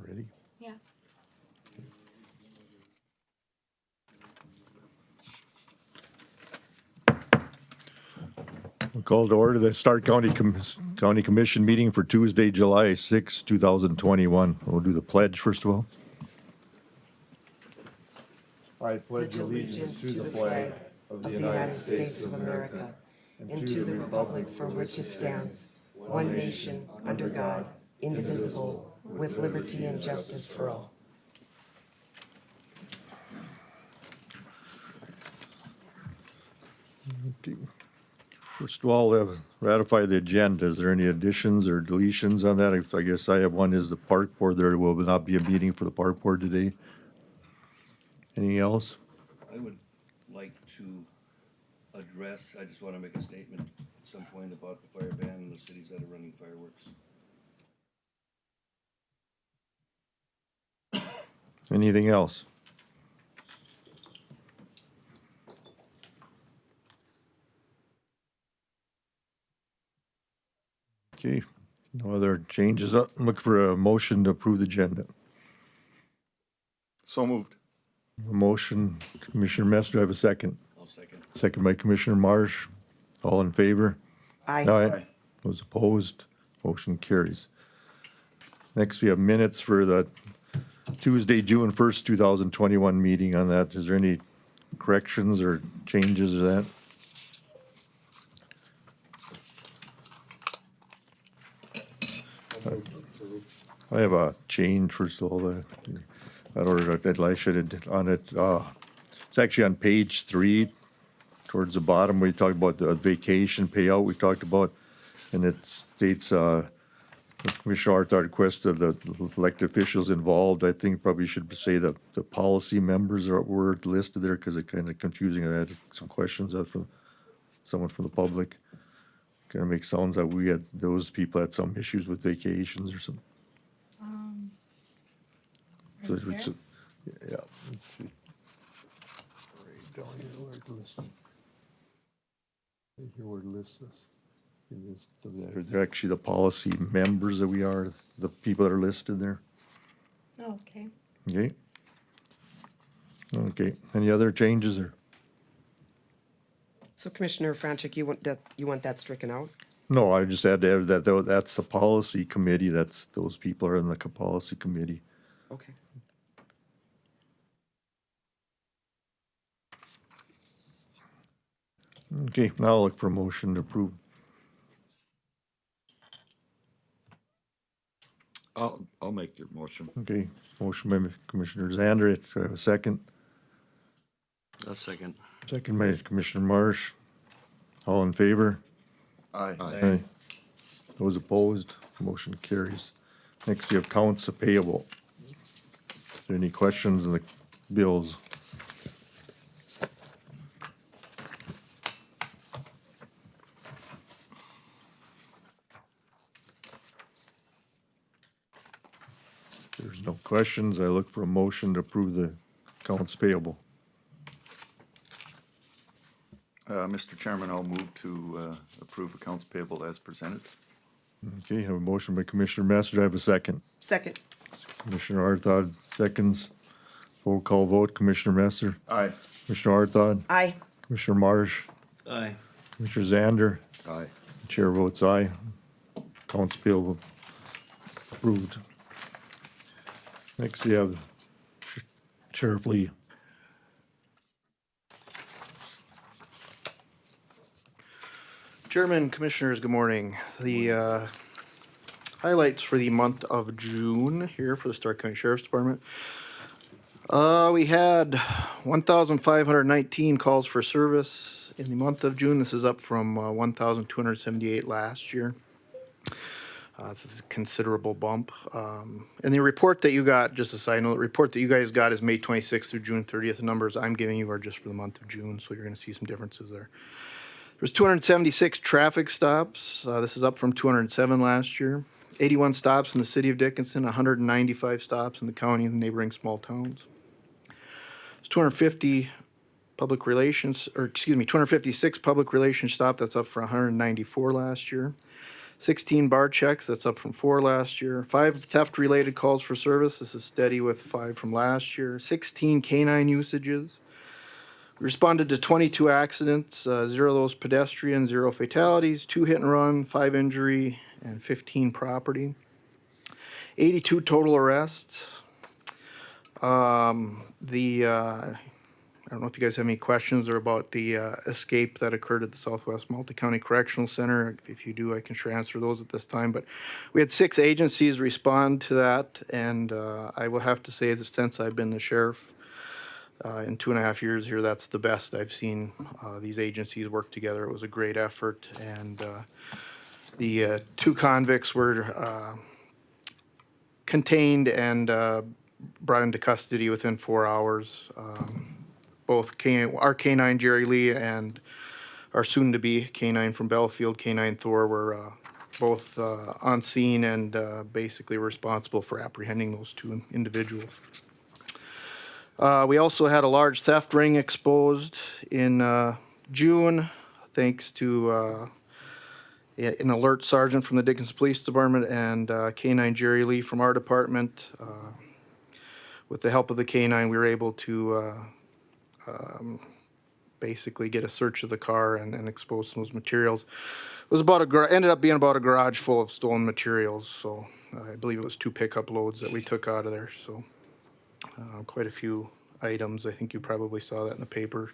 Ready? Yeah. We'll call to order the Stark County Commission meeting for Tuesday, July 6, 2021. We'll do the pledge first of all. I pledge allegiance to the flag of the United States of America and to the republic for which it stands, one nation, under God, indivisible, with liberty and justice for all. First of all, ratify the agenda. Is there any additions or deletions on that? I guess I have one is the park board. There will not be a meeting for the park board today. Anything else? I would like to address, I just want to make a statement at some point about the fire ban in the cities that are running fireworks. Anything else? Okay, no other changes. Look for a motion to approve the agenda. So moved. A motion, Commissioner Mess, do I have a second? I'll second. Second by Commissioner Marsh. All in favor? Aye. Those opposed? Motion carries. Next, we have minutes for the Tuesday, June 1st, 2021 meeting on that. Is there any corrections or changes to that? I have a change first of all. I should have on it. It's actually on page 3, towards the bottom. We talked about the vacation payout. We talked about, and it states Commissioner Arthur requested the elected officials involved. I think probably should say the policy members were listed there because it's kind of confusing. I had some questions from someone from the public. Kind of makes sounds that we had those people had some issues with vacations or something. So Right it's- there? yeah. Let's see. Right down here where it lists. Right here where it lists us. They're actually the policy members that we are, the people that are listed there. Oh, okay. Okay. Okay, any other changes or? So Commissioner Franchek, you want that stricken out? No, I just had to add that though, that's the policy committee, those people are in the policy committee. Okay. Okay, now I'll look for a motion to approve. I'll make your motion. Okay, motion by Commissioner Zander, do I have a second? A second. Second by Commissioner Marsh. All in favor? Aye. Aye. Those opposed, motion carries. Next, we have accounts payable. Is there any questions on the bills? If there's no questions, I look for a motion to approve the accounts payable. Mr. Chairman, I'll move to approve accounts payable as presented. Okay, I have a motion by Commissioner Master. Do I have a second? Second. Commissioner Arthod, seconds. Roll call vote. Commissioner Messer, Aye. Commissioner Arthod, Aye. Commissioner Marsh, Aye. Commissioner Zander. Aye. Chair votes aye. Accounts payable approved. Next, we have Sheriff Lee. Chairman, Commissioners, good morning. The highlights for the month of June here for the Stark County Sheriff's Department. We had 1,519 calls for service in the month of June. This is up from 1,278 last year. This is a considerable bump. And the report that you got, just a side note, the report that you guys got is May 26th through June 30th. The numbers I'm giving you are just for the month of June, so you're going to see some differences there. There's 276 traffic stops. This is up from 207 last year. 81 stops in the city of Dickinson, 195 stops in the county and neighboring small towns. There's 256 public relations stops. That's up from 194 last year. 16 bar checks, that's up from 4 last year. 5 theft-related calls for service, this is steady with 5 from last year. 16 canine usages. We responded to 22 accidents, 0 of those pedestrian, 0 fatalities, 2 hit and run, 5 injury, and 15 property. 82 total arrests. I don't know if you guys have any questions or about the escape that occurred at the Southwest Multi-County Correctional Center. If you do, I can transfer those at this time. But we had 6 agencies respond to that, and I will have to say that since I've been the sheriff in 2.5 years here, that's the best I've seen these agencies work together. It was a great effort, and the 2 convicts were contained and brought into custody within 4 hours. Both our K-9 Jerry Lee and our soon-to-be K-9 from Belfield, K-9 Thor, were both on scene and basically responsible for apprehending those 2 individuals. We also had a large theft ring exposed in June, thanks to an alert sergeant from the Dickinson Police Department and K-9 Jerry Lee from our department. With the help of the K-9, we were able to basically get a search of the car and expose some of those materials. It was ended up being about a garage full of stolen materials. So I believe it was 2 pickup loads that we took out of there. So quite a few items. I think you probably saw that in the paper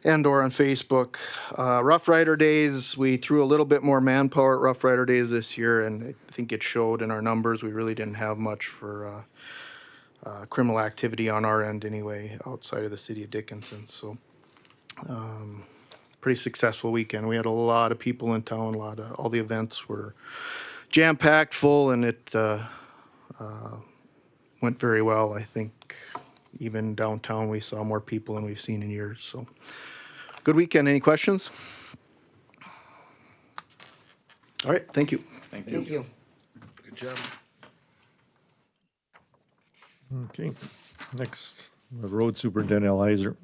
and or on Facebook. Rough Rider Days, we threw a little bit more manpower at Rough Rider Days this year, and I think it showed in our numbers. We really didn't have much for criminal activity on our end anyway, outside of the city of Dickinson. So pretty successful weekend. We had a lot of people in town. All the events were jam-packed full, and it went very well. I think even downtown we saw more people than we've seen in years. So good weekend. Any questions? All right, thank you. Thank Thank you. Good job. Okay, next, the Road Superintendent Elizer.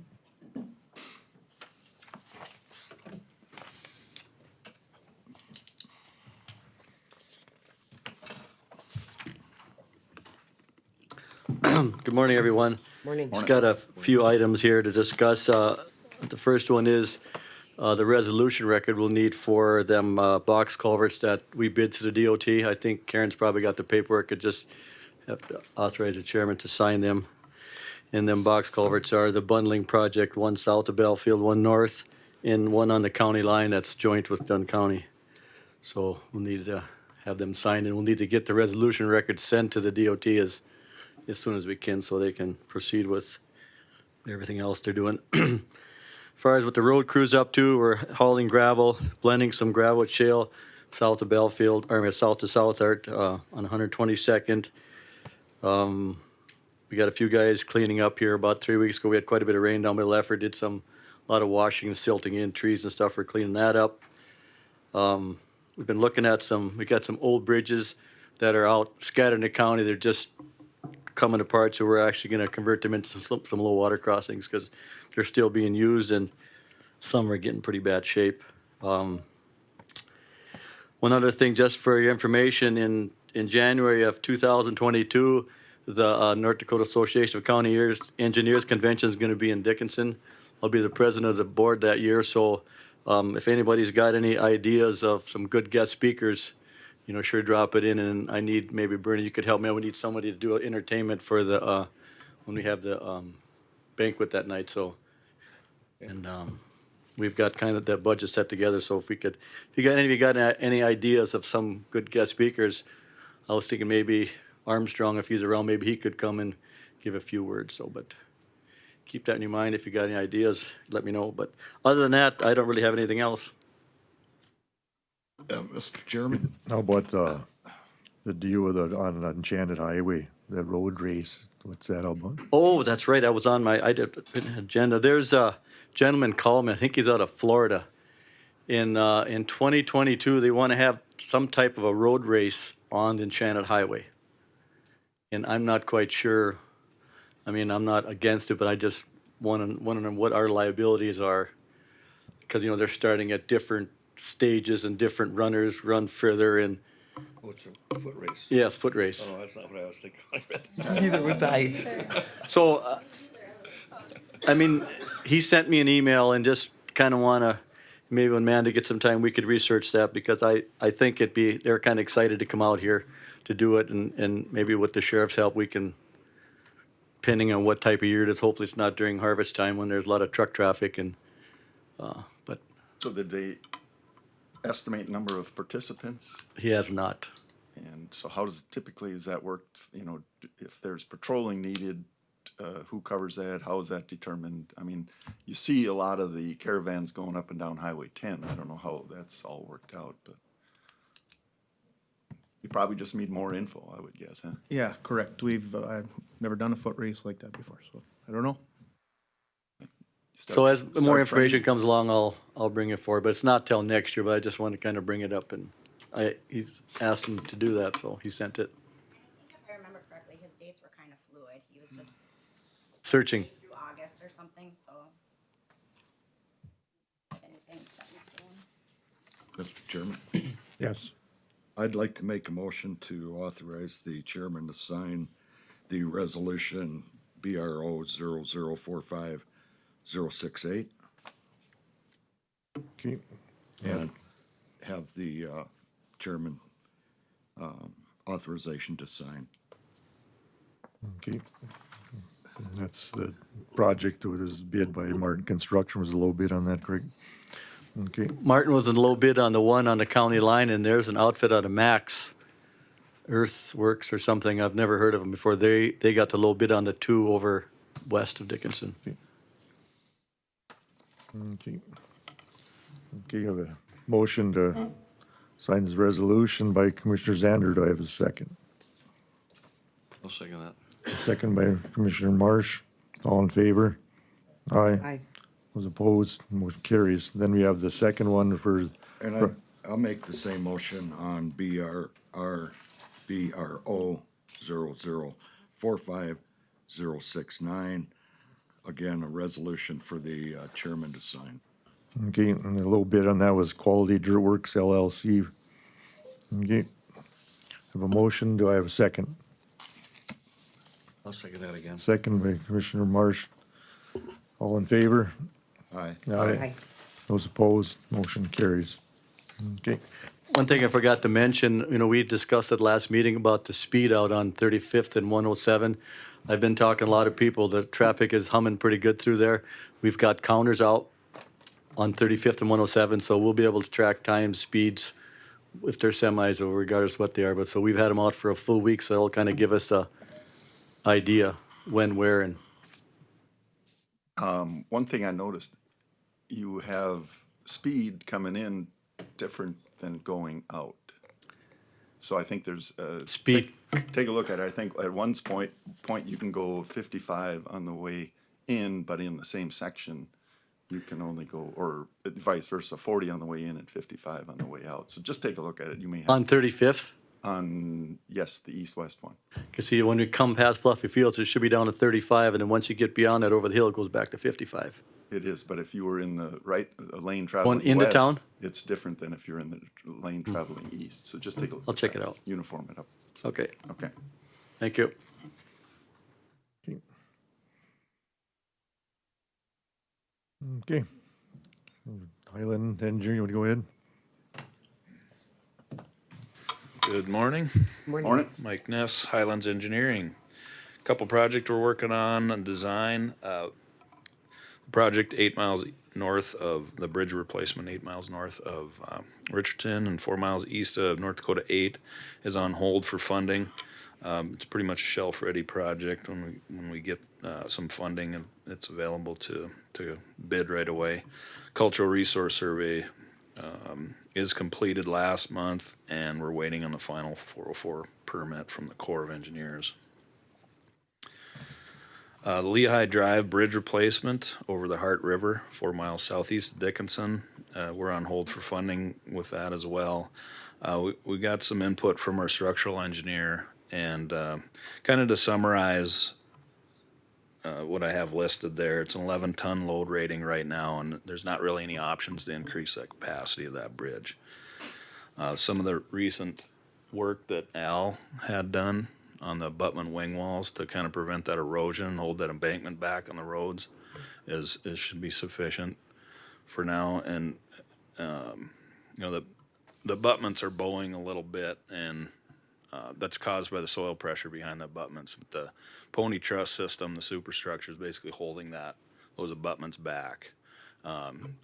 Good morning, everyone. Morning. Just got a few items here to discuss. The first one is the resolution record we'll need for them box culverts that we bid to the DOT. I think Karen's probably got the paperwork. It just have to authorize the chairman to sign them. And them box culverts are the bundling project, one south of Belfield, one north, and one on the county line that's joint with Dunn County. So we'll need to have them signed, and we'll need to get the resolution record sent to the DOT as soon as we can, so they can proceed with everything else they're doing. As far as what the road crew's up to, we're hauling gravel, blending some gravel with shale south of Belfield, south to Southart on 122nd. We got a few guys cleaning up here. About 3 weeks ago, we had quite a bit of rain down by Lefford, did a lot of washing and silting in trees and stuff. We're cleaning that up. We've been looking at we got some old bridges that are out scattered in the county. They're just coming apart, so we're actually going to convert them into some low water crossings because they're still being used, and some are getting pretty bad shape. One other thing, just for your information, in January of 2022, the North Dakota Association of County Engineers Convention is going to be in Dickinson. I'll be the president of the board that year, so if anybody's got any ideas of some good guest speakers, sure drop it in. And I need, maybe Bernie, you could help me out. We need somebody to do entertainment for the when we have the banquet that night. So, and we've got kind of that budget set together. So if you got any ideas of some good guest speakers, I was thinking maybe Armstrong, if he's around, maybe he could come and give a few words. So, but keep that in your mind. If you got any ideas, let me know. But other than that, I don't really have anything else. Mr. Chairman? How about the deal with on Enchanted Highway, the road race? What's that about? Oh, that's right. I was on I did agenda. There's a gentleman called me. I think he's out of Florida. In 2022, they want to have some type of a road race on the Enchanted Highway. And I'm not quite sure. I mean, I'm not against it, but I just want to know what our liabilities are. Because, they're starting at different stages and different runners run further and, Oh, it's a foot race. yes, foot race. Oh, that's not what I was thinking. Neither was I. So, I mean, he sent me an email and just kind of want to, maybe when Amanda gets some time, we could research that because I think they're kind of excited to come out here to do it and maybe with the sheriff's help, we can, depending on what type of year it is, hopefully it's not during harvest time when there's a lot of truck traffic and, but So did they estimate number of participants? he has not. And so how does that work? You know, if there's patrolling needed, who covers that? How is that determined? I mean, you see a lot of the caravans going up and down Highway 10. I don't know how that's all worked out, but you probably just need more info, I would guess, huh? Yeah, correct. I've never done a foot race like that before, so I don't know. So as Start more information training. comes along, I'll bring it forward, but it's not till next year, but I just want to kind of bring it up and he's asked him to do that, so he sent it. I think if I remember correctly, his dates were kind of fluid. He was just Searching. through August or something, so. If anything's set in stone. Mr. Chairman, Yes. I'd like to make a motion to authorize the chairman to sign the resolution BRO 0045068 Okay. and have the chairman authorization to sign. Okay. That's the project that was bid by Martin Construction was a low bid on that, correct? Okay, Martin was in low bid on the one on the county line, and there's an outfit out of Max Earthworks or something. I've never heard of them before. They got the low bid on the two over west of Dickinson. okay. Okay, you have a motion to sign this resolution by Commissioner Zander. Do I have a second? I'll second that. Second by Commissioner Marsh. All in favor? Aye. I, Was opposed? Motion carries. Then we have the second one for, And I'll make the same motion on BRO 0045069. Again, a resolution for the chairman to sign. okay, and the low bid on that was Quality Dirt Works LLC. Okay. Have a motion. Do I have a second? I'll second that again. Second by Commissioner Marsh. All in favor? Aye. I, Those opposed, motion carries. Okay, One thing I forgot to mention, we discussed at last meeting about the speed out on 35th and 107. I've been talking to a lot of people, the traffic is humming pretty good through there. We've got counters out on 35th and 107, so we'll be able to track times, speeds, if they're semis or regardless what they are. But so we've had them out for a full week, so it'll kind of give us a idea when, where, and One thing I noticed, you have speed coming in different than going out. So I think there's speed. take a look at it. I think at one point you can go 55 on the way in, but in the same section, you can only go, or vice versa, 40 on the way in and 55 on the way out. So just take a look at it. You may have On 35th? yes, the east-west one. Because see, when we come past Fluffy Fields, it should be down to 35, and then once you get beyond that over the hill, it goes back to 55. It is, but if you were in the lane traveling into west, town? it's different than if you're in the lane traveling east. So just take a look. I'll at check that. it out. Uniform it up. Okay, Okay. thank you. okay. Highland Engineering, you want to go ahead? Good morning, Morning. Mike Ness, Highlands Engineering. Couple project we're working on design. Project 8 miles north of the bridge replacement, 8 miles north of Richardson and 4 miles east of North Dakota 8 is on hold for funding. It's pretty much a shelf-ready project. When we get some funding, it's available to bid right away. Cultural Resource Survey is completed last month, and we're waiting on the final 404 permit from the Corps of Engineers. The Lehigh Drive Bridge replacement over the Hart River, 4 miles southeast of Dickinson. We're on hold for funding with that as well. We got some input from our structural engineer, and kind of to summarize what I have listed there. It's an 11-ton load rating right now, and there's not really any options to increase that capacity of that bridge. Some of the recent work that Al had done on the abutment wing walls to kind of prevent that erosion, hold that embankment back on the roads, should be sufficient for now. And the abutments are bowing a little bit, and that's caused by the soil pressure behind the abutments. But the pony truss system, the superstructure, is basically holding those abutments back.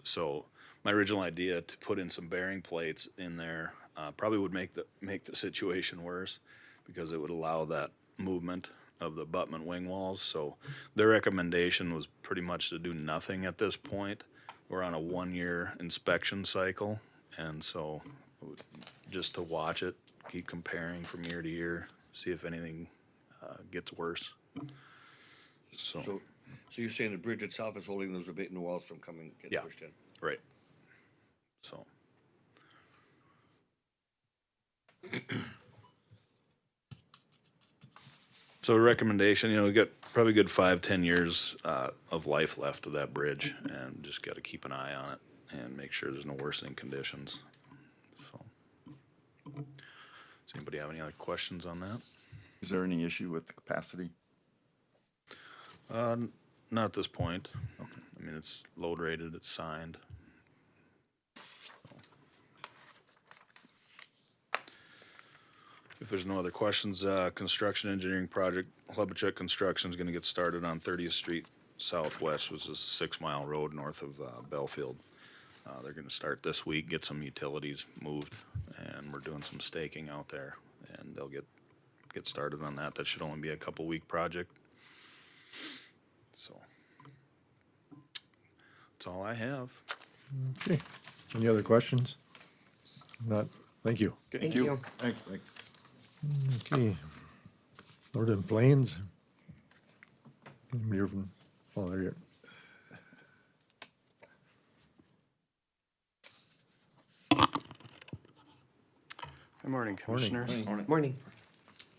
So my original idea to put in some bearing plates in there probably would make the situation worse, because it would allow that movement of the abutment wing walls. So their recommendation was pretty much to do nothing at this point. We're on a 1-year inspection cycle, and so just to watch it, keep comparing from year to year, see if anything gets worse. So you're saying the bridge itself is holding those abatement walls from getting Yeah. pushed in? Right. So. So a recommendation, we got probably good 5-10 years of life left of that bridge, and just got to keep an eye on it and make sure there's no worsening conditions. So, does anybody have any other questions on that? Is there any issue with the capacity? Not at this point. Okay. I mean, it's load rated, it's signed. If there's no other questions, construction engineering project, Hlebichuk Construction is gonna get started on 30th Street Southwest, which is a 6-mile road north of Belfield. They're gonna start this week, get some utilities moved, and we're doing some staking out there, and they'll get started on that. That should only be a couple-week project. So, that's all I have. Okay. Any other questions? Not, thank you. Thank you. Thanks, Mike. Okay. Northern Plains. You're from, oh, there you are. Good morning, Commissioners. Morning.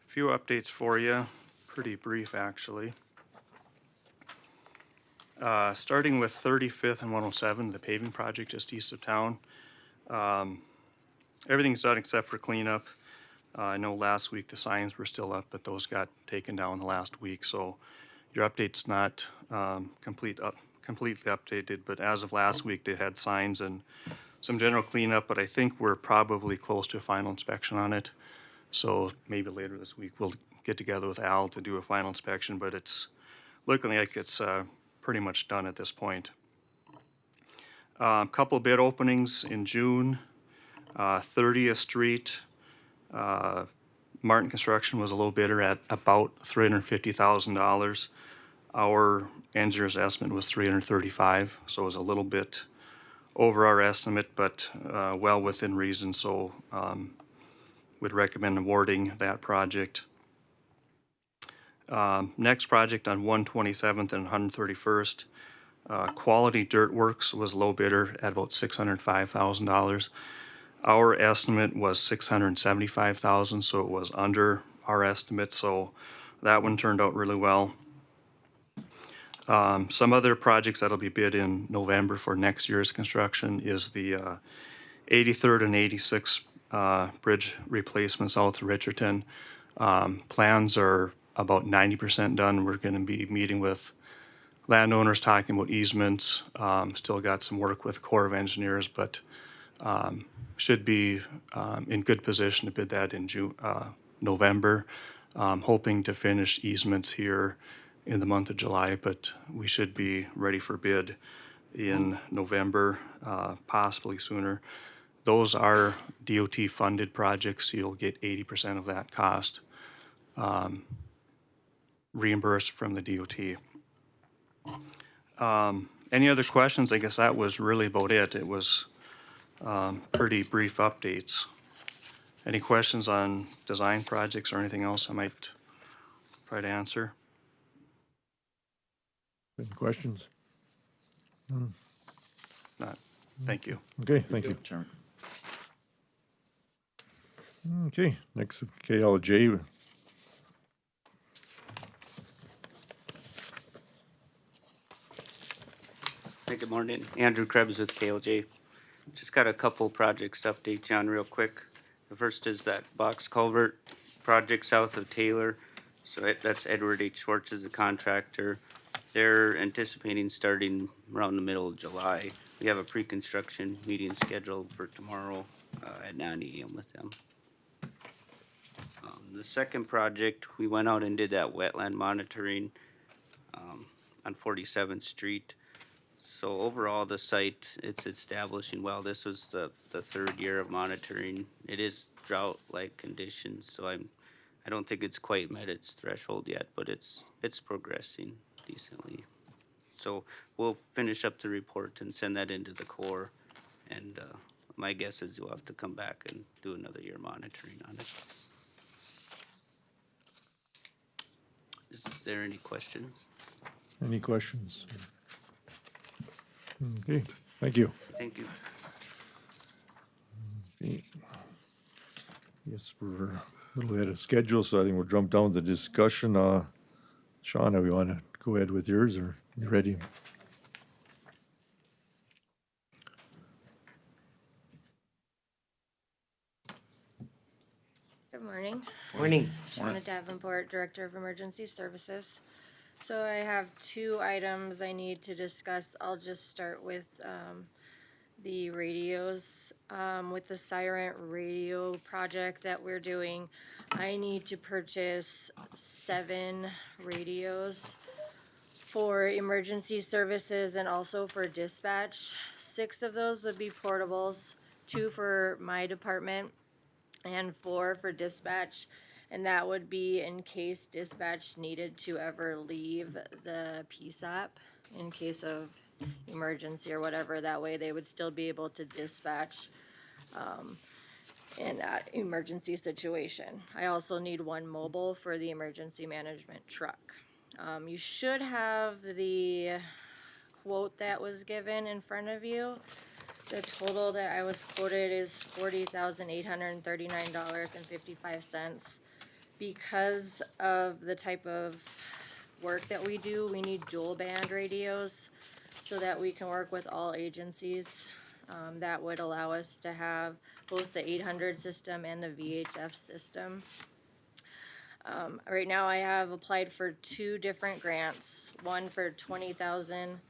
Few updates for you, pretty brief actually. Starting with 35th and 107, the paving project just east of town. Everything's done except for cleanup. I know last week the signs were still up, but those got taken down the last week, so your update's not completely updated, but as of last week, they had signs and some general cleanup, but I think we're probably close to a final inspection on it. So maybe later this week, we'll get together with Al to do a final inspection, but it's looking like it's pretty much done at this point. Couple bid openings in June. 30th Street, Martin Construction was a low bidder at about $350,000. Our engineer's estimate was $335,000, so it was a little bit over our estimate, but well within reason, so would recommend awarding that project. Next project on 127th and 131st, Quality Dirt Works was low bidder at about $605,000. Our estimate was $675,000, so it was under our estimate, so that one turned out really well. Some other projects that'll be bid in November for next year's construction is the 83rd and 86th bridge replacement south of Richardson. Plans are about 90% done. We're gonna be meeting with landowners, talking about easements. Still got some work with Corps of Engineers, but should be in good position to bid that in November. Hoping to finish easements here in the month of July, but we should be ready for bid in November, possibly sooner. Those are DOT funded projects, so you'll get 80% of that cost reimbursed from the DOT. Any other questions? I guess that was really about it. It was pretty brief updates. Any questions on design projects or anything else I might try to answer? Any questions? Not. Thank you. Okay, thank you. Chairman. Okay, next, KLJ. Hey, good morning. Andrew Krebs with KLJ. Just got a couple projects to update you on real quick. The first is that box culvert project south of Taylor. So that's Edward H. Schwartz is the contractor. They're anticipating starting around the middle of July. We have a pre-construction meeting scheduled for tomorrow at 9 a.m. with them. The second project, we went out and did that wetland monitoring on 47th Street. So overall, the site, it's establishing well. This was the third year of monitoring. It is drought-like conditions, so I don't think it's quite met its threshold yet, but it's progressing decently. So we'll finish up the report and send that into the Corps, and my guess is you'll have to come back and do another year monitoring on it. Is there any questions? Any questions? Okay, thank you. Thank you. Okay. Yes, we're a little ahead of schedule, so I think we'll jump down to discussion. Shauna, we want to go ahead with yours, or you ready? Good morning. Morning. Shauna Davenport, Director of Emergency Services. So I have two items I need to discuss. I'll just start with the radios. With the Siren radio project that we're doing, I need to purchase 7 radios for emergency services and also for dispatch. 6 of those would be portables, 2 for my department and 4 for dispatch. And that would be in case dispatch needed to ever leave the PSAP in case of emergency or whatever. That way they would still be able to dispatch in that emergency situation. I also need 1 mobile for the emergency management truck. You should have the quote that was given in front of you. The total that I was quoted is $40,839.55. Because of the type of work that we do, we need dual band radios so that we can work with all agencies. That would allow us to have both the 800 system and the VHF system. Right now I have applied for 2 different grants, one for $20,000,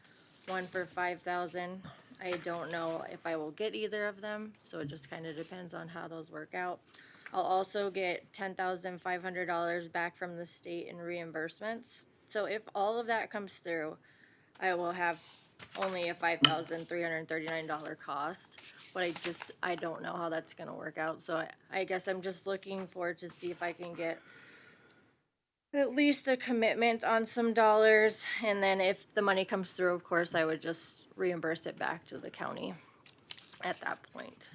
one for $5,000. I don't know if I will get either of them, so it just kind of depends on how those work out. I'll also get $10,500 back from the state in reimbursements. So if all of that comes through, I will have only a $5,339 cost. But I don't know how that's gonna work out. So I guess I'm just looking forward to see if I can get at least a commitment on some dollars. And then if the money comes through, of course, I would just reimburse it back to the county at that point.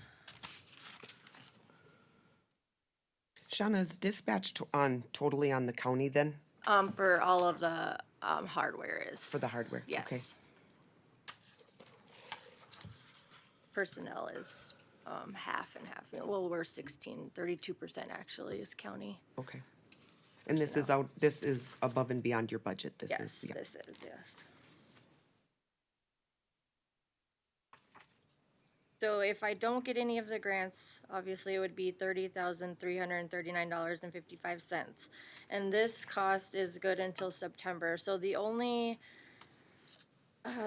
Shauna, is dispatch totally on the county then, For all of the hardware is. for the hardware? Yes. Okay. Personnel is half and half. Well, we're 32% actually is county. Okay. And this is above and beyond your budget, this is, yeah. This is, yes. So if I don't get any of the grants, obviously it would be $30,339.55. And this cost is good until September. So the only,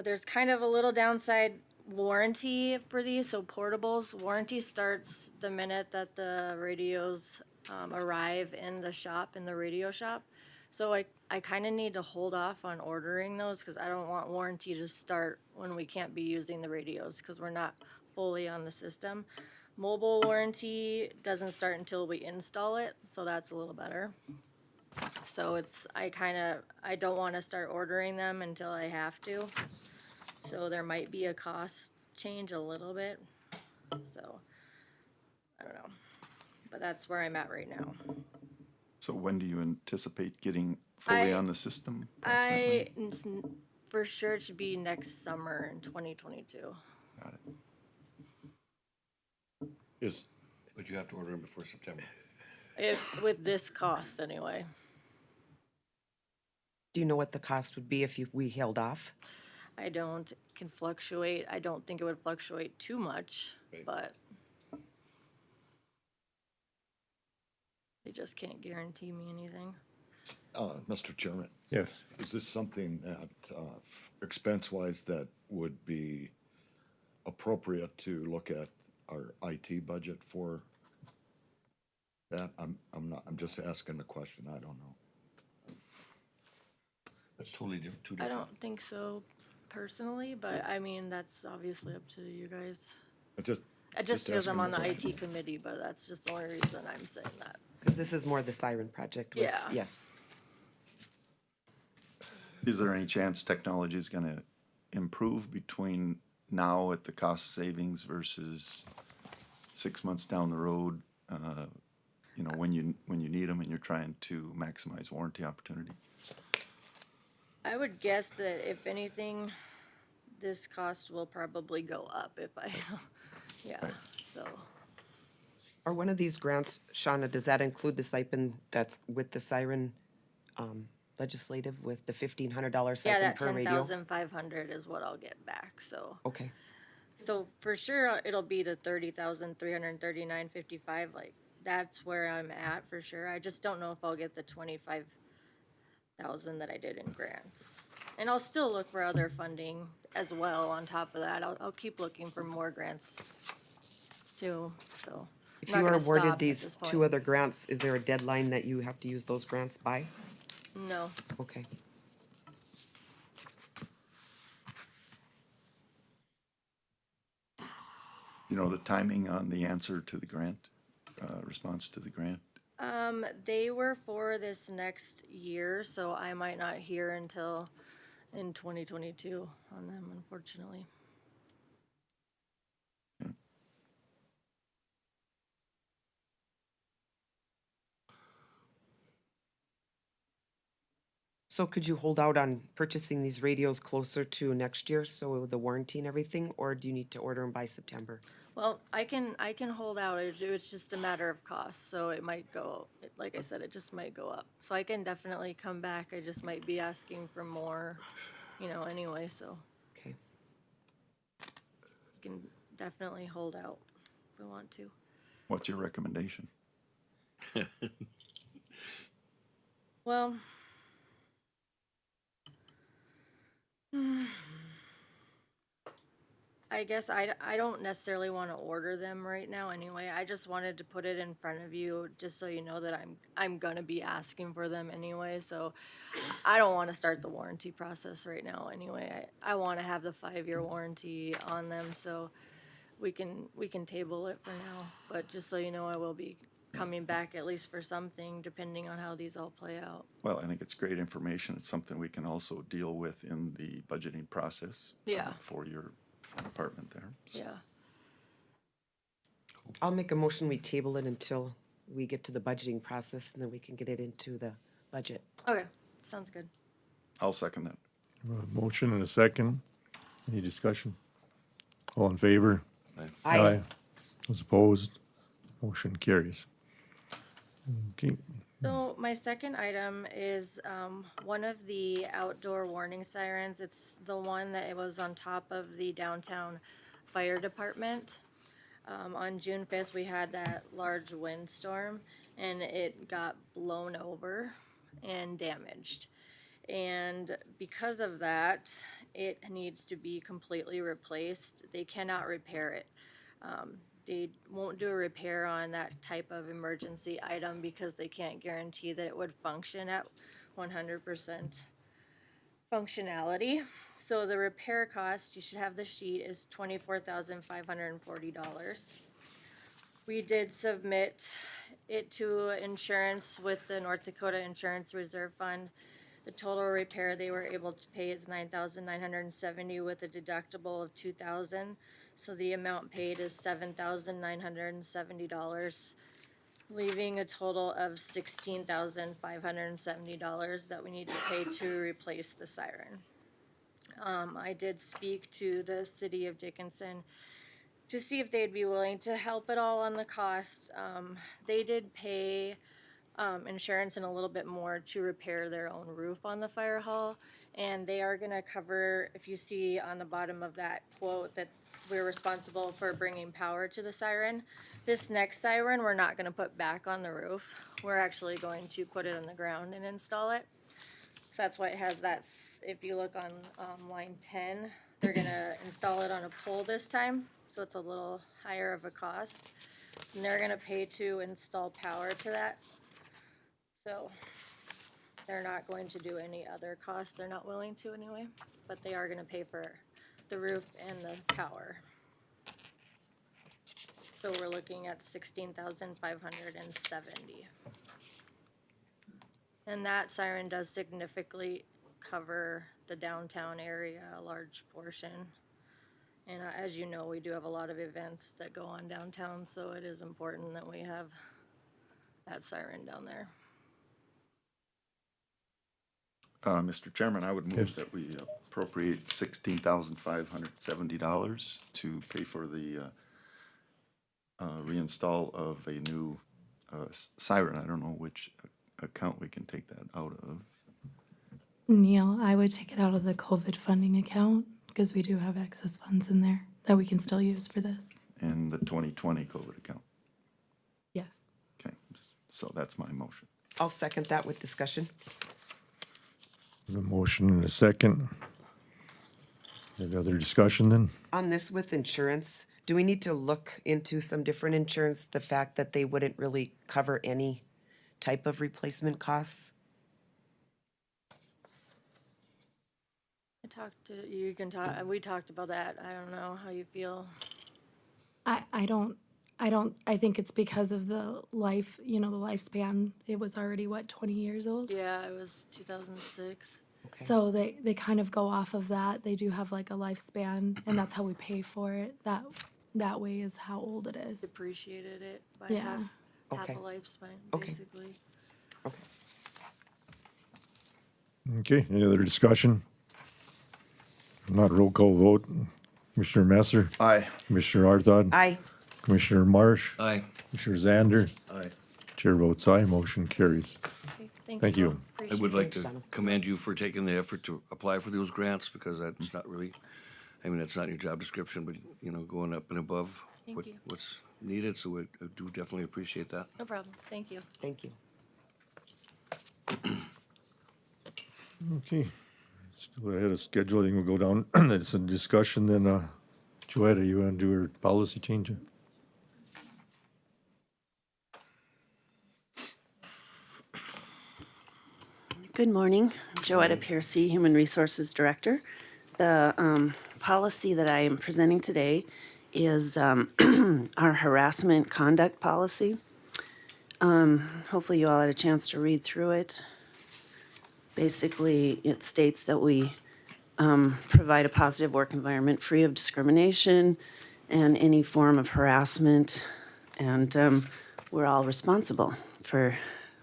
there's kind of a little downside warranty for these. So portables, warranty starts the minute that the radios arrive in the shop, in the radio shop. So I kind of need to hold off on ordering those because I don't want warranty to start when we can't be using the radios because we're not fully on the system. Mobile warranty doesn't start until we install it, so that's a little better. So I don't want to start ordering them until I have to. So there might be a cost change a little bit. So I don't know, but that's where I'm at right now. So when do you anticipate getting fully on the system? For sure it should be next summer in 2022. Got it. But you have to order them before September. With this cost anyway. Do you know what the cost would be if we held off? I don't, can fluctuate. I don't think it would fluctuate too much, Right. but they just can't guarantee me anything. Mr. Chairman, Yes. is this something that, expense-wise, that would be appropriate to look at our IT budget for that? I'm I'm just asking the question, I don't know. That's totally different, two I different. don't think so personally, but I mean, that's obviously up to you guys. I just, It just Just feels I'm on asking the the question. IT committee, but that's just the only reason I'm saying that. Because this is more the siren project with, Yeah. yes. Is there any chance technology is gonna improve between now at the cost savings versus 6 months down the road? You know, when you need them and you're trying to maximize warranty opportunity? I would guess that if anything, this cost will probably go up if I, yeah, so. Or one of these grants, Shauna, does that include the stipend that's with the siren legislative with the $1,500 Yeah, stipend that per ten radio? thousand five hundred is what I'll get back, so. Okay, So for sure, it'll be the 30,339.55, like, that's where I'm at for sure. I just don't know if I'll get the 25,000 that I did in grants. And I'll still look for other funding as well on top of that. I'll keep looking for more grants too, so. if I'm not you are gonna stop awarded at these this two point. other grants, is there a deadline that you have to use those grants by? No, Okay. You know, the timing on the answer to the grant, response to the grant? they were for this next year, so I might not hear until in 2022 on them, unfortunately. So could you hold out on purchasing these radios closer to next year, so the warranty and everything, or do you need to order them by September? Well, I can hold out. It's just a matter of cost, so it might go. Like I said, it just might go up. So I can definitely come back. I just might be asking for more, anyway. So Okay. I can definitely hold out if we want to. What's your recommendation? Well, I guess I don't necessarily want to order them right now anyway. I just wanted to put it in front of you just so you know that I'm gonna be asking for them anyway. So I don't want to start the warranty process right now anyway. I want to have the 5-year warranty on them, so we can table it for now. But just so you know, I will be coming back at least for something depending on how these all play out. Well, I think it's great information. It's something we can also deal with in the budgeting process. Yeah. For your department there. So, Yeah. I'll make a motion, we table it until we get to the budgeting process, and then we can get it into the budget. Okay, sounds good. I'll second that. Motion and a second. Any discussion? All in favor? Aye. Those opposed? Motion carries. Okay, So my second item is one of the outdoor warning sirens. It's the one that it was on top of the downtown fire department. On June 5th, we had that large windstorm and it got blown over and damaged. And because of that, it needs to be completely replaced. They cannot repair it. They won't do a repair on that type of emergency item because they can't guarantee that it would function at 100% functionality. So the repair cost, you should have the sheet, is $24,540. We did submit it to insurance with the North Dakota Insurance Reserve Fund. The total repair they were able to pay is $9,970 with a deductible of $2,000. So the amount paid is $7,970, leaving a total of $16,570 that we need to pay to replace the siren. I did speak to the city of Dickinson to see if they'd be willing to help at all on the costs. They did pay insurance and a little bit more to repair their own roof on the fire hall. And they are gonna cover, if you see on the bottom of that quote, that we're responsible for bringing power to the siren. This next siren, we're not gonna put back on the roof. We're actually going to put it on the ground and install it. So that's why it has that, if you look on, line 10, they're gonna install it on a pole this time, so it's a little higher of a cost. And they're gonna pay to install power to that. So they're not going to do any other cost, they're not willing to anyway, but they are gonna pay for the roof and the power. So we're looking at 16,570. And that siren does significantly cover the downtown area, a large portion. And as you know, we do have a lot of events that go on downtown, so it is important that we have that siren down there. Mr. Chairman, I would move that we appropriate $16,570 to pay for the reinstall of a new siren. I don't know which account we can take that out of. Neil, I would take it out of the COVID funding account because we do have excess funds in there that we can still use for this. And the 2020 COVID account. Yes. Okay, so that's my motion. I'll second that with discussion. A motion and a second. Any other discussion then? On this with insurance, do we need to look into some different insurance, the fact that they wouldn't really cover any type of replacement costs? We talked about that. I don't know how you feel. I think it's because of the life, the lifespan. It was already, 20 years old? Yeah, it was 2006. Okay. So they kind of go off of that. They do have like a lifespan, and that's how we pay for it. That way is how old it is. Depreciated it by Yeah. half Okay. a lifespan, Okay. basically. Okay. Okay, any other discussion? Not roll call vote. Commissioner Messer, Aye. Commissioner Arthod, Aye. Commissioner Marsh, Aye. Commissioner Zander. Aye. Chair votes aye, motion carries. Okay, Thank you. I would like Thanks, to Donna. commend you for taking the effort to apply for those grants, because that's not really, that's not in your job description, but, going up and above Thank you. what's needed, so I do definitely appreciate that. No problem. Thank you. Thank you. Okay, still ahead of schedule, I think we'll go down, it's a discussion then, Joetta, you wanna do her policy change? Good morning. Joetta Piercy, Human Resources Director. The policy that I am presenting today is our harassment conduct policy. Hopefully you all had a chance to read through it. Basically, it states that we provide a positive work environment free of discrimination and any form of harassment, and we're all responsible for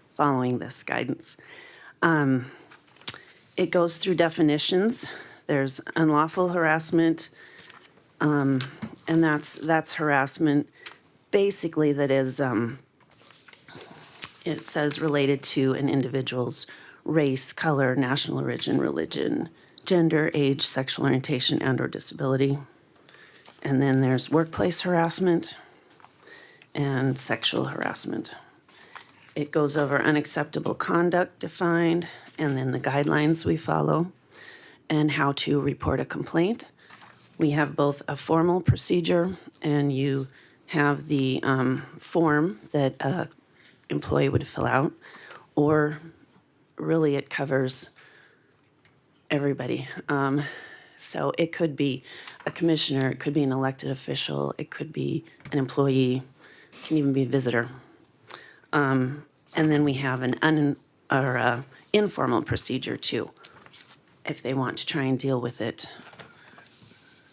following this guidance. It goes through definitions. There's unlawful harassment, and that's harassment basically that is, it says related to an individual's race, color, national origin, religion, gender, age, sexual orientation, and/or disability. And then there's workplace harassment and sexual harassment. It goes over unacceptable conduct defined, and then the guidelines we follow, and how to report a complaint. We have both a formal procedure, and you have the form that an employee would fill out, or really it covers everybody. So it could be a commissioner, it could be an elected official, it could be an employee, it can even be a visitor. And then we have an informal procedure too, if they want to try and deal with it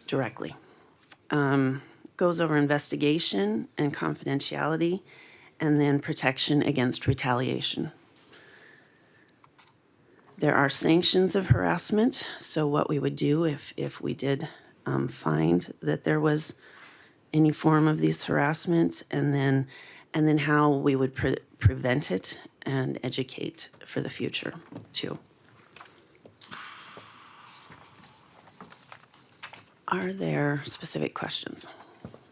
directly. Goes over investigation and confidentiality, and then protection against retaliation. There are sanctions of harassment, so what we would do if we did find that there was any form of this harassment, and then how we would prevent it and educate for the future too. Are there specific questions?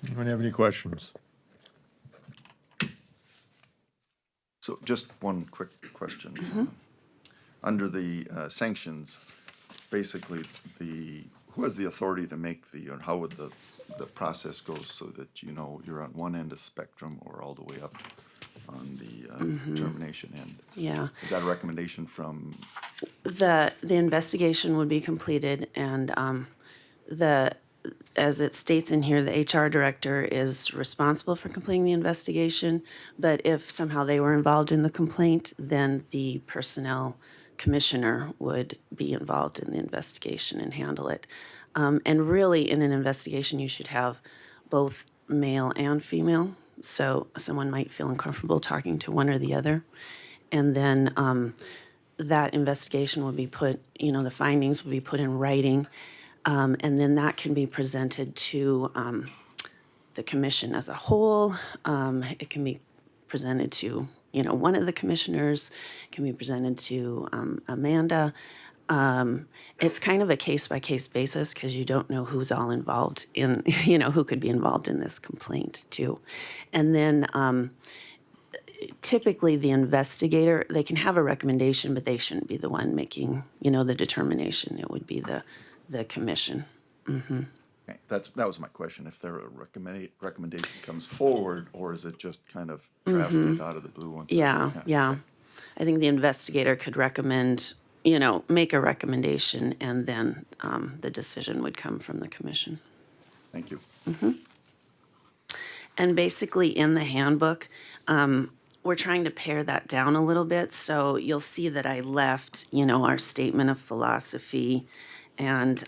Anyone have any questions? So just one quick question. Under the sanctions, basically, who has the authority to make or how would the process go so that you know you're on one end of spectrum or all the way up on the termination end? Yeah. Is that a recommendation from, The investigation would be completed and as it states in here, the HR director is responsible for completing the investigation, but if somehow they were involved in the complaint, then the personnel commissioner would be involved in the investigation and handle it. And really, in an investigation, you should have both male and female, so someone might feel uncomfortable talking to one or the other. And then that investigation will be put, the findings will be put in writing, and then that can be presented to the commission as a whole. It can be presented to, one of the commissioners, it can be presented to Amanda. It's kind of a case-by-case basis because you don't know who's all involved in, who could be involved in this complaint too. And then typically the investigator, they can have a recommendation, but they shouldn't be the one making, the determination. It would be the commission. okay, that was my question, if there a recommendation comes forward, or is it just kind of drafted out of the blue once? Yeah. I think the investigator could recommend, make a recommendation, and then the decision would come from the commission. Thank you. And basically in the handbook, we're trying to pare that down a little bit. So you'll see that I left, our statement of philosophy and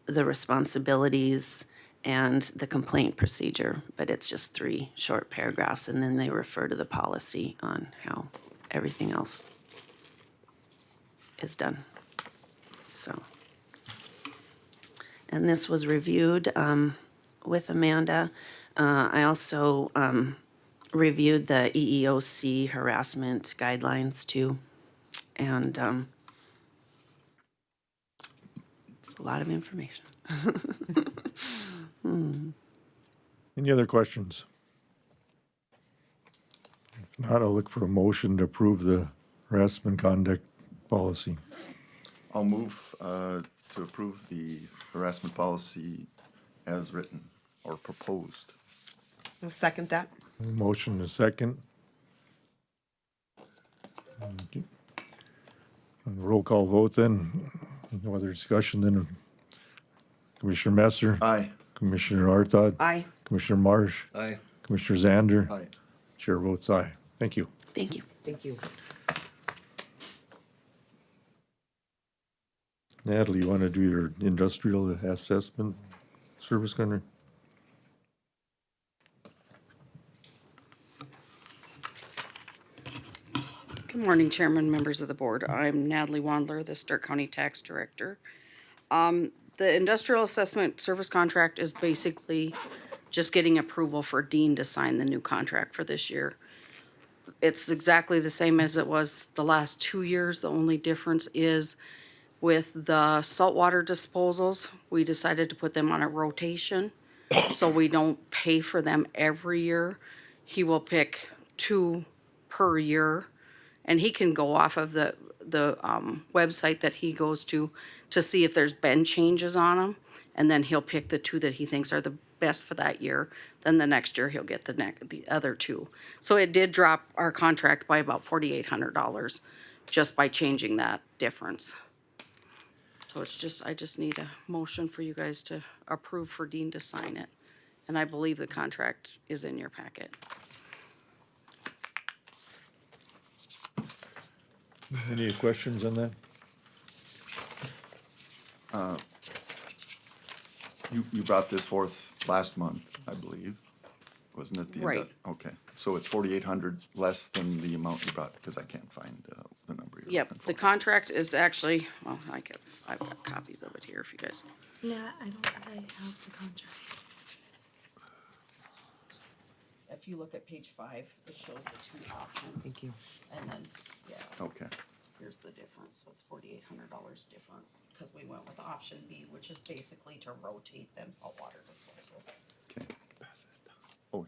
the responsibilities and the complaint procedure, but it's just 3 short paragraphs, and then they refer to the policy on how everything else is done. So, and this was reviewed with Amanda. I also reviewed the EEOC harassment guidelines too, and it's a lot of information. Any other questions? If not, I'll look for a motion to approve the harassment conduct policy. I'll move to approve the harassment policy as written or proposed. I'll second that. Motion is second. Okay. Roll call vote then. No other discussion then. Commissioner Messer. Aye. Commissioner Arthod. Aye. Commissioner Marsh. Aye. Commissioner Zander. Aye. Chair votes aye. Thank you. Thank you. Thank you. Natalie, you want to do your industrial assessment service center? Good morning, Chairman, members of the board. I'm Natalie Wandler, the Stark County Tax Director. The industrial assessment service contract is basically just getting approval for Dean to sign the new contract for this year. It's exactly the same as it was the last 2 years. The only difference is with the saltwater disposals, we decided to put them on a rotation, so we don't pay for them every year. He will pick 2 per year, and he can go off of the website that he goes to see if there's been changes on them, and then he'll pick the 2 that he thinks are the best for that year. Then the next year he'll get the other 2. So it did drop our contract by about $4,800 just by changing that difference. So it's just, I just need a motion for you guys to approve for Dean to sign it. And I believe the contract is in your packet. Any questions on that? You brought this forth last month, I believe, wasn't it? Right. Okay, so it's 4,800 less than the amount you brought, because I can't find the number you're Yep, looking for. the contract is actually, well, I've got copies of it here if you guys. Yeah, I don't think I have the contract. if you look at page 5, it shows the two options. Thank you. And then, yeah, Okay. here's the difference, so it's $4,800 different, because we went with option B, which is basically to rotate them saltwater disposals. Okay. Oh,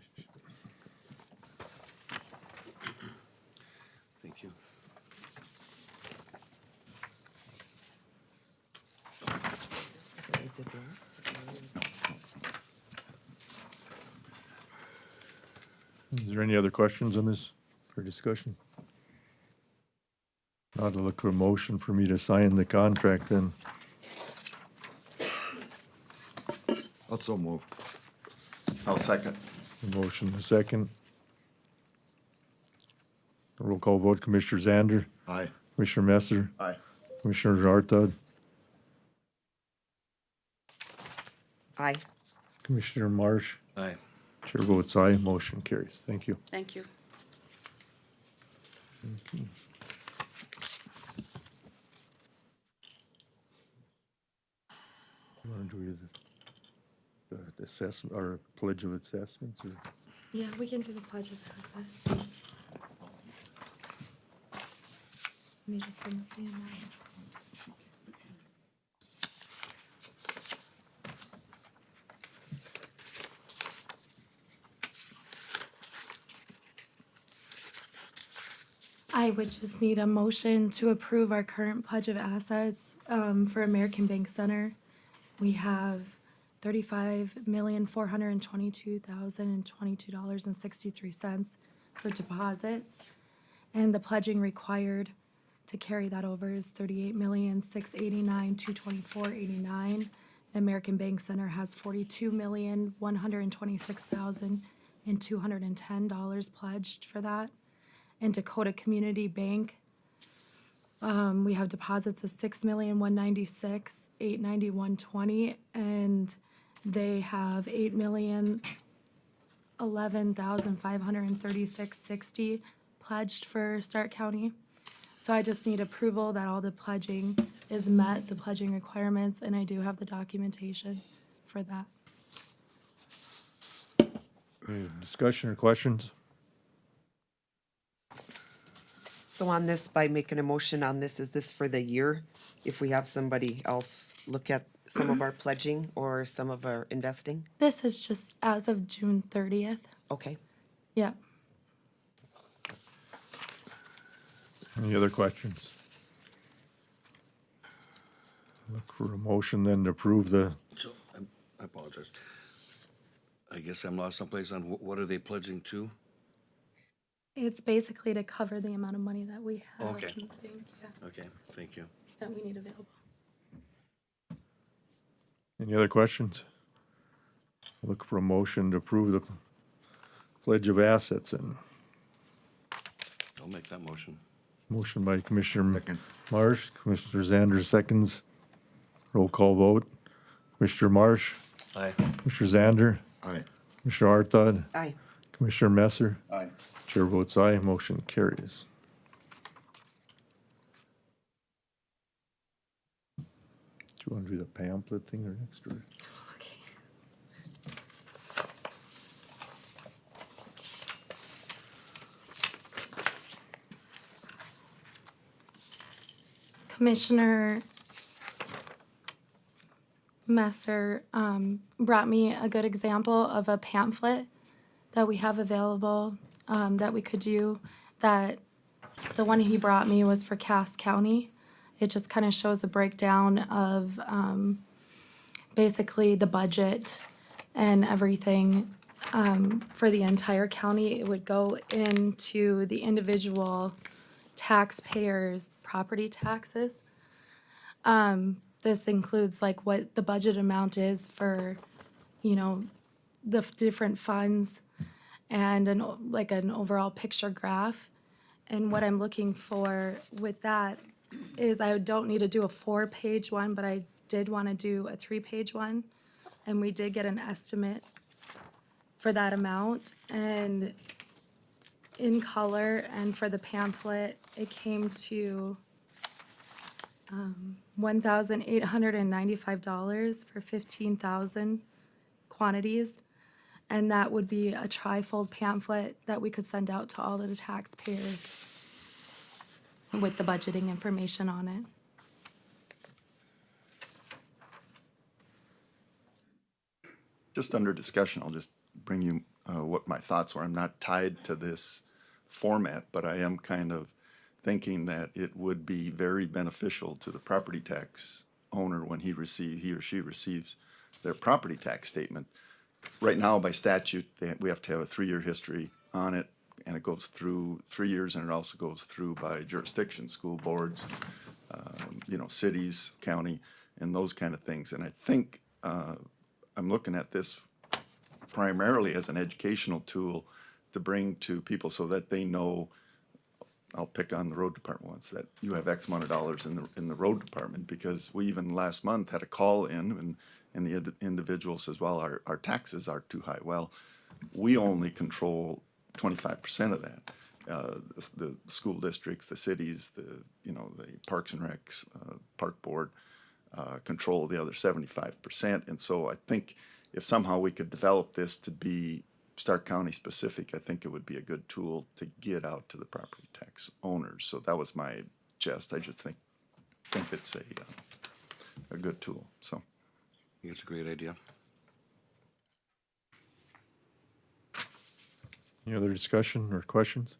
Thank you. Is there any other questions on this for discussion? Not to look for a motion for me to sign the contract then. Also move. I'll second. A motion, a second. Roll call vote, Commissioner Zander, Aye. Commissioner Messer, Aye. Commissioner Arthud, Aye. Commissioner Marsh. Aye. Chair votes aye, motion carries. Thank you. Thank you. You want to do the assessment, or pledge of assessments, or? Yeah, we can do the pledge of assets. Let me just bring up the amount. I would just need a motion to approve our current pledge of assets for American Bank Center. We have $35,422,022.63 for deposits. And the pledging required to carry that over is $38,689,224.89. American Bank Center has $42,126,210 pledged for that. And Dakota Community Bank, we have deposits of $6,196,891.20, and they have $8,011,536.60 pledged for Stark County. So I just need approval that all the pledging is met, the pledging requirements, and I do have the documentation for that. Any discussion or questions? So on this, by making a motion on this, is this for the year? If we have somebody else look at some of our pledging or some of our investing? This is just as of June 30th. Okay. Yeah. Any other questions? Look for a motion then to approve the, So, I apologize. I guess I'm lost someplace on what are they pledging to? It's basically to cover the amount of money that we have Okay. in the bank, yeah, Okay, thank you. that we need available. any other questions? Look for a motion to approve the pledge of assets, and I'll make that motion. motion by Commissioner Second. Marsh, Commissioner Zander seconds. Roll call vote. Commissioner Marsh, Aye. Commissioner Zander, Aye. Commissioner Arthud, Aye. Commissioner Messer. Aye. Chair votes aye, motion carries. Do you want to do the pamphlet thing or next, or? Okay. Commissioner Messer brought me a good example of a pamphlet that we have available that we could do. That the one he brought me was for Cass County. It just kind of shows a breakdown of basically the budget and everything for the entire county. It would go into the individual taxpayers' property taxes. This includes like what the budget amount is for, you know, the different funds and an overall picture graph. And what I'm looking for with that is I don't need to do a 4-page one, but I did want to do a 3-page one. And we did get an estimate for that amount. And in color and for the pamphlet, it came to $1,895 for 15,000 quantities. And that would be a trifold pamphlet that we could send out to all of the taxpayers with the budgeting information on it. Just under discussion, I'll just bring you what my thoughts were. I'm not tied to this format, but I am kind of thinking that it would be very beneficial to the property tax owner when he or she receives their property tax statement. Right now, by statute, we have to have a 3-year history on it, and it goes through 3 years, and it also goes through by jurisdiction, school boards, cities, county, and those kind of things. And I think I'm looking at this primarily as an educational tool to bring to people so that they know, I'll pick on the road department once, that you have X amount of dollars in the road department, because we even last month had a call in and the individual says, well, our taxes are too high. Well, we only control 25% of that. The school districts, the cities, the Parks and Recs, Park Board, control the other 75%. And so I think if somehow we could develop this to be Stark County specific, I think it would be a good tool to get out to the property tax owners. So that was my jest. I just think it's a good tool. So I think it's a great idea. Any other discussion or questions?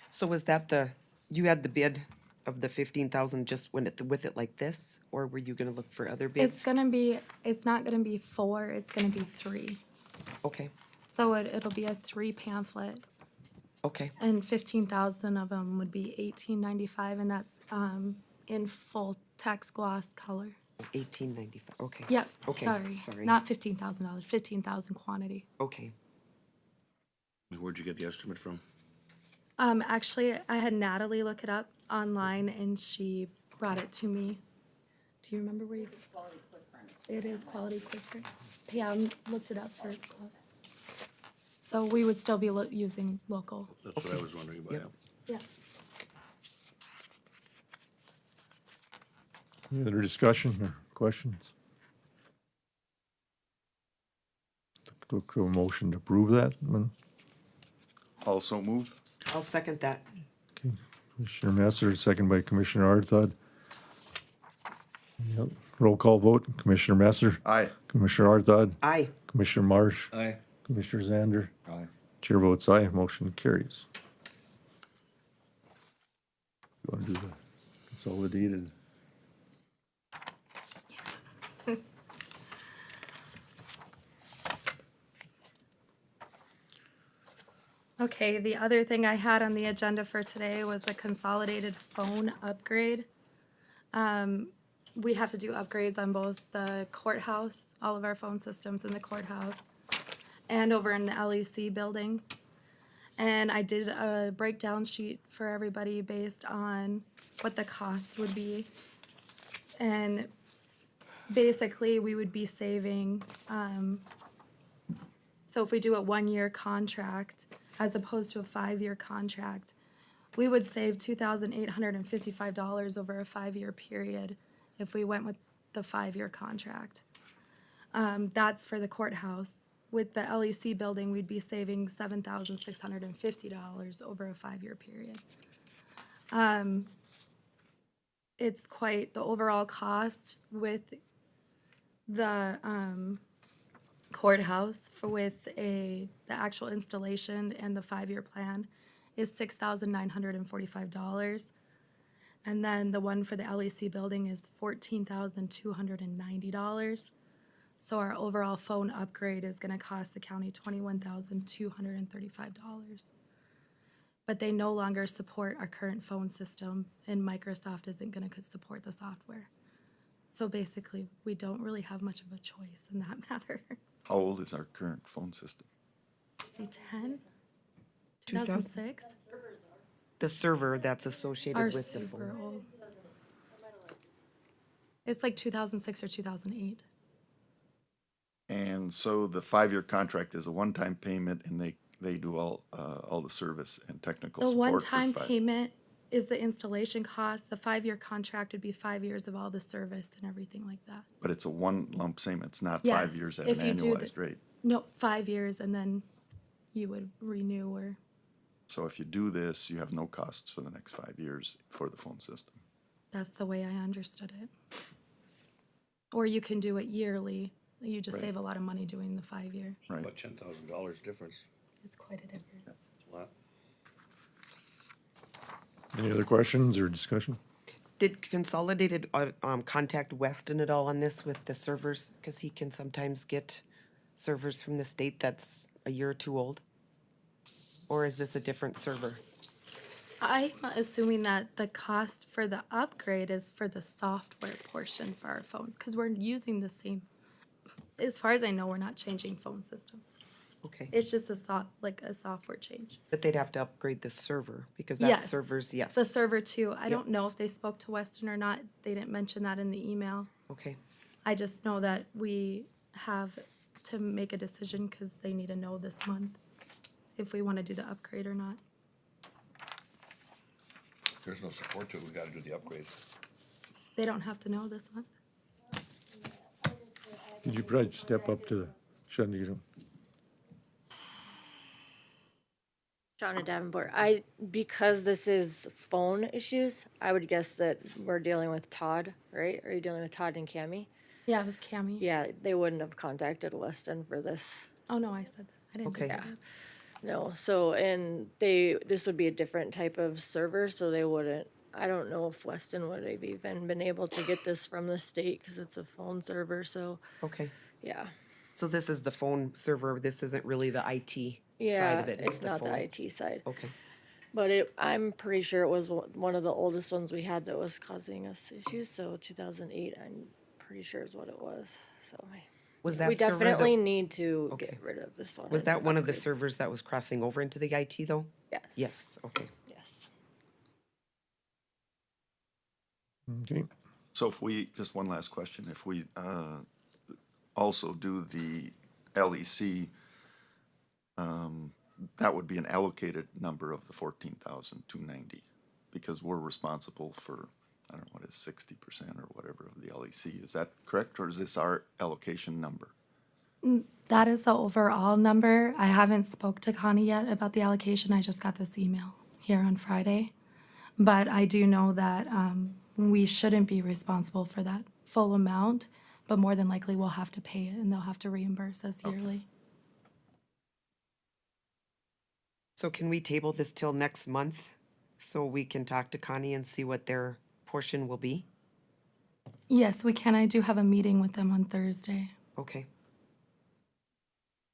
So was that you had the bid of the 15,000 just with it like this, or were you gonna look for other bids? It's not gonna be 4, it's gonna be 3. Okay, So it'll be a 3 pamphlet, okay, and 15,000 of them would be $18.95, and that's in full text gloss color. 1895, okay. Yep, Okay, sorry, not $15,000, 15,000 quantity. Okay, Where'd you get the estimate from? Actually, I had Natalie look it up online, and she brought it to me. Do you remember where you? It is Quality Quick Print. Pam looked it up for. So we would still be using local. That's what I was wondering about. Yep. Yeah. Any other discussion or questions? Look for a motion to approve that one. also move. I'll second that. Okay, Commissioner Masser, second by Commissioner Arthod. Yep. Roll call vote. Commissioner Masser, Aye. Commissioner Arthod, Aye. Commissioner Marsh, Aye. Commissioner Zander. Aye. Chair votes aye, motion carries. You want to do the consolidated? Okay, the other thing I had on the agenda for today was the consolidated phone upgrade. We have to do upgrades on both the courthouse, all of our phone systems in the courthouse, and over in the LEC building. And I did a breakdown sheet for everybody based on what the costs would be. And basically, we would be saving, so if we do a 1-year contract, as opposed to a 5-year contract, we would save $2,855 over a 5-year period if we went with the 5-year contract. That's for the courthouse. With the LEC building, we'd be saving $7,650 over a 5-year period. It's quite the overall cost with the courthouse with the actual installation and the 5-year plan is $6,945. And then the one for the LEC building is $14,290. So our overall phone upgrade is gonna cost the county $21,235. But they no longer support our current phone system, and Microsoft isn't gonna support the software. So basically, we don't really have much of a choice in that matter. How old is our current phone system? Say 10? 2006? The server that's associated Are with the super phone. old. It's like 2006 or 2008. And so the 5-year contract is a one-time payment, and they do all the service and technical The support for one-time 5. payment is the installation cost. The 5-year contract would be 5 years of all the service and everything like that. But it's a one lump sum, it's not Yes, 5 years at if an you do the- annualized rate. No, 5 years and then you would renew or, So if you do this, you have no costs for the next 5 years for the phone system. that's the way I understood it. Or you can do it yearly. You just Right. save a lot of money doing the 5-year. Right. About $10,000 difference. It's quite a difference. That's a lot. Any other questions or discussion? Did Consolidated contact Weston at all on this with the servers? Because he can sometimes get servers from the state that's a year or two old? Or is this a different server? I'm assuming that the cost for the upgrade is for the software portion for our phones, because we're using the same, as far as I know, we're not changing phone systems. Okay. It's just a software change. But they'd have to upgrade the server because that Yes. server's, yes. The server too. I Yep. don't know if they spoke to Weston or not. They didn't mention that in the email. Okay. I just know that we have to make a decision because they need to know this month if we want to do the upgrade or not. There's no support to it, we gotta do the upgrade. They don't have to know this month. Could you probably step up to the, Shouldn't you? Shauna Davenport, because this is phone issues, I would guess that we're dealing with Todd, right? Are you dealing with Todd and Cammy? Yeah, it was Cammy. Yeah, they wouldn't have contacted Weston for this. Oh, no, I said, I didn't Okay. think that. No, so, and this would be a different type of server, so they wouldn't, I don't know if Weston would have even been able to get this from the state, cause it's a phone server, so, Okay. yeah. So this is the phone server. This isn't really the IT side Yeah, of it. it's not the phone. IT side. Okay. But I'm pretty sure it was one of the oldest ones we had that was causing us issues, so 2008, I'm pretty sure is what it was, so. Was that We server definitely the- need to Okay. get rid of this one. Was and that one of the upgrade. servers that was crossing over into the IT though? Yes. Yes, okay. Yes. Okay. So if we, just one last question, if we also do the LEC, that would be an allocated number of the 14,290, because we're responsible for, I don't know, what is 60% or whatever of the LEC. Is that correct, or is this our allocation number? That is the overall number. I haven't spoke to Connie yet about the allocation. I just got this email here on Friday. But I do know that we shouldn't be responsible for that full amount, but more than likely we'll have to pay it and they'll have to reimburse us yearly. So can we table this till next month so we can talk to Connie and see what their portion will be? Yes, we can. I do have a meeting with them on Thursday. Okay.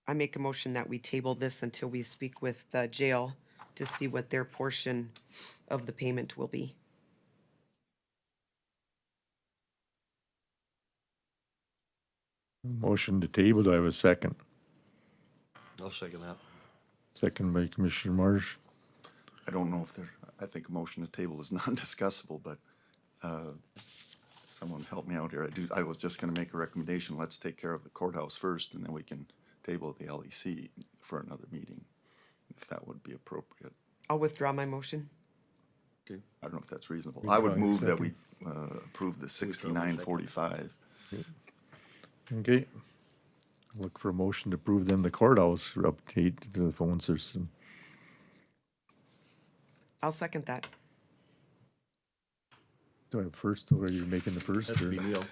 I make a motion that we table this until we speak with the jail to see what their portion of the payment will be. Motion to table, do I have a second? I'll second that. Second by Commissioner Marsh. I don't know if there, I think a motion to table is non-discussable, but someone help me out here. I was just gonna make a recommendation, let's take care of the courthouse first, and then we can table the LEC for another meeting, if that would be appropriate. I'll withdraw my motion. I don't know if that's reasonable. I would Withdraw your move that we second. approve the 6945. Okay. Look for a motion to approve then the courthouse update to the phone system. I'll second that. Do I have first, or are you making the first? That'd Or be Neil.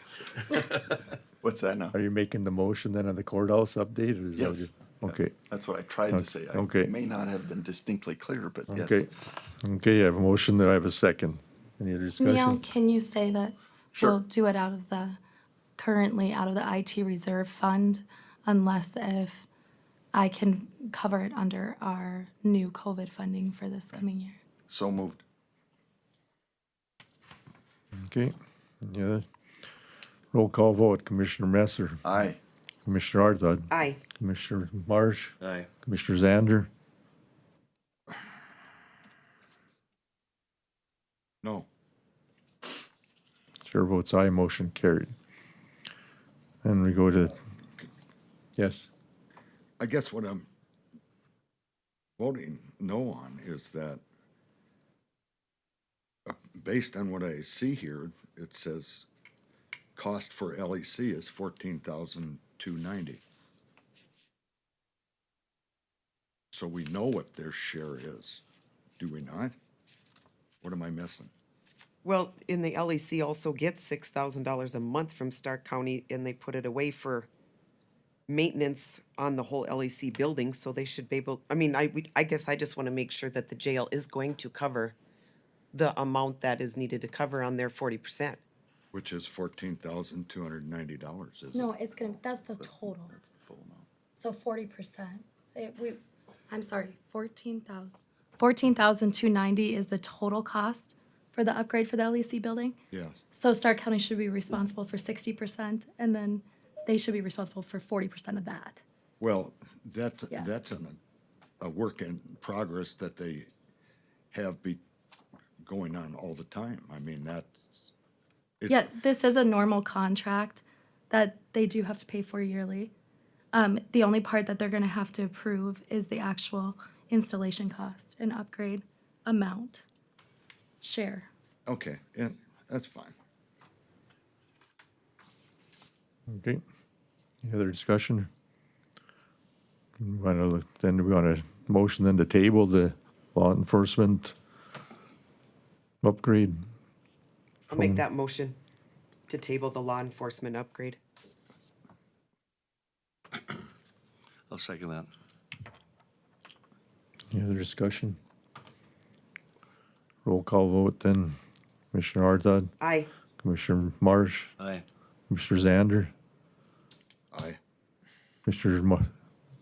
What's that now? are you making the motion then on the courthouse update, or is that? Yes. what you- Okay, That's what I tried to say. I Okay. may not have been distinctly clear, but yes. okay. Okay, I have a motion, do I have a second? Any other Neil, discussion? can you say that Sure. we'll do it currently out of the IT reserve fund, unless if I can cover it under our new COVID funding for this coming year? So moved. Okay, yeah. Roll call vote, Commissioner Messer, Aye. Commissioner Arthod, Aye. Commissioner Marsh, Aye. Commissioner Zander, No, chair votes aye, motion carried. And we go to, yes, I guess what I'm voting no on is that based on what I see here, it says cost for LEC is $14,290. So we know what their share is, do we not? What am I missing? Well, in the LEC also gets $6,000 a month from Stark County, and they put it away for maintenance on the whole LEC building, so they should be able, I mean, I guess I just want to make sure that the jail is going to cover the amount that is needed to cover on their 40%. Which is $14,290, isn't it? No, it's gonna, that's the total. That's the full amount. So 40%. I'm sorry, 14,290 is the total cost for the upgrade for the LEC building. Yes. So Stark County should be responsible for 60%, and then they should be responsible for 40% of that. Well, that's Yeah. a work in progress that they have going on all the time. I mean, Yeah, this is a normal contract that they do have to pay for yearly. The only part that they're gonna have to approve is the actual installation cost and upgrade amount share. Okay, and that's fine. Okay. Any other discussion? Then we want to motion then to table the law enforcement upgrade. I'll make that motion to table the law enforcement upgrade. I'll second that. Any other discussion? Roll call vote then. Commissioner Arthod, Aye. Commissioner Marsh, Aye. Commissioner Zander, Aye. Commissioner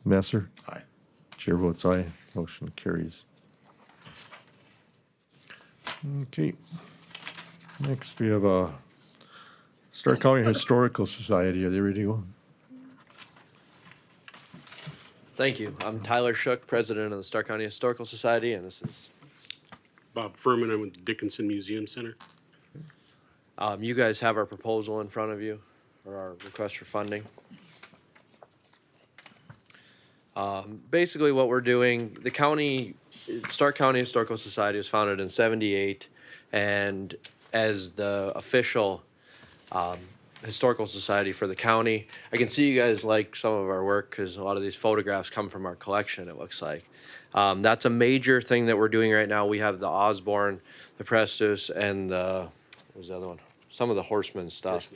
Messer. Aye. Chair votes aye. Motion carries. Okay. Next, we have Stark County Historical Society. Are they ready to go? Thank you. I'm Tyler Shook, president of the Stark County Historical Society, and this is, Bob Furman, I'm with the Dickinson Museum Center. you guys have our proposal in front of you, or our request for funding. Basically what we're doing, the county, Stark County Historical Society was founded in '78, and as the official historical society for the county. I can see you guys like some of our work because a lot of these photographs come from our collection, it looks like. That's a major thing that we're doing right now. We have the Osborne, the Prestus, and what was the other one? Some of the Horseman stuff,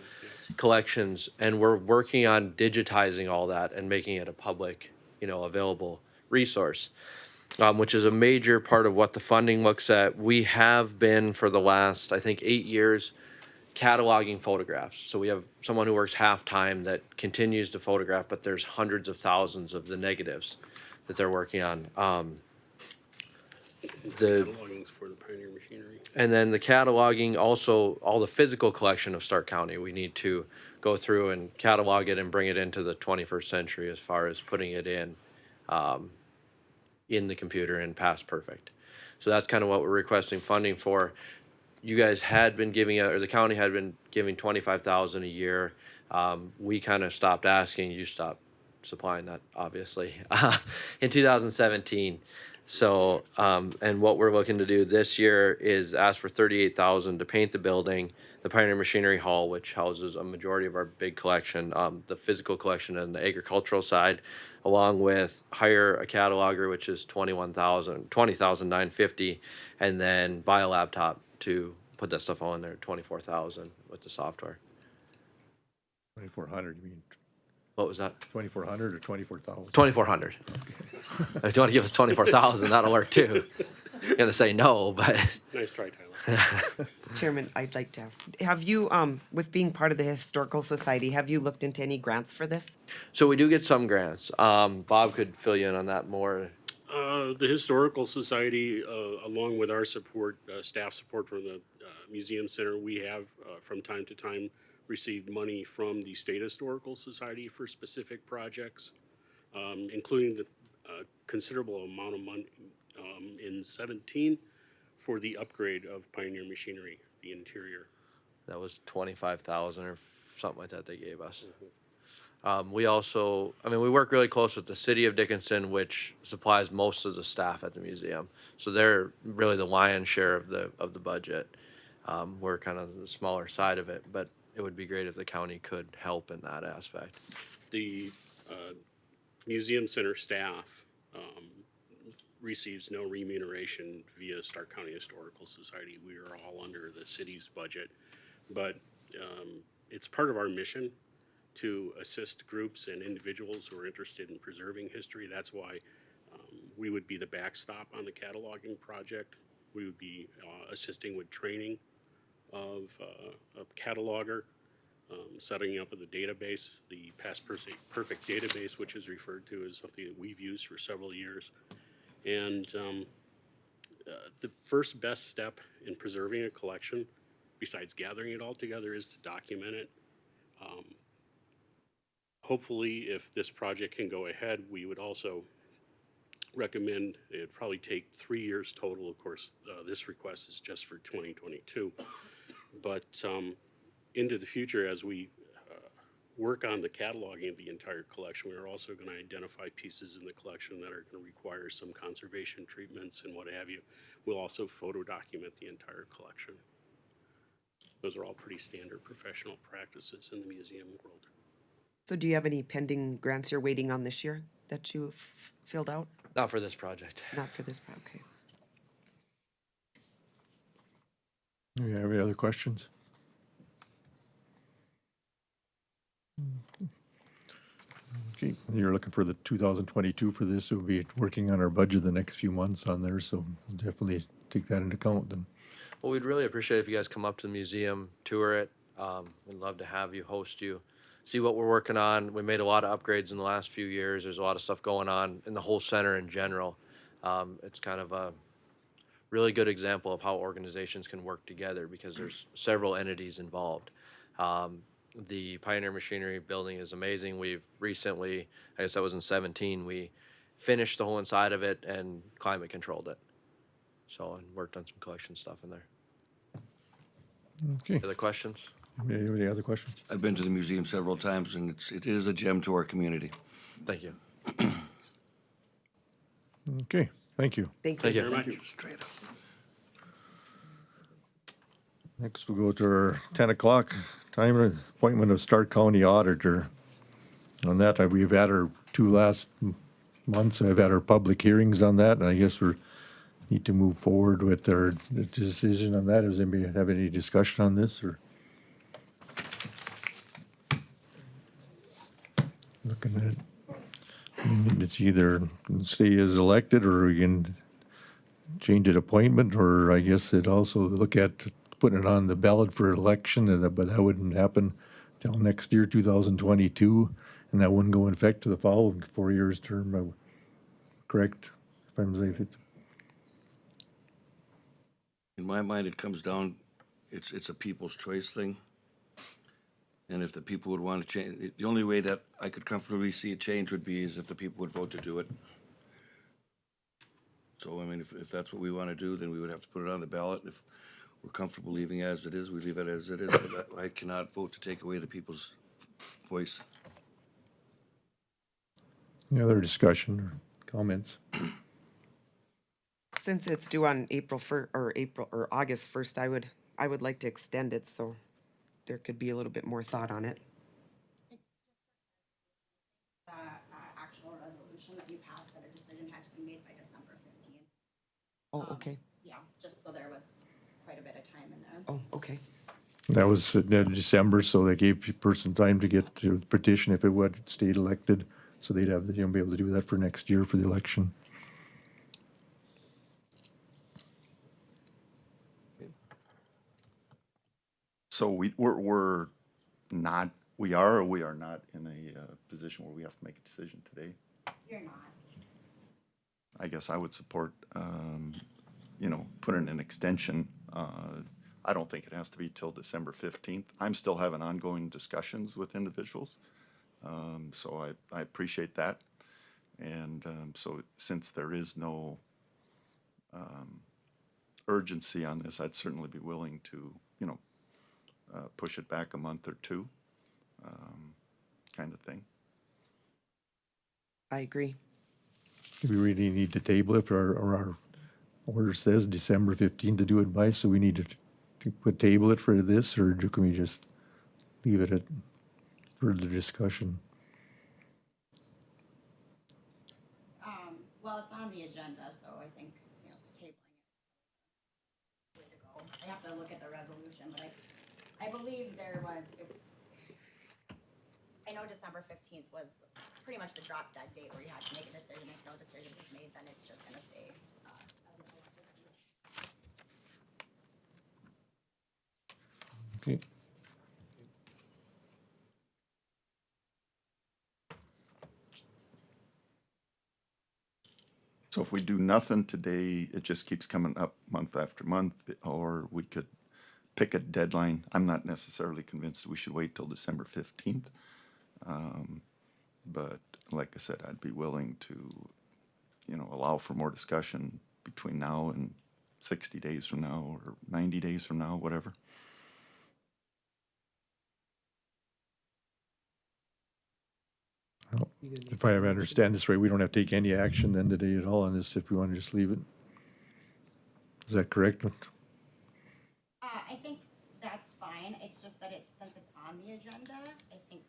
collections, and we're working on digitizing all that and making it a public, available resource, which is a major part of what the funding looks at. We have been for the last, I think, 8 years, cataloging photographs. So we have someone who works half-time that continues to photograph, but there's hundreds of thousands of the negatives that they're working on. Cataloging's for the Pioneer Machinery. And then the cataloging, also all the physical collection of Stark County, we need to go through and catalog it and bring it into the 21st century as far as putting it in the computer and past perfect. So that's kind of what we're requesting funding for. You guys had been giving, or the county had been giving $25,000 a year. We kind of stopped asking, you stopped supplying that, obviously, in 2017. So, and what we're looking to do this year is ask for $38,000 to paint the building, the Pioneer Machinery Hall, which houses a majority of our big collection, the physical collection and the agricultural side, along with hire a cataloger, which is $20,950, and then buy a laptop to put that stuff on there, $24,000 with the software. 2,400, you mean? What was that? 2,400 or 24,000? 2,400. If you want to give us 24,000, that'll work too. I'm gonna say no, but. Nice try, Tyler. Chairman, I'd like to ask, have you, with being part of the Historical Society, have you looked into any grants for this? So we do get some grants. Bob could fill you in on that more. The Historical Society, along with our support, staff support from the Museum Center, we have from time to time received money from the State Historical Society for specific projects, including the considerable amount of money in 17 for the upgrade of Pioneer Machinery, the interior. That was 25,000 or something like that they gave us. We also, we work really close with the city of Dickinson, which supplies most of the staff at the museum. So they're really the lion's share of the budget. We're kind of the smaller side of it, but it would be great if the county could help in that aspect. The museum center staff receives no remuneration via Stark County Historical Society. We are all under the city's budget, but it's part of our mission to assist groups and individuals who are interested in preserving history. That's why we would be the backstop on the cataloging project. We would be assisting with training of a cataloger, setting up of the database, the Past Perfect database, which is referred to as something that we've used for several years. And the first best step in preserving a collection, besides gathering it all together, is to document it. Hopefully, if this project can go ahead, we would also recommend, it'd probably take 3 years total. Of course, this request is just for 2022. But into the future, as we work on the cataloging of the entire collection, we're also going to identify pieces in the collection that are going to require some conservation treatments and what have you. We'll also photo document the entire collection. Those are all pretty standard professional practices in the museum world. So do you have any pending grants you're waiting on this year that you filled out? Not for this project. Not for this, okay. Do you have any other questions? Okay, you're looking for the 2022 for this. We'll be working on our budget the next few months on there, so we'll definitely take that into account then. Well, we'd really appreciate if you guys come up to the museum, tour it. We'd love to have you, host you, see what we're working on. We made a lot of upgrades in the last few years. There's a lot of stuff going on in the whole center in general. It's kind of a really good example of how organizations can work together because there's several entities involved. The Pioneer Machinery building is amazing. We've recently, I guess that was in 17, we finished the whole inside of it and climate controlled it. So, and worked on some collection stuff in there. Okay. Other questions? Any other questions? I've been to the museum several times, and it is a gem to our community. Thank you. Okay, thank you. Thank you. Very much. Straight up. Next, we'll go to our 10 o'clock time appointment of Stark County Auditor. On that, we've had our 2 last months, I've had our public hearings on that, and I guess we need to move forward with our decision on that. Does anybody have any discussion on this, or? Looking at, it's either stay as elected, or we can change it appointment, or I guess it also look at putting it on the ballot for election, but that wouldn't happen till next year, 2022, and that wouldn't go in effect to the following 4 years term, correct? If I'm saying it. In my mind, it comes down, it's a people's choice thing. And if the people would want to change, the only way that I could comfortably see a change would be is if the people would vote to do it. So, I mean, if that's what we want to do, then we would have to put it on the ballot. If we're comfortable leaving it as it is, we leave it as it is. But I cannot vote to take away the people's voice. Any other discussion or comments? Since it's due on April or August 1st, I would like to extend it so there could be a little bit more thought on it. The actual resolution that you passed, that a decision had to be made by December 15th. Oh, okay. Yeah, just so there was quite a bit of time in there. Oh, okay. That was December, so they gave a person time to get to petition if it would stayed elected, so they'd have, be able to do that for next year for the election. So we're not, we are or we are not in a position where we have to make a decision today? You're not. I guess I would support, putting an extension. I don't think it has to be till December 15th. I'm still having ongoing discussions with individuals. So I appreciate that. And so since there is no urgency on this, I'd certainly be willing to, push it back a month or two, kind of thing. I agree. Do we really need to table it, or our order says December 15th to do it by, so we need to put table it for this, or can we just leave it at further discussion? Well, it's on the agenda, so I think, you know, tabling it. Way to go. I have to look at the resolution, but I believe there was, I know December 15th was pretty much the drop dead date where you had to make a decision. If no decision was made, then it's just gonna stay, as an elected official. Okay. So if we do nothing today, it just keeps coming up month after month, or we could pick a deadline. I'm not necessarily convinced that we should wait till December 15th. But like I said, I'd be willing to, you know, allow for more discussion between now and 60 days from now, or 90 days from now, whatever. Well, if I understand this right, we don't have to take any action then today at all on this if we want to just leave it. Is that correct? I think that's fine. It's just that since it's on the agenda, I think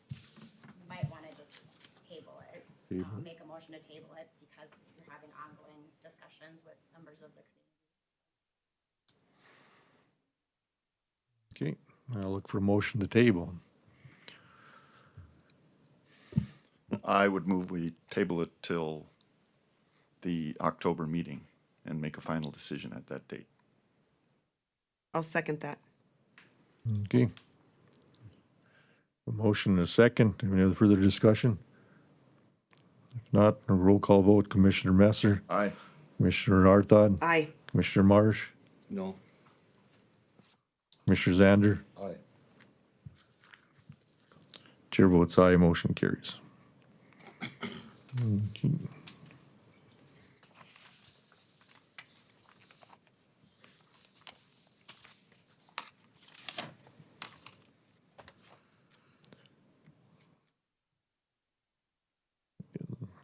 you might wanna just table it. Table. Make a motion to table it because you're having ongoing discussions with members of the community. Okay, I'll look for a motion to table. I would move we table it till the October meeting and make a final decision at that date. I'll second that. Okay. A motion and a second. Any other further discussion? If not, a roll call vote. Commissioner Messer, Aye. Commissioner Arthod, Aye. Commissioner Marsh, No. Commissioner Zander. Aye. Chair votes aye, motion carries. Okay.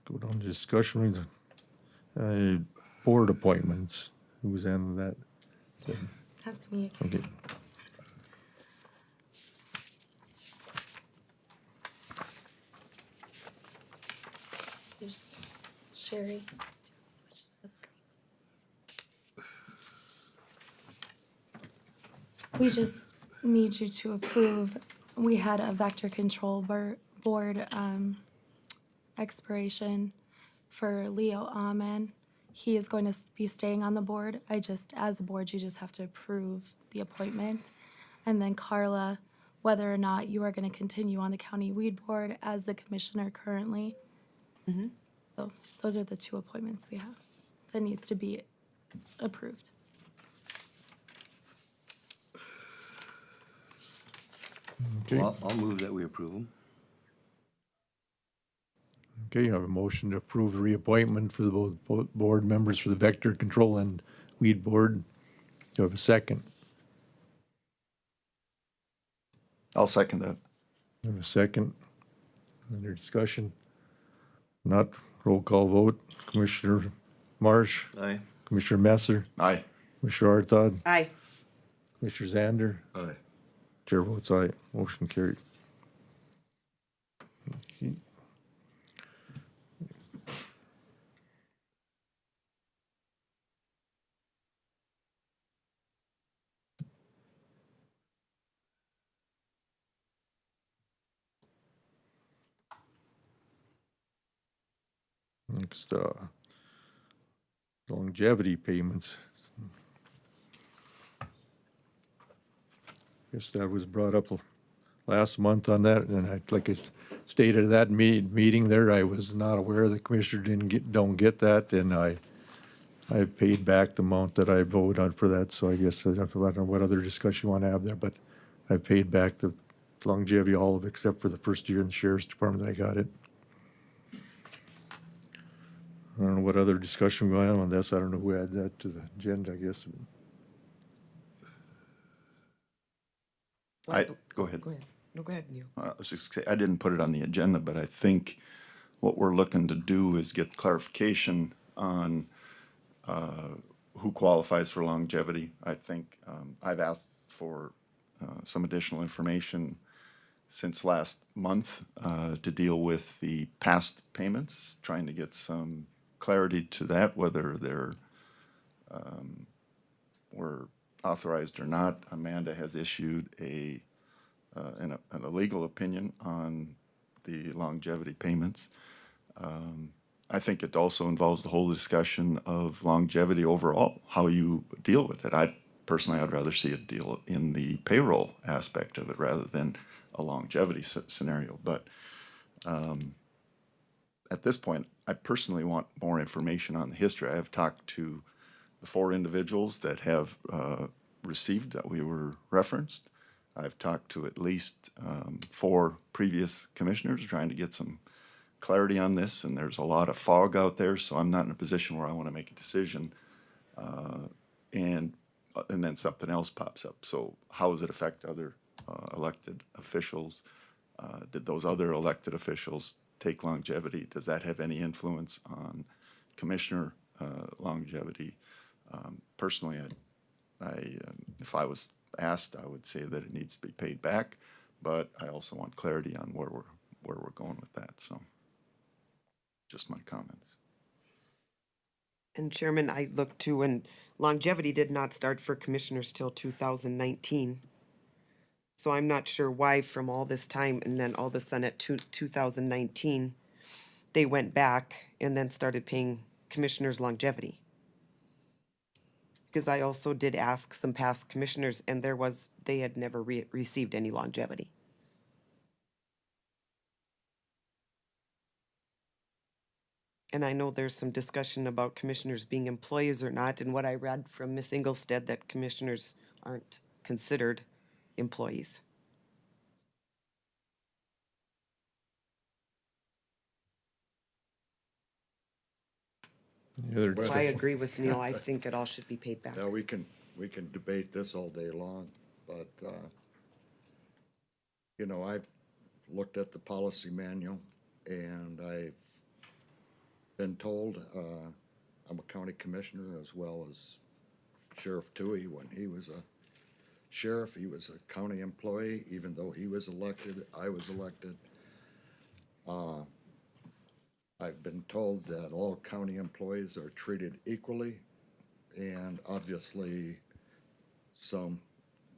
Go down to discussion, board appointments. Who's handling that? That's me. Okay. There's Sherry. Switch the screen. We just need you to approve. We had a vector control board expiration for Leo Amen. He is going to be staying on the board. As a board, you just have to approve the appointment. And then Carla, whether or not you are going to continue on the county weed board as the commissioner currently. So those are the two appointments we have that needs to be approved. Okay. I'll move that we approve them. Okay, you have a motion to approve the reappointment for the both board members for the vector control and weed board. Do you have a second? I'll second that. You have a second? Under discussion? Not, roll call vote. Commissioner Marsh, Aye. Commissioner Messer, Aye. Commissioner Arthod, Aye. Commissioner Zander. Aye. Chair votes aye, motion carried. Okay. Next, longevity payments. Guess that was brought up last month on that, and like I stated at that meeting there, I was not aware the commissioner don't get that, and I paid back the amount that I voted on for that, so I guess I don't know what other discussion you want to have there, but I've paid back the longevity, all of it, except for the first year in the sheriff's department that I got it. I don't know what other discussion we have on this. I don't know who had that to the agenda, I guess. Go ahead. Go ahead. No, go ahead, Neil. I was just gonna say, I didn't put it on the agenda, but I think what we're looking to do is get clarification on who qualifies for longevity. I think, I've asked for, some additional information since last month, to deal with the past payments, trying to get some clarity to that, whether they're, were authorized or not. Amanda has issued a legal opinion on the longevity payments. I think it also involves the whole discussion of longevity overall, how you deal with it. I'd rather see it deal in the payroll aspect of it rather than a longevity scenario. But at this point, I personally want more information on the history. I have talked to the 4 individuals that have received that we were referenced. I've talked to at least 4 previous commissioners trying to get some clarity on this, and there's a lot of fog out there, so I'm not in a position where I want to make a decision, and then something else pops up. So how does it affect other elected officials? Did those other elected officials take longevity? Does that have any influence on commissioner longevity? Personally, if I was asked, I would say that it needs to be paid back, but I also want clarity on where we're going with that. So, just my comments. And Chairman, I looked too, and longevity did not start for commissioners till 2019. So I'm not sure why from all this time and then all of a sudden at 2019, they went back and then started paying commissioners longevity. Because I also did ask some past commissioners and they had never received any longevity. And I know there's some discussion about commissioners being employees or not, and what I read from Miss Ingolstead, that commissioners aren't considered employees. So I agree with Neil. I think it all should be paid back. Now, we can debate this all day long, but, you know, I've looked at the policy manual, and I've been told, I'm a county commissioner as well as Sheriff Toohey. When he was a sheriff, he was a county employee, even though he was elected, I was elected. I've been told that all county employees are treated equally, and obviously some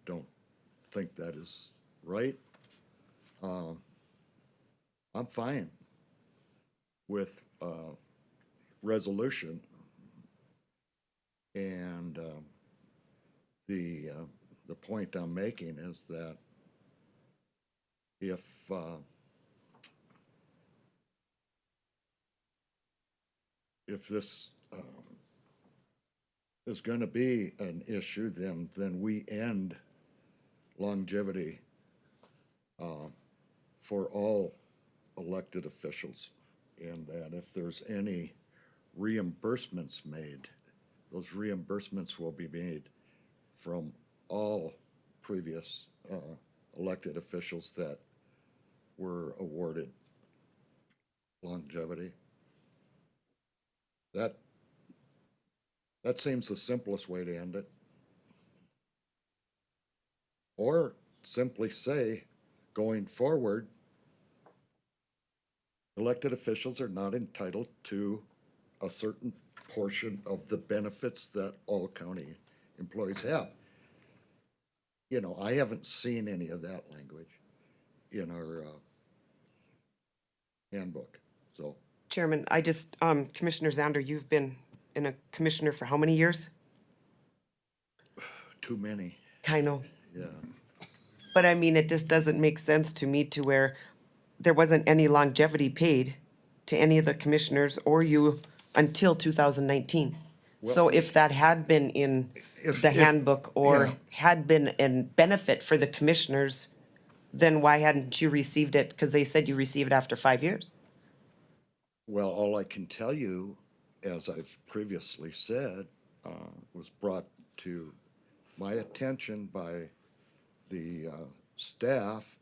don't think that is right. I'm fine with resolution, and the point I'm making is that if this is going to be an issue, then we end longevity for all elected officials, and that if there's any reimbursements made, those reimbursements will be made from all previous elected officials that were awarded longevity. That seems the simplest way to end it. Or simply say, going forward, elected officials are not entitled to a certain portion of the benefits that all county employees have. You know, I haven't seen any of that language in our handbook, so. Chairman, I just, Commissioner Zander, you've been a commissioner for how many years? Too many, I know. yeah. But I mean, it just doesn't make sense to me to where there wasn't any longevity paid to any of the commissioners or you until 2019. So if that had been in the handbook or had been a benefit for the commissioners, then why hadn't you received it? Because they said you received it after 5 years. Well, all I can tell you, as I've previously said, was brought to my attention by the staff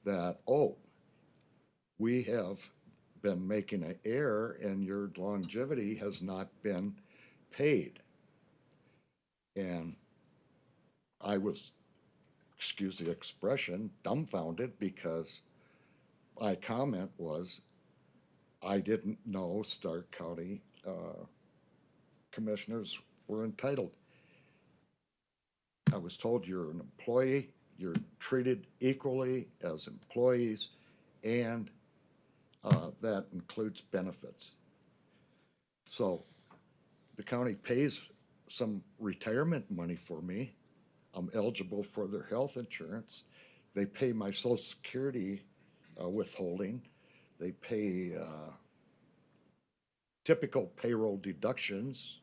that, we have been making an error and your longevity has not been paid. And I was, excuse the expression, dumbfounded because my comment was, I didn't know Stark County commissioners were entitled. I was told you're an employee, you're treated equally as employees, and that includes benefits. So the county pays some retirement money for me. I'm eligible for their health insurance. They pay my social security withholding. They pay typical payroll deductions.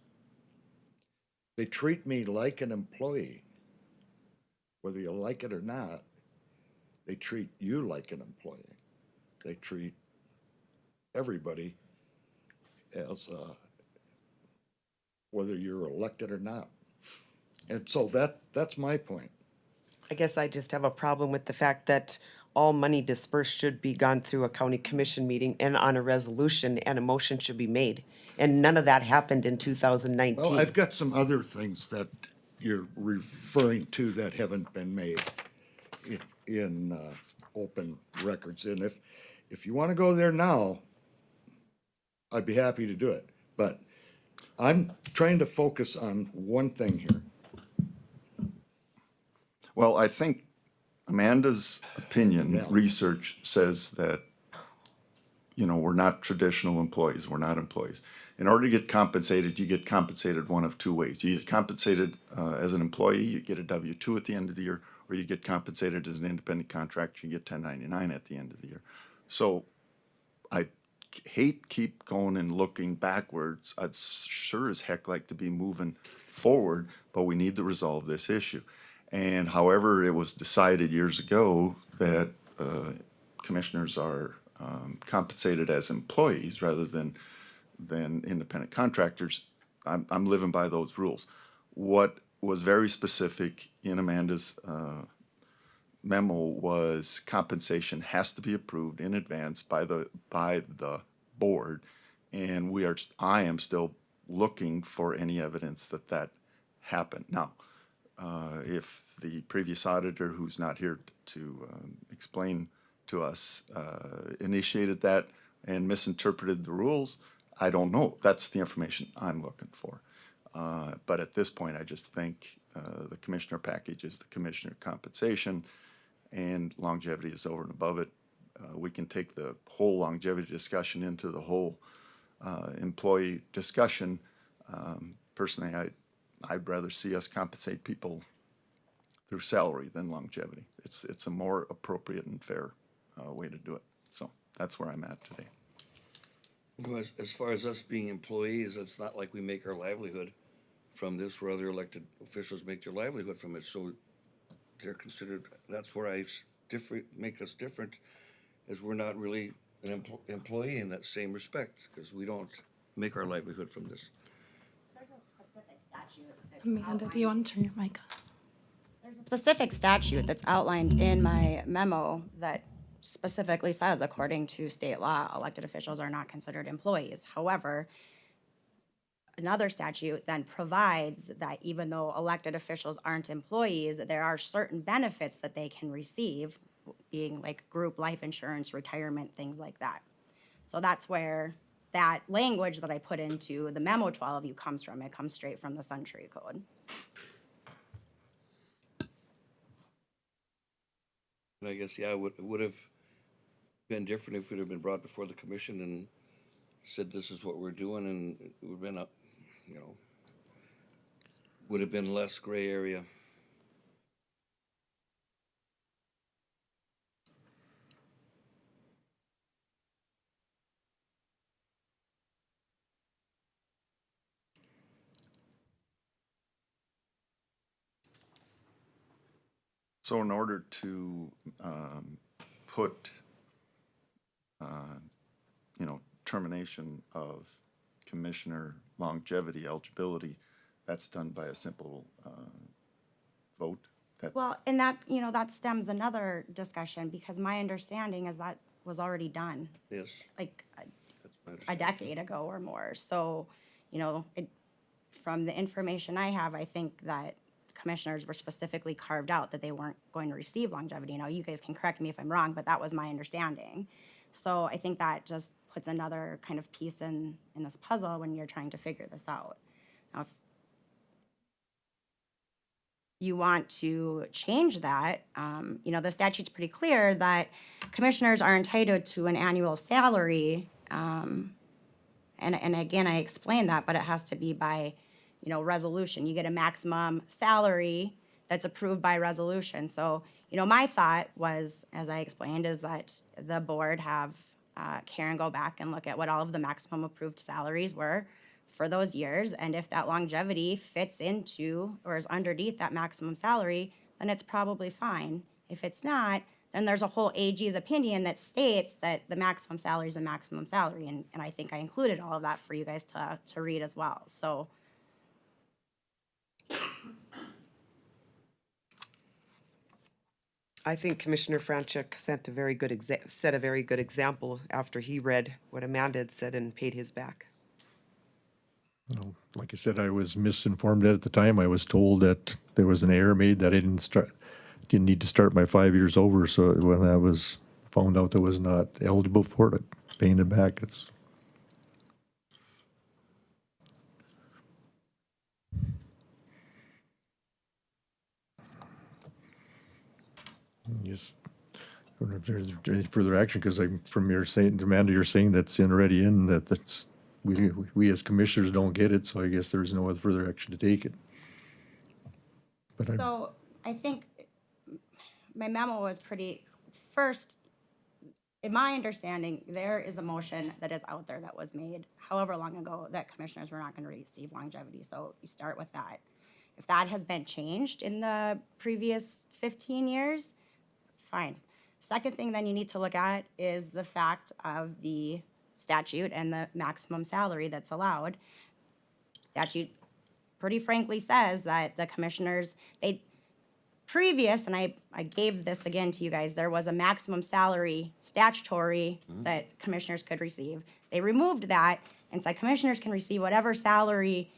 They treat me like an employee. Whether you like it or not, they treat you like an employee. They treat everybody as whether you're elected or not. And so that's my point. I guess I just have a problem with the fact that all money dispersed should be gone through a county commission meeting and on a resolution, and a motion should be made. And none of that happened in 2019. Well, I've got some other things that you're referring to that haven't been made in open records. And if you want to go there now, I'd be happy to do it. But I'm trying to focus on one thing here. Well, I think Amanda's opinion, research says that, we're not traditional employees, we're not employees. In order to get compensated, you get compensated one of two ways. You get compensated as an employee, you get a W-2 at the end of the year, or you get compensated as an independent contractor, you get 1099 at the end of the year. So I hate keep going and looking backwards. I'd sure as heck like to be moving forward, but we need to resolve this issue. And however, it was decided years ago that commissioners are compensated as employees rather than independent contractors. I'm living by those rules. What was very specific in Amanda's memo was compensation has to be approved in advance by the board, and I am still looking for any evidence that happened. Now, if the previous auditor, who's not here to explain to us, initiated that and misinterpreted the rules, I don't know. That's the information I'm looking for. But at this point, I just think the commissioner package is the commissioner compensation, and longevity is over and above it. We can take the whole longevity discussion into the whole employee discussion. Personally, I'd rather see us compensate people through salary than longevity. It's a more appropriate and fair way to do it. So that's where I'm at today. Well, as far as us being employees, it's not like we make our livelihood from this, where other elected officials make their livelihood from it. So they're considered, that's where make us different, is we're not really an employee in that same respect, because we don't make our livelihood from this. There's a specific statute that's Amanda, do you want to turn your mic on? There's a specific statute that's outlined in my memo that specifically says, according to state law, elected officials are not considered employees. However, another statute then provides that even though elected officials aren't employees, there are certain benefits that they can receive, being like group life insurance, retirement, things like that. So that's where that language that I put into the memo to all of you comes from. It comes straight from the Sunshine Code. And I guess, yeah, it would have been different if it had been brought before the commission and said, this is what we're doing, and it would have been would have been less gray area. So in order to put, termination of commissioner longevity eligibility, that's done by a simple vote? Well, and that, that stems another discussion, because my understanding is that was already done. Yes. Like That's my a decade ago or more. So, from the information I have, I think that commissioners were specifically carved out that they weren't going to receive longevity. Now, you guys can correct me if I'm wrong, but that was my understanding. So I think that just puts another kind of piece in this puzzle when you're trying to figure this out. Now, if you want to change that, the statute's pretty clear that commissioners are entitled to an annual salary. And again, I explained that, but it has to be by, resolution. You get a maximum salary that's approved by resolution. So, my thought was, as I explained, is that the board have Karen go back and look at what all of the maximum approved salaries were for those years. And if that longevity fits into or is underneath that maximum salary, then it's probably fine. If it's not, then there's a whole AG's opinion that states that the maximum salary is a maximum salary. And I think I included all of that for you guys to read as well. So I think Commissioner Franchuk set a very good example after he read what Amanda had said and paid his back. Like I said, I was misinformed at the time. I was told that there was an error made that I didn't need to start my 5 years over. So when I was found out I was not eligible for it, paying it back, it's. Yes. I don't know if there's any further action, because from your saying, Amanda, you're saying that's already in, that's, we as commissioners don't get it, so I guess there's no other further action to take it. But So I think my memo was pretty, first, in my understanding, there is a motion that is out there that was made however long ago that commissioners were not going to receive longevity. So you start with that. If that has been changed in the previous 15 years, fine. Second thing then you need to look at is the fact of the statute and the maximum salary that's allowed. Statute pretty frankly says that the commissioners, and I gave this again to you guys, there was a maximum salary statutory that commissioners could receive. They removed that and said commissioners can receive whatever salary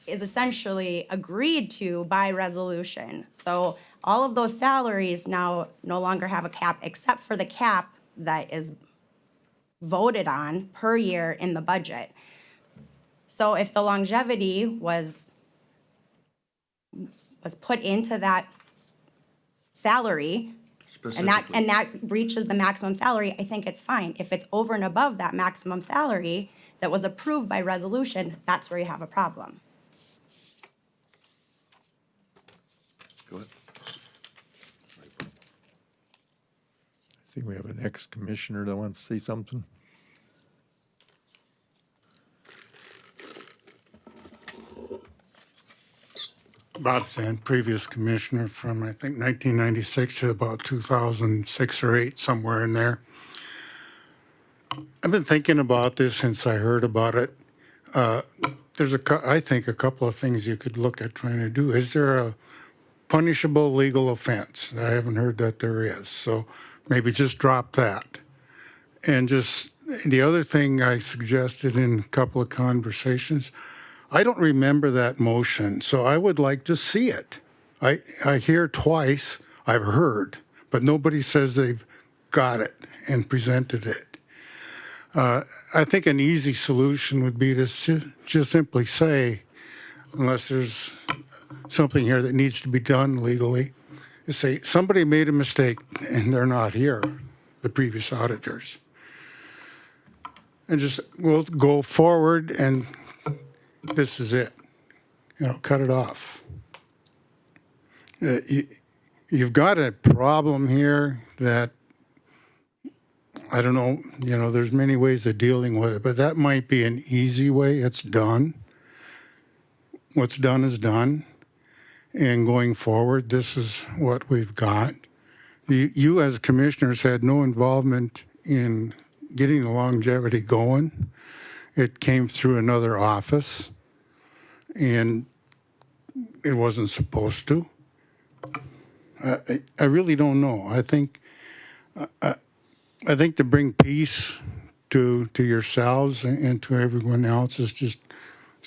is essentially agreed to by resolution. So all of those salaries now no longer have a cap, except for the cap that is voted on per year in the budget. So if the longevity was put into that salary, and that reaches the maximum salary, I think it's fine. If it's over and above that maximum salary that was approved by resolution, that's where you have a problem. Go ahead. I think we have an ex-commissioner that wants to say something. Bob Sand, previous commissioner from, I think, 1996 to about 2006 or 8, somewhere in there. I've been thinking about this since I heard about it. There's I think a couple of things you could look at trying to do. Is there a punishable legal offense? I haven't heard that there is, so maybe just drop that. And just the other thing I suggested in a couple of conversations, I don't remember that motion, so I would like to see it. I hear twice, I've heard, but nobody says they've got it and presented it. I think an easy solution would be to just simply say, unless there's something here that needs to be done legally, is say, somebody made a mistake and they're not here, the previous auditors. And just, we'll go forward and this is it. Cut it off. You've got a problem here that, I don't know, there's many ways of dealing with it, but that might be an easy way. It's done. What's done is done. And going forward, this is what we've got. You as commissioners had no involvement in getting the longevity going. It came through another office, and it wasn't supposed to. I really don't know. I think to bring peace to yourselves and to everyone else is just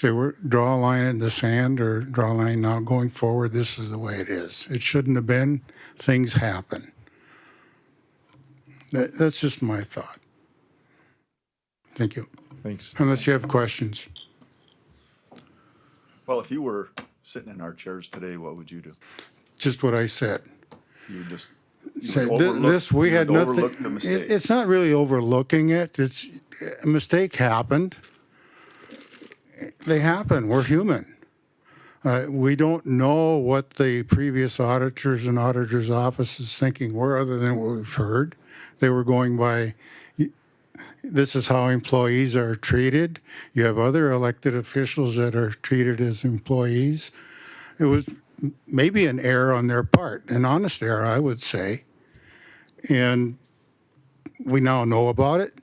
say, draw a line in the sand or draw a line now going forward, this is the way it is. It shouldn't have been, things happen. That's just my thought. Thank you. Thanks. Unless you have questions. Well, if you were sitting in our chairs today, what would you do? Just what I said. You would just, you Say, would overlook, this, we you had would nothing. overlook the mistake. It's not really overlooking it. It's a mistake happened. They happen. We're human. We don't know what the previous auditors and auditors' offices thinking were, other than what we've heard. They were going by, this is how employees are treated. You have other elected officials that are treated as employees. It was maybe an error on their part, an honest error, I would say. And we now know about it.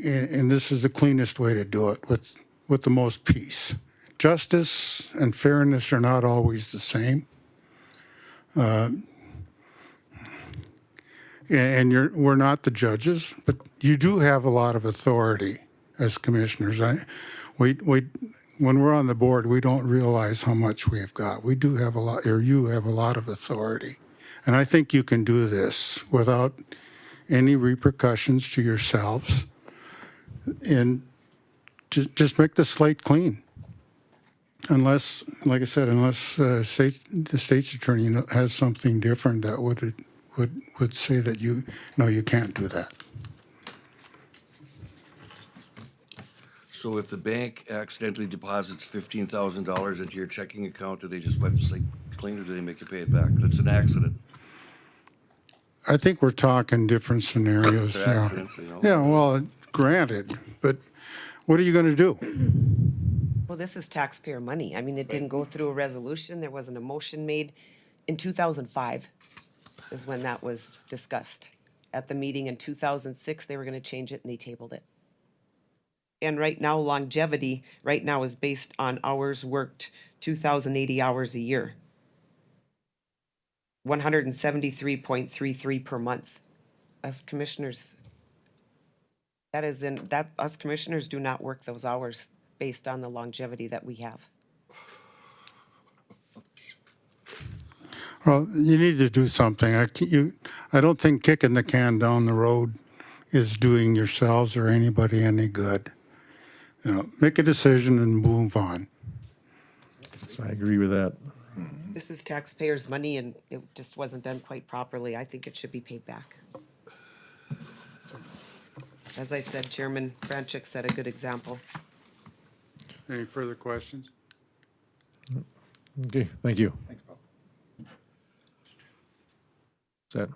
And this is the cleanest way to do it with the most peace. Justice and fairness are not always the same. And we're not the judges, but you do have a lot of authority as commissioners. When we're on the board, we don't realize how much we've got. We do have a lot, or you have a lot of authority. And I think you can do this without any repercussions to yourselves. And just make the slate clean. Unless, like I said, unless the state's attorney has something different that would say that you can't do that. So if the bank accidentally deposits $15,000 into your checking account, do they just wipe the slate clean, or do they make you pay it back? It's an accident. I think we're talking different scenarios. They're Yeah. accidents, you know. Yeah, well, granted, but what are you going to do? Well, this is taxpayer money. I mean, it didn't go through a resolution. There wasn't a motion made. In 2005 is when that was discussed. At the meeting in 2006, they were going to change it and they tabled it. And right now, longevity right now is based on hours worked, 2,080 hours a year. 173.33 per month. Us commissioners, us commissioners do not work those hours based on the longevity that we have. Well, you need to do something. I don't think kicking the can down the road is doing yourselves or anybody any good. Make a decision and move on. So I agree with that. This is taxpayers' money and it just wasn't done quite properly. I think it should be paid back. As I said, Chairman Franchuk set a good example. Any further questions? Okay, thank you. Thanks, Bob. Is that?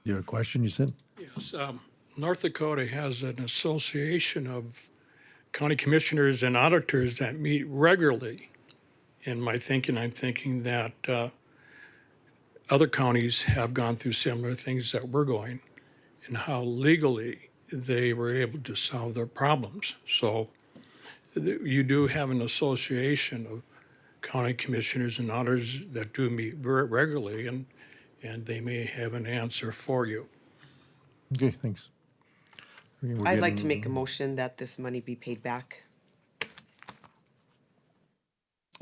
You have a question, you said? Yes, North Dakota has an association of county commissioners and auditors that meet regularly. In my thinking, I'm thinking that other counties have gone through similar things that we're going, and how legally they were able to solve their problems. So you do have an association of county commissioners and auditors that do meet regularly, and they may have an answer for you. Okay, thanks. I'd like to make a motion that this money be paid back.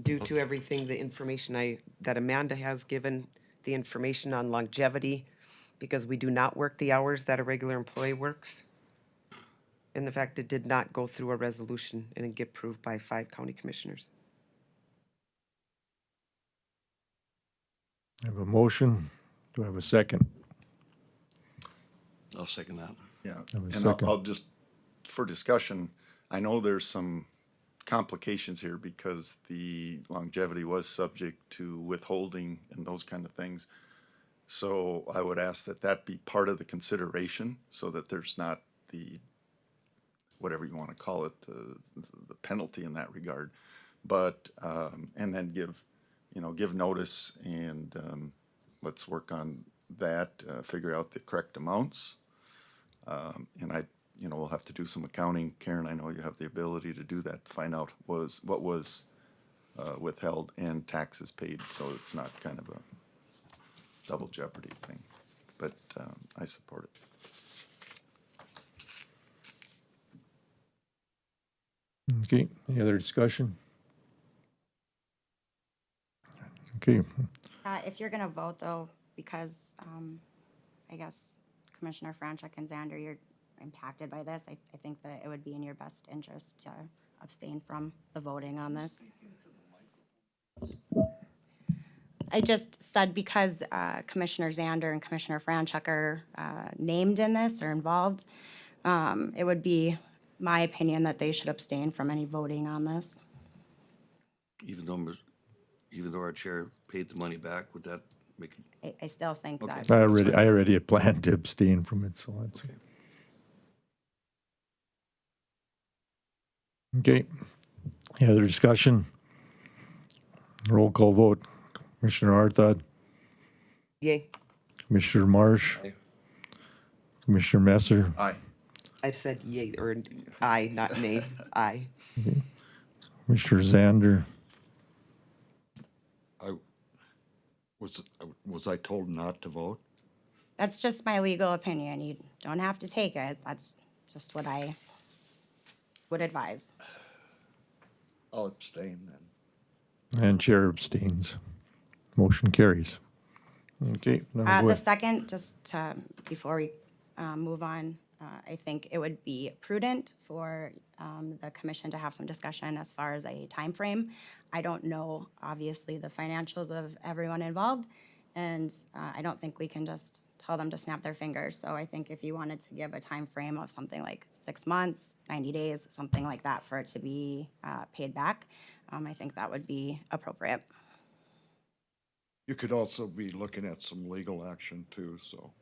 Due to everything, the information that Amanda has given, the information on longevity, because we do not work the hours that a regular employee works. And the fact it did not go through a resolution and get approved by 5 county commissioners. I have a motion. Do I have a second? I'll second that. Yeah, Have a and second. I'll just, for discussion, I know there's some complications here because the longevity was subject to withholding and those kind of things. So I would ask that that be part of the consideration so that there's not the, whatever you want to call it, the penalty in that regard. But, and then give notice and let's work on that, figure out the correct amounts. And we'll have to do some accounting. Karen, I know you have the ability to do that, to find out what was withheld and taxes paid, so it's not kind of a double jeopardy thing. But I support it. Okay, any other discussion? Okay, If you're gonna vote though, because, I guess Commissioner Franchuk and Zander, you're impacted by this, I think that it would be in your best interest to abstain from the voting on this. I just said because, Commissioner Zander and Commissioner Franchuk are, named in this or involved, it would be my opinion that they should abstain from any voting on this. Even though our chair paid the money back, would that make it? I still think Okay. that. I already had planned to abstain from it, so that's. Okay, any other discussion? Roll call vote. Commissioner Arthod, Yay. Commissioner Marsh, Aye. Commissioner Messer, Aye. I've said yay, or aye, not nay, aye. Commissioner Zander, Was I told not to vote? That's just my legal opinion. You don't have to take it. That's just what I would advise. I'll abstain then. and chair abstains. Motion carries. Okay. now go The ahead. second, just to, before we move on, I think it would be prudent for the commission to have some discussion as far as a time frame. I don't know, obviously, the financials of everyone involved, and I don't think we can just tell them to snap their fingers. So I think if you wanted to give a time frame of something like 6 months, 90 days, something like that for it to be paid back, I think that would be appropriate. You could also be looking at some legal action too, so.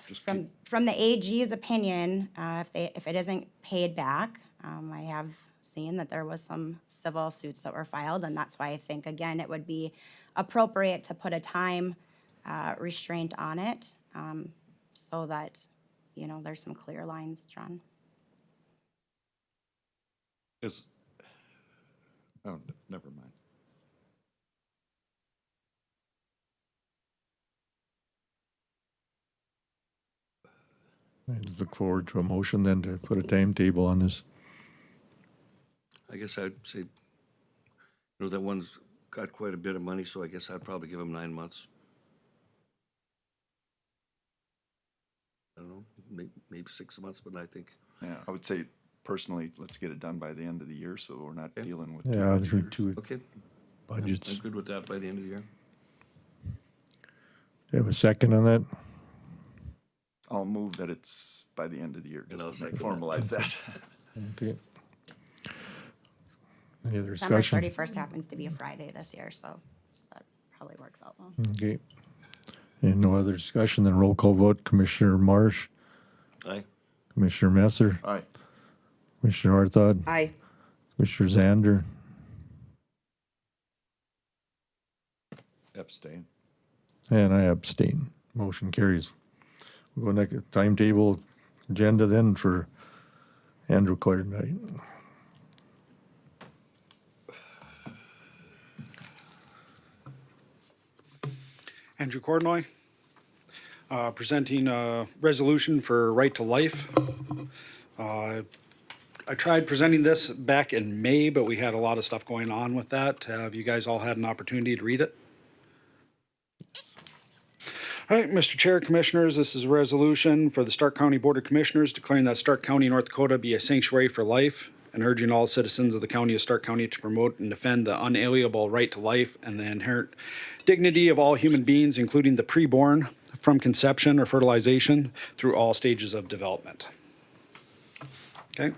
Just From the AG's opinion, if it isn't paid back, I have seen that there was some civil suits that were filed, and that's why I think, again, it would be appropriate to put a time restraint on it, so that, there's some clear lines drawn. Never mind. I look forward to a motion then to put a timetable on this. I guess I'd say, that one's got quite a bit of money, so I guess I'd probably give them 9 months. I don't know, maybe 6 months, but I think. Yeah, I would say personally, let's get it done by the end of the year, so we're not dealing with. Yeah, two through years. two Okay. budgets. I'm good with that by the end of the year. You have a second on that? I'll move that it's by the end of the year, And I'll just to second that. formalize that. Okay. Any other December discussion? 31st happens to be a Friday this year, so that probably works out well. Okay. And no other discussion, then roll call vote. Commissioner Marsh, Aye. Commissioner Messer, Aye. Commissioner Arthod, Aye. Commissioner Zander, Abstain. and I abstain. Motion carries. We'll go next timetable agenda then for Andrew Court night. Andrew Cordnoy, presenting a resolution for right to life. I tried presenting this back in May, but we had a lot of stuff going on with that. Have you guys all had an opportunity to read it? All right, Mr. Chair, Commissioners, this is a resolution for the Stark County Board of Commissioners declaring that Stark County, North Dakota be a sanctuary for life and urging all citizens of the county of Stark County to promote and defend the unalienable right to life and the inherent dignity of all human beings, including the preborn, from conception or fertilization through all stages of development. Okay.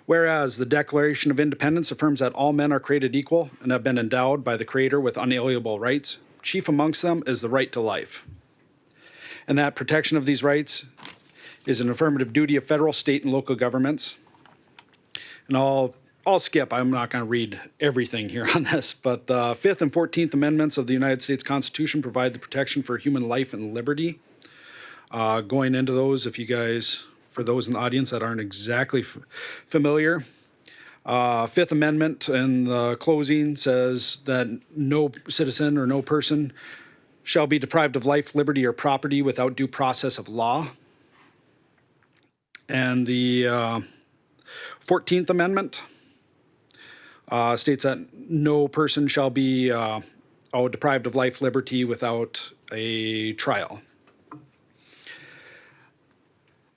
Whereas the Declaration of Independence affirms that all men are created equal and have been endowed by the Creator with unalienable rights, chief amongst them is the right to life. And that protection of these rights is an affirmative duty of federal, state, and local governments. And I'll skip, I'm not going to read everything here on this, but the 5th and 14th Amendments of the United States Constitution provide the protection for human life and liberty. Going into those, if you guys, for those in the audience that aren't exactly familiar, 5th Amendment in the closing says that no citizen or no person shall be deprived of life, liberty, or property without due process of law. And the 14th Amendment states that no person shall be deprived of life, liberty without a trial.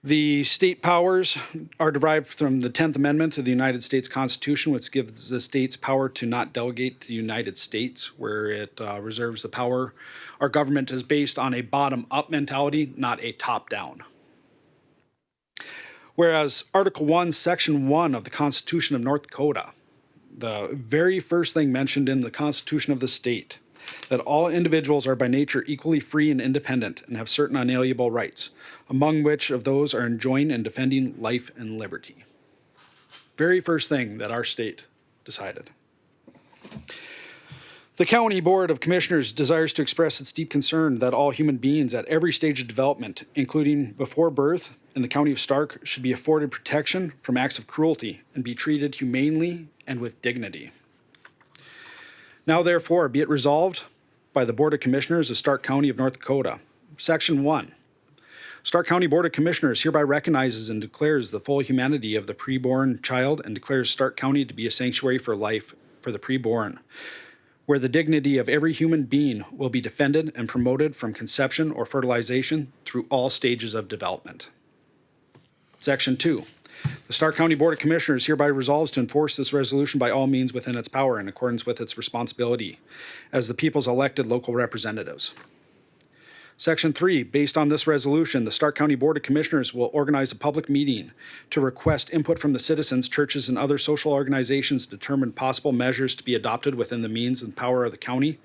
The state powers are derived from the 10th Amendment of the United States Constitution, which gives the states power to not delegate to the United States, where it reserves the power. Our government is based on a bottom-up mentality, not a top-down. Whereas Article 1, Section 1 of the Constitution of North Dakota, the very first thing mentioned in the Constitution of the state, that all individuals are by nature equally free and independent and have certain unalienable rights, among which of those are enjoying and defending life and liberty. Very first thing that our state decided. The County Board of Commissioners desires to express its deep concern that all human beings at every stage of development, including before birth in the County of Stark, should be afforded protection from acts of cruelty and be treated humanely and with dignity. Now therefore be it resolved by the Board of Commissioners of Stark County of North Dakota. Section 1. Stark County Board of Commissioners hereby recognizes and declares the full humanity of the preborn child and declares Stark County to be a sanctuary for life for the preborn, where the dignity of every human being will be defended and promoted from conception or fertilization through all stages of development. Section 2. The Stark County Board of Commissioners hereby resolves to enforce this resolution by all means within its power in accordance with its responsibility as the people's elected local representatives. Section 3, based on this resolution, the Stark County Board of Commissioners will organize a public meeting to request input from the citizens, churches, and other social organizations to determine possible measures to be adopted within the means and power of the county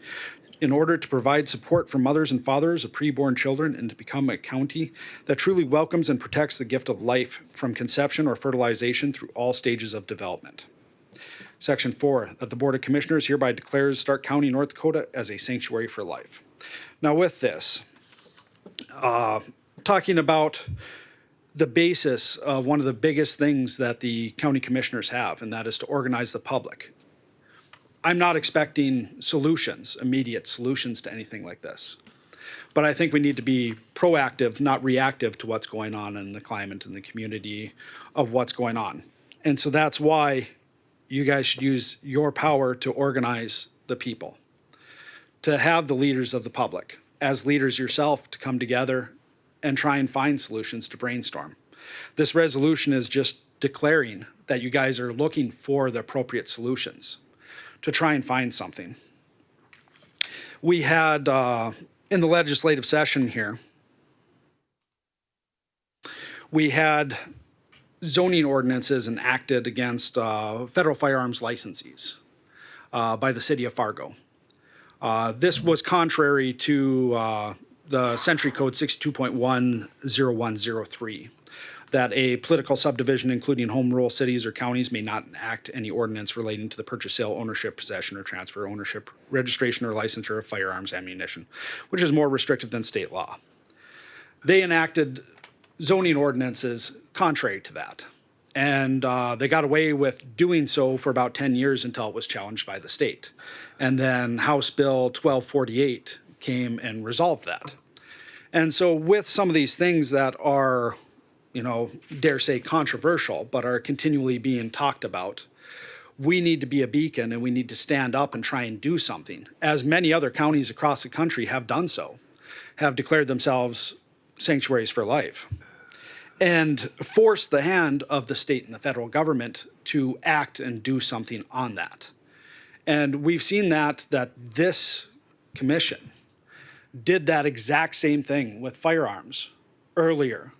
in order to provide support for mothers and fathers of preborn children and to become a county that truly welcomes and protects the gift of life from conception or fertilization through all stages of development. Section 4, that the Board of Commissioners hereby declares Stark County, North Dakota as a sanctuary for life. Now with this, talking about the basis of one of the biggest things that the county commissioners have, and that is to organize the public. I'm not expecting solutions, immediate solutions to anything like this. But I think we need to be proactive, not reactive to what's going on in the climate and the community of what's going on. And so that's why you guys should use your power to organize the people, to have the leaders of the public, as leaders yourself, to come together and try and find solutions to brainstorm. This resolution is just declaring that you guys are looking for the appropriate solutions to try and find something. We had, in the legislative session here, we had zoning ordinances enacted against federal firearms licensees by the city of Fargo. This was contrary to the Century Code 62.10103, that a political subdivision, including home rule cities or counties, may not enact any ordinance relating to the purchase, sale, ownership, possession, or transfer, ownership, registration, or licensure of firearms, ammunition, which is more restrictive than state law. They enacted zoning ordinances contrary to that. And they got away with doing so for about 10 years until it was challenged by the state. And then House Bill 1248 came and resolved that. And so with some of these things that are, you know, dare say controversial, but are continually being talked about, we need to be a beacon and we need to stand up and try and do something, as many other counties across the country have done so, have declared themselves sanctuaries for life, and force the hand of the state and the federal government to act and do something on that. And we've seen that this commission did that exact same thing with firearms earlier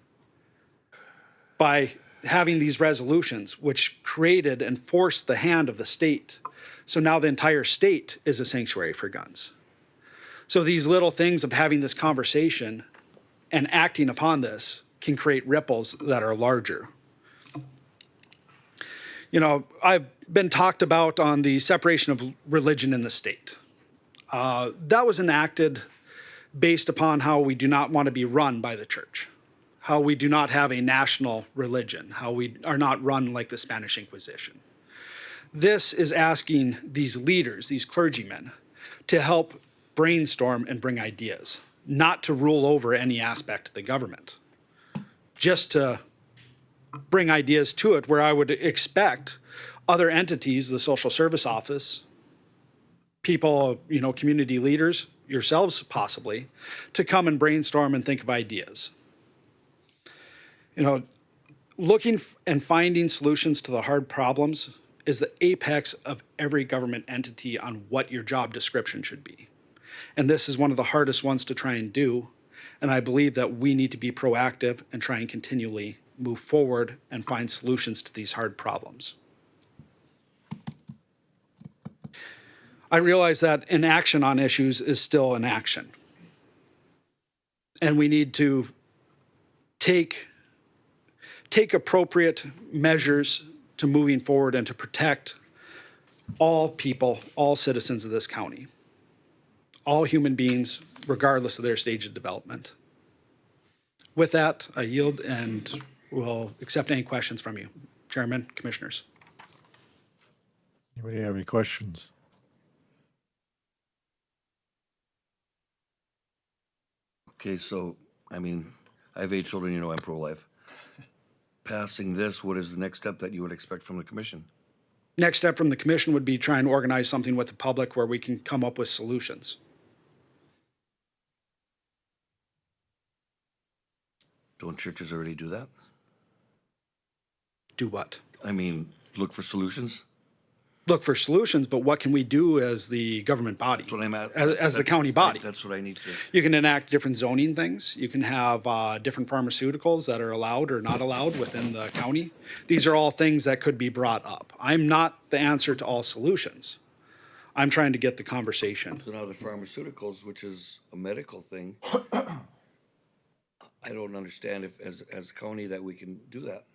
by having these resolutions which created and forced the hand of the state. So now the entire state is a sanctuary for guns. So these little things of having this conversation and acting upon this can create ripples that are larger. You know, I've been talked about on the separation of religion in the state. That was enacted based upon how we do not want to be run by the church, how we do not have a national religion, how we are not run like the Spanish Inquisition. This is asking these leaders, these clergymen, to help brainstorm and bring ideas, not to rule over any aspect of the government, just to bring ideas to it where I would expect other entities, the social service office, people, you know, community leaders, yourselves possibly, to come and brainstorm and think of ideas. You know, looking and finding solutions to the hard problems is the apex of every government entity on what your job description should be. And this is one of the hardest ones to try and do. And I believe that we need to be proactive and try and continually move forward and find solutions to these hard problems. I realize that inaction on issues is still inaction. And we need to take appropriate measures to moving forward and to protect all people, all citizens of this county, all human beings, regardless of their stage of development. With that, I yield and will accept any questions from you, Chairman, Commissioners. Anybody have any questions? Okay, so, I mean, I have 8 children, you know, I'm pro-life. Passing this, what is the next step that you would expect from the commission? Next step from the commission would be try and organize something with the public where we can come up with solutions. Don't churches already do that? Do what? I mean, look for solutions? Look for solutions, but what can we do as the government body? That's what I'm at. As the county body? That's what I need to. You can enact different zoning things. You can have different pharmaceuticals that are allowed or not allowed within the county. These are all things that could be brought up. I'm not the answer to all solutions. I'm trying to get the conversation. So now the pharmaceuticals, which is a medical thing, I don't understand if, as a county, that we can do that.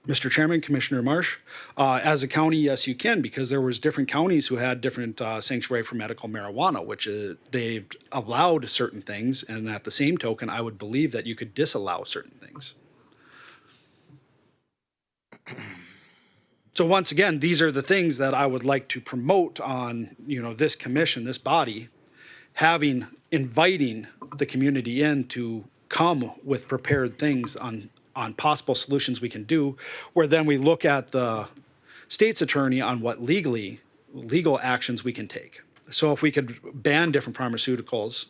Mr. Chairman, Commissioner Marsh, as a county, yes, you can, because there was different counties who had different sanctuary for medical marijuana, which they've allowed certain things, and at the same token, I would believe that you could disallow certain things. So once again, these are the things that I would like to promote on, you know, this commission, this body, inviting the community in to come with prepared things on possible solutions we can do, where then we look at the state's attorney on what legal actions we can take. So if we could ban different pharmaceuticals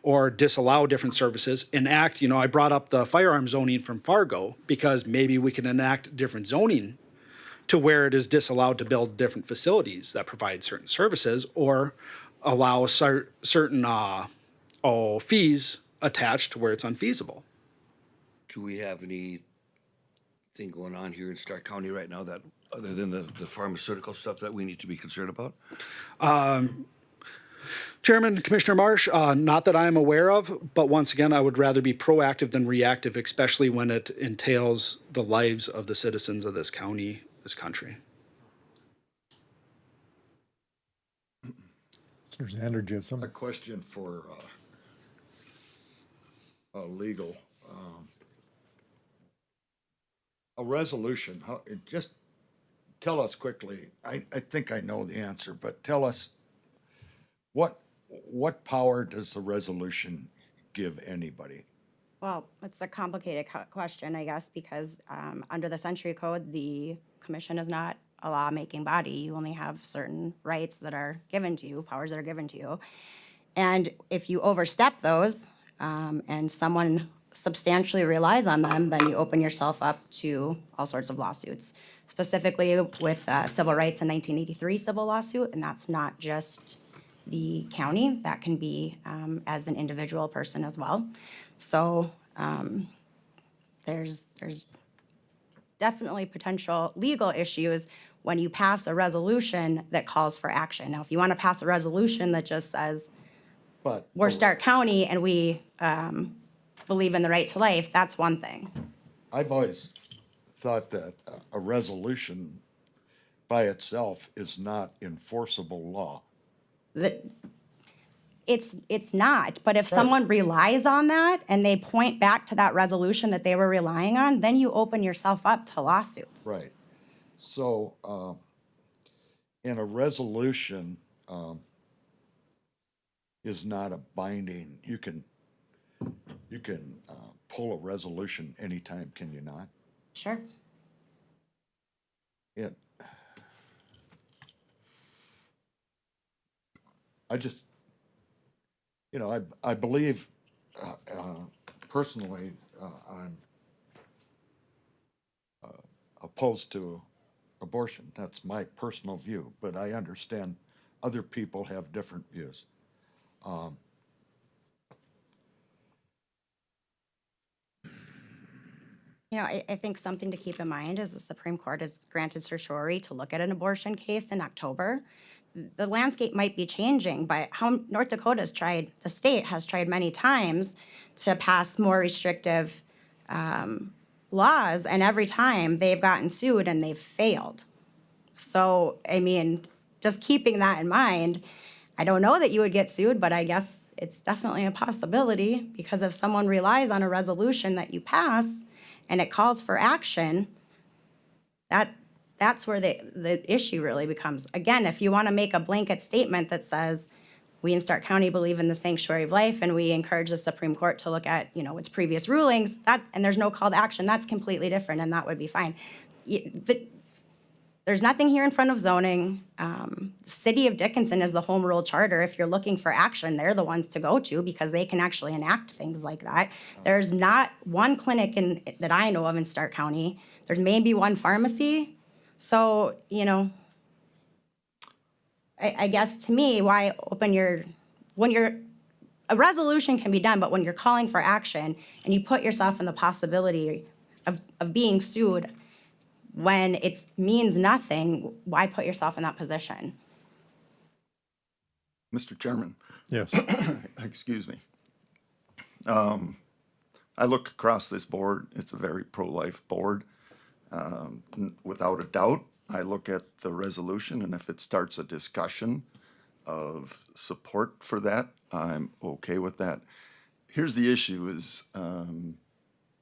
or disallow different services, enact, you know, I brought up the firearm zoning from Fargo because maybe we can enact different zoning to where it is disallowed to build different facilities that provide certain services or allow certain fees attached to where it's unfeasible. Do we have anything going on here in Stark County right now that, other than the pharmaceutical stuff, that we need to be concerned about? Chairman, Commissioner Marsh, not that I am aware of, but once again, I would rather be proactive than reactive, especially when it entails the lives of the citizens of this county, this country. There's Andrew, do you have something? A question for legal. A resolution, just tell us quickly, I think I know the answer, but tell us what power does the resolution give anybody? Well, it's a complicated question, I guess, because under the Century Code, the commission is not a law-making body. You only have certain rights that are given to you, powers that are given to you. And if you overstep those and someone substantially relies on them, then you open yourself up to all sorts of lawsuits. Specifically with civil rights in 1983 civil lawsuit, and that's not just the county, that can be as an individual person as well. So there's definitely potential legal issues when you pass a resolution that calls for action. Now, if you want to pass a resolution that just says, we're Stark County and we believe in the right to life, that's one thing. I've always thought that a resolution by itself is not enforceable law. It's not, but if someone relies on that and they point back to that resolution that they were relying on, then you open yourself up to lawsuits. Right. So, in a resolution is not a binding, you can pull a resolution anytime, can you not? Sure. It, I just, you know, I believe, personally, I'm opposed to abortion. That's my personal view, but I understand other people have different views. You know, I think something to keep in mind is the Supreme Court has granted certiorari to look at an abortion case in October. The landscape might be changing, but how North Dakota's tried, the state has tried many times to pass more restrictive laws, and every time they've gotten sued and they've failed. So, I mean, just keeping that in mind, I don't know that you would get sued, but I guess it's definitely a possibility, because if someone relies on a resolution that you pass and it calls for action, that's where the issue really becomes. Again, if you want to make a blanket statement that says, we in Stark County believe in the sanctuary of life and we encourage the Supreme Court to look at, you know, its previous rulings, and there's no call to action, that's completely different, and that would be fine. There's nothing here in front of zoning. City of Dickinson is the home rule charter. If you're looking for action, they're the ones to go to, because they can actually enact things like that. There's not one clinic that I know of in Stark County. There's maybe one pharmacy. So, you know, I guess to me, why open a resolution can be done, but when you're calling for action and you put yourself in the possibility of being sued when it means nothing, why put yourself in that position? Mr. Chairman. Yes. Excuse me. I look across this board, it's a very pro-life board. Without a doubt, I look at the resolution, and if it starts a discussion of support for that, I'm okay with that. Here's the issue is, I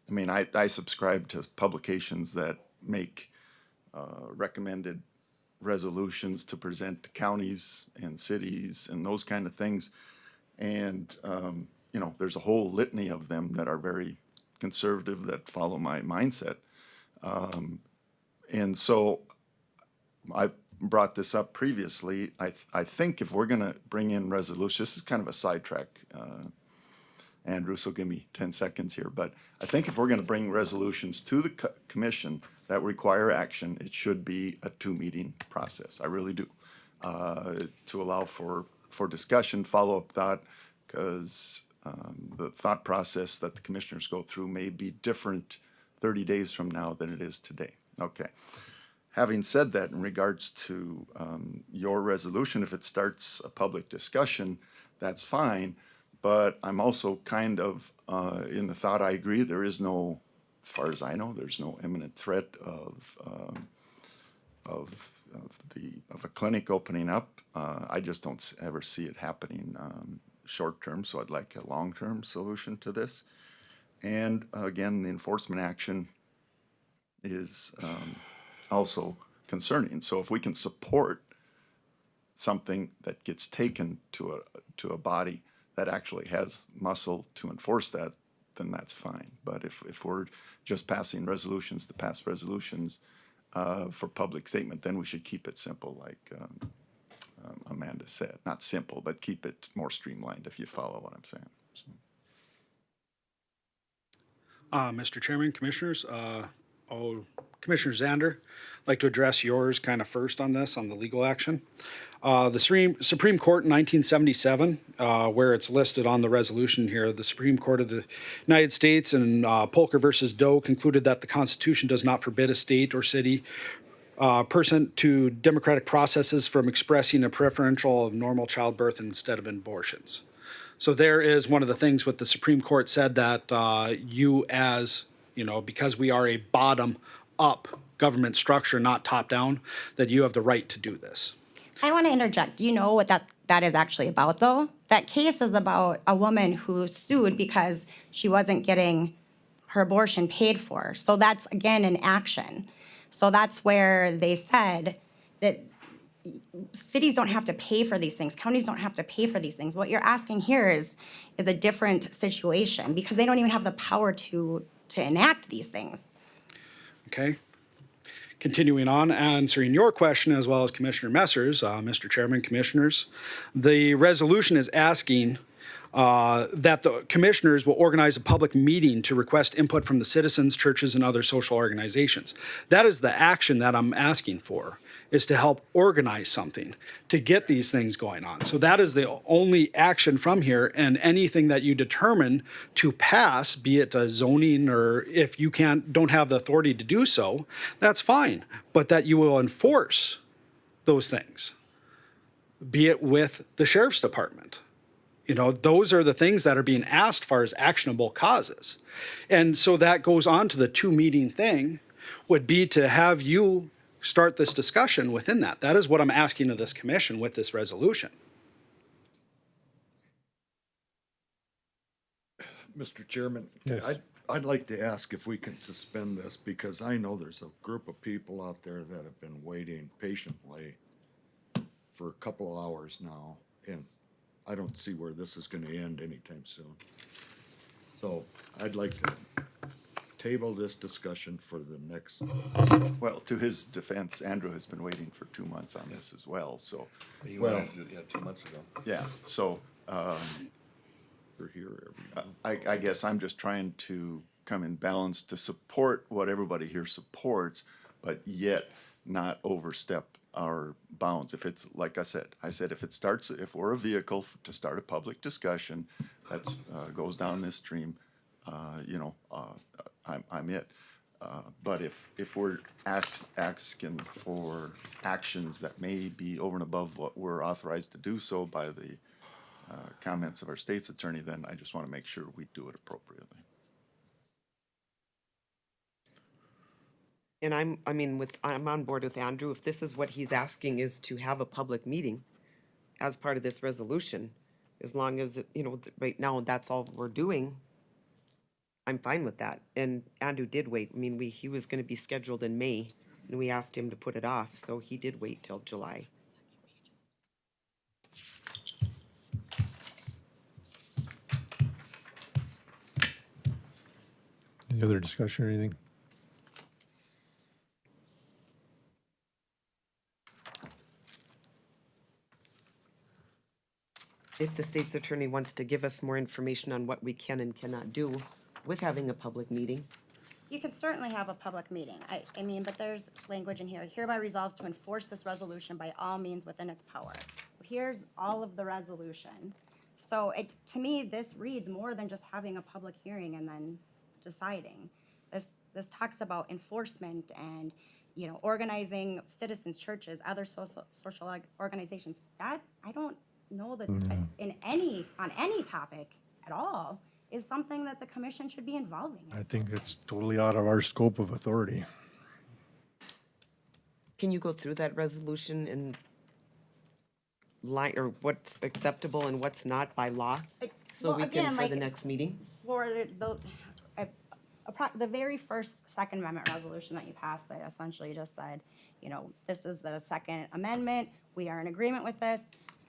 mean, I subscribe to publications that make recommended resolutions to present to counties and cities and those kind of things. And, you know, there's a whole litany of them that are very conservative, that follow my mindset. And so I brought this up previously. I think if we're going to bring in resolutions, this is kind of a sidetrack, Andrew, so give me 10 seconds here. But I think if we're going to bring resolutions to the commission that require action, it should be a 2-meeting process. I really do. To allow for discussion, follow-up thought, because the thought process that the commissioners go through may be different 30 days from now than it is today. Okay. Having said that, in regards to your resolution, if it starts a public discussion, that's fine. But I'm also kind of in the thought, I agree, there is no, as far as I know, there's no imminent threat of a clinic opening up. I just don't ever see it happening short term, so I'd like a long-term solution to this. And again, the enforcement action is also concerning. So if we can support something that gets taken to a body that actually has muscle to enforce that, then that's fine. But if we're just passing resolutions to pass resolutions for public statement, then we should keep it simple, like Amanda said. Not simple, but keep it more streamlined, if you follow what I'm saying. Mr. Chairman, Commissioners, Commissioner Zander, I'd like to address yours kind of first on this, on the legal action. The Supreme Court in 1977, where it's listed on the resolution here, the Supreme Court of the United States in Polker versus Doe concluded that the Constitution does not forbid a state or city person to democratic processes from expressing a preferential of normal childbirth instead of abortions. So there is one of the things what the Supreme Court said, that you as, you know, because we are a bottom-up government structure, not top-down, that you have the right to do this. I want to interject. Do you know what that is actually about, though? That case is about a woman who sued because she wasn't getting her abortion paid for. So that's, again, an action. So that's where they said that cities don't have to pay for these things. Counties don't have to pay for these things. What you're asking here is a different situation because they don't even have the power to enact these things. Okay. Continuing on, answering your question as well as Commissioner Messer's, Mr. Chairman, Commissioners, the resolution is asking that the commissioners will organize a public meeting to request input from the citizens, churches, and other social organizations. That is the action that I'm asking for, is to help organize something to get these things going on. So that is the only action from here, and anything that you determine to pass, be it a zoning or if you don't have the authority to do so, that's fine, but that you will enforce those things, be it with the sheriff's department. You know, those are the things that are being asked as far as actionable causes. And so that goes on to the 2-meeting thing, would be to have you start this discussion within that. That is what I'm asking of this commission with this resolution. Mr. Chairman, Yes. I'd like to ask if we can suspend this, because I know there's a group of people out there that have been waiting patiently for a couple of hours now, and I don't see where this is gonna end anytime soon. So I'd like to table this discussion for the next. Well, to his defense, Andrew has been waiting for 2 months on this as well, so, You Well- went out, yeah, 2 months ago. yeah, so, We're here every. I guess I'm just trying to come in balance to support what everybody here supports, but yet not overstep our bounds. If it's, like I said, if we're a vehicle to start a public discussion that's, goes down this stream, I'm it. But if we're asking for actions that may be over and above what we're authorized to do so by the comments of our state's attorney, then I just want to make sure we do it appropriately. And I'm on board with Andrew. If this is what he's asking, is to have a public meeting as part of this resolution, as long as, right now, that's all we're doing, I'm fine with that. And Andrew did wait. I mean, he was gonna be scheduled in May, and we asked him to put it off, so he did wait till July. Any other discussion or anything? If the state's attorney wants to give us more information on what we can and cannot do with having a public meeting. You could certainly have a public meeting. I mean, but there's language in here. Hereby resolves to enforce this resolution by all means within its power. Here's all of the resolution. So to me, this reads more than just having a public hearing and then deciding. This talks about enforcement and, organizing citizens, churches, other social organizations. That, I don't know that on any topic at all is something that the commission should be involving in. I think it's totally out of our scope of authority. Can you go through that resolution and or what's acceptable and what's not by law? So Well, we can, again, for the like, next meeting? For the very first Second Amendment resolution that you passed, they essentially just said, this is the Second Amendment, we are in agreement with this.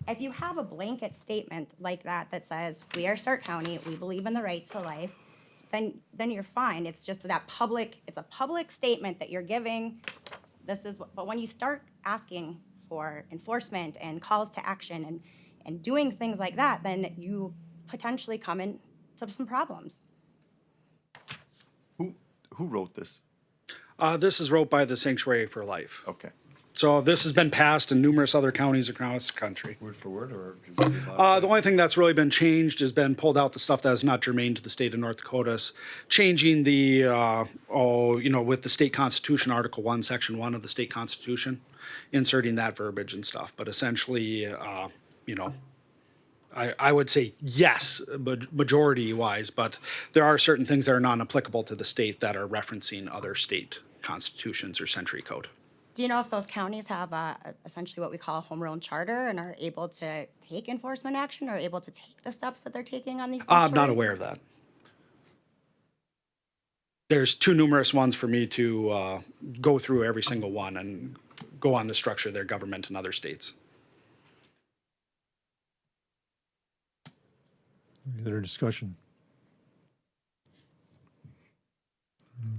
If you have a blanket statement like that that says, we are Stark County, we believe in the right to life, then you're fine. It's just it's a public statement that you're giving. But when you start asking for enforcement and calls to action and doing things like that, then you potentially come into some problems. Who wrote this? This is wrote by the Sanctuary for Life. Okay. So this has been passed in numerous other counties across the country. Word for word, or? The only thing that's really been changed has been pulled out the stuff that is not germane to the state of North Dakota's, changing the, with the state constitution, Article 1, Section 1 of the state constitution, inserting that verbiage and stuff. But essentially, I would say yes, majority-wise, but there are certain things that are non-applicable to the state that are referencing other state constitutions or century code. Do you know if those counties have essentially what we call a home rule charter and are able to take enforcement action or able to take the steps that they're taking on these? I'm not aware of that. There's too numerous ones for me to go through every single one and go on the structure of their government in other states. Any other discussion?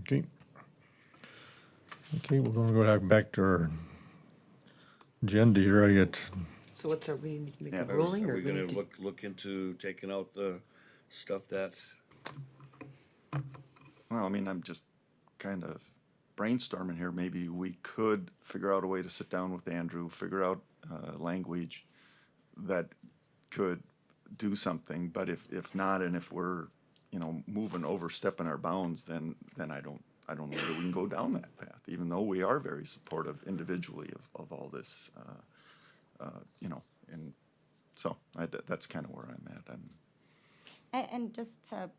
Okay. Okay, we're gonna go back to our agenda here. I get, So what's our, we need to make Yeah, a ruling, are or we we gonna need to? look into taking out the stuff that, Well, I mean, I'm just kind of brainstorming here. Maybe we could figure out a way to sit down with Andrew, figure out language that could do something. But if not, and if we're, you know, overstepping our bounds, then I don't know that we can go down that path, even though we are very supportive individually of all this, you know, and so that's kind of where I'm at. And just to,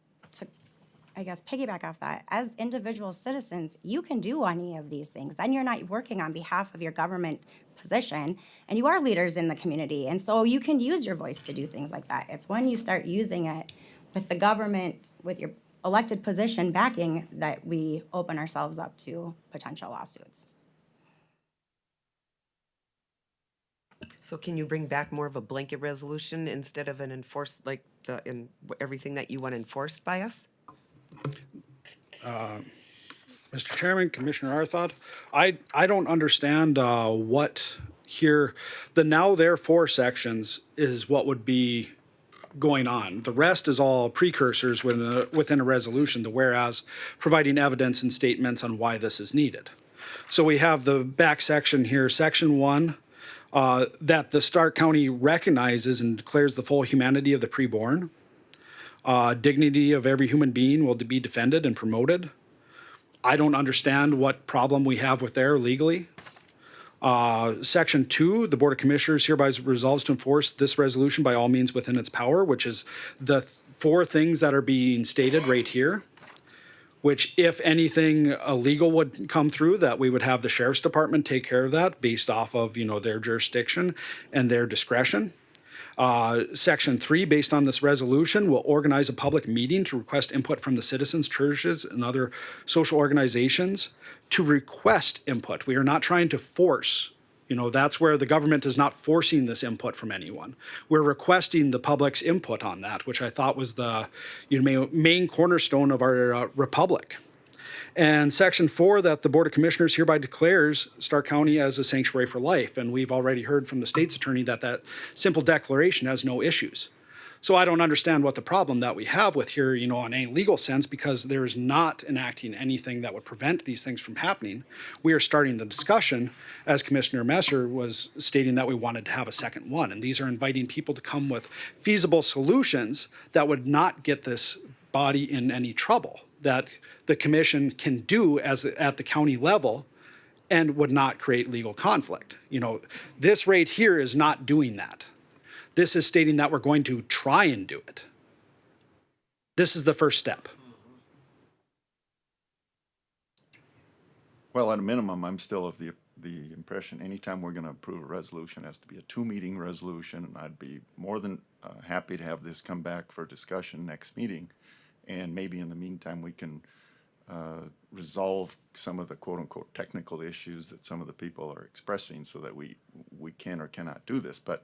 I guess, piggyback off that, as individual citizens, you can do any of these things. Then you're not working on behalf of your government position, and you are leaders in the community. And so you can use your voice to do things like that. It's when you start using it with the government, with your elected position backing, that we open ourselves up to potential lawsuits. So can you bring back more of a blanket resolution instead of an enforced, like everything that you want enforced by us? Mr. Chairman, Commissioner Arthod, I don't understand what here, the now therefore sections is what would be going on. The rest is all precursors within a resolution, the whereas providing evidence and statements on why this is needed. So we have the back section here, section 1, that the Stark County recognizes and declares the full humanity of the preborn. Dignity of every human being will be defended and promoted. I don't understand what problem we have with there legally. Section 2, the Board of Commissioners hereby resolves to enforce this resolution by all means within its power, which is the 4 things that are being stated right here, which if anything illegal would come through, that we would have the Sheriff's Department take care of that based off of, you know, their jurisdiction and their discretion. Section 3, based on this resolution, will organize a public meeting to request input from the citizens, churches, and other social organizations to request input. We are not trying to force, you know, that's where the government is not forcing this input from anyone. We're requesting the public's input on that, which I thought was the, you know, main cornerstone of our republic. And section 4, that the Board of Commissioners hereby declares Stark County as a sanctuary for life. And we've already heard from the state's attorney that that simple declaration has no issues. So I don't understand what the problem that we have with here, you know, in a legal sense, because there is not enacting anything that would prevent these things from happening. We are starting the discussion, as Commissioner Messer was stating, that we wanted to have a second one. And these are inviting people to come with feasible solutions that would not get this body in any trouble, that the commission can do as at the county level and would not create legal conflict. You know, this right here is not doing that. This is stating that we're going to try and do it. This is the first step. Well, at a minimum, I'm still of the impression anytime we're going to approve a resolution, it has to be a 2-meeting resolution, and I'd be more than happy to have this come back for discussion next meeting. And maybe in the meantime, we can resolve some of the quote-unquote technical issues that some of the people are expressing so that we can or cannot do this. But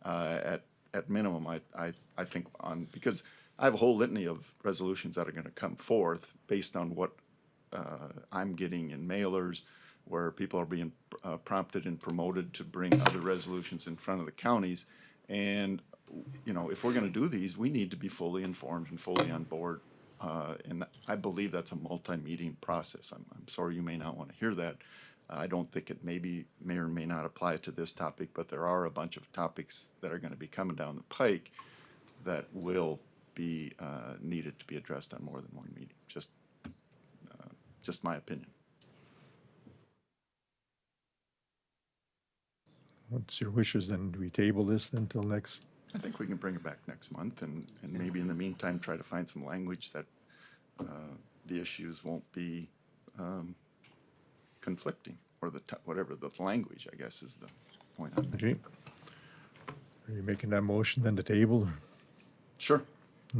at minimum, I think because I have a whole litany of resolutions that are going to come forth based on what I'm getting in mailers, where people are being prompted and promoted to bring other resolutions in front of the counties. And, you know, if we're going to do these, we need to be fully informed and fully on board. And I believe that's a multi-meeting process. I'm sorry you may not want to hear that. I don't think it may or may not apply to this topic, but there are a bunch of topics that are going to be coming down the pike that will be needed to be addressed on more than one meeting. Just my opinion. what's your wishes then? Do we table this until next? I think we can bring it back next month and maybe in the meantime try to find some language that the issues won't be conflicting, or whatever the language, I guess, is the point. Okay. Are you making that motion then to table? Sure.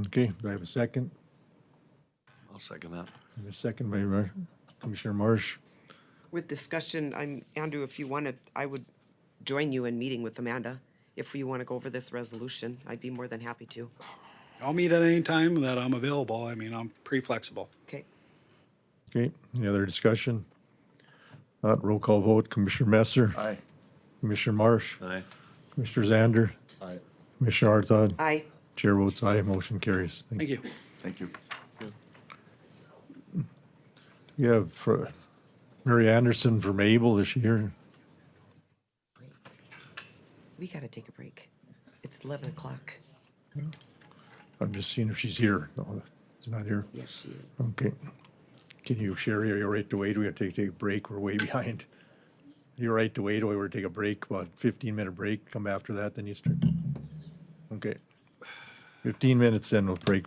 Okay, do I have a second? I'll second that. I have a second by Commissioner Marsh. With discussion, Andrew, if you wanted, I would join you in meeting with Amanda. If you want to go over this resolution, I'd be more than happy to. I'll meet at any time that I'm available. I mean, I'm pretty flexible. Okay. Okay, any other discussion? Not roll call vote. Commissioner Messer, Aye. Commissioner Marsh, Aye. Commissioner Zander, Aye. Commissioner Arthod. Aye. Chair votes aye, motion carries. Thank you. Thank you. You have Mary Anderson from Able, is she here? We gotta take a break. It's 11 o'clock. I'm just seeing if she's here. No, she's not here. Yes, she is. Okay. Can you share your right to wait? We gotta take a break. We're way behind. You're right to wait, or we're take a break, about 15-minute break. Come after that, then you start. Okay. 15 minutes, then we'll break.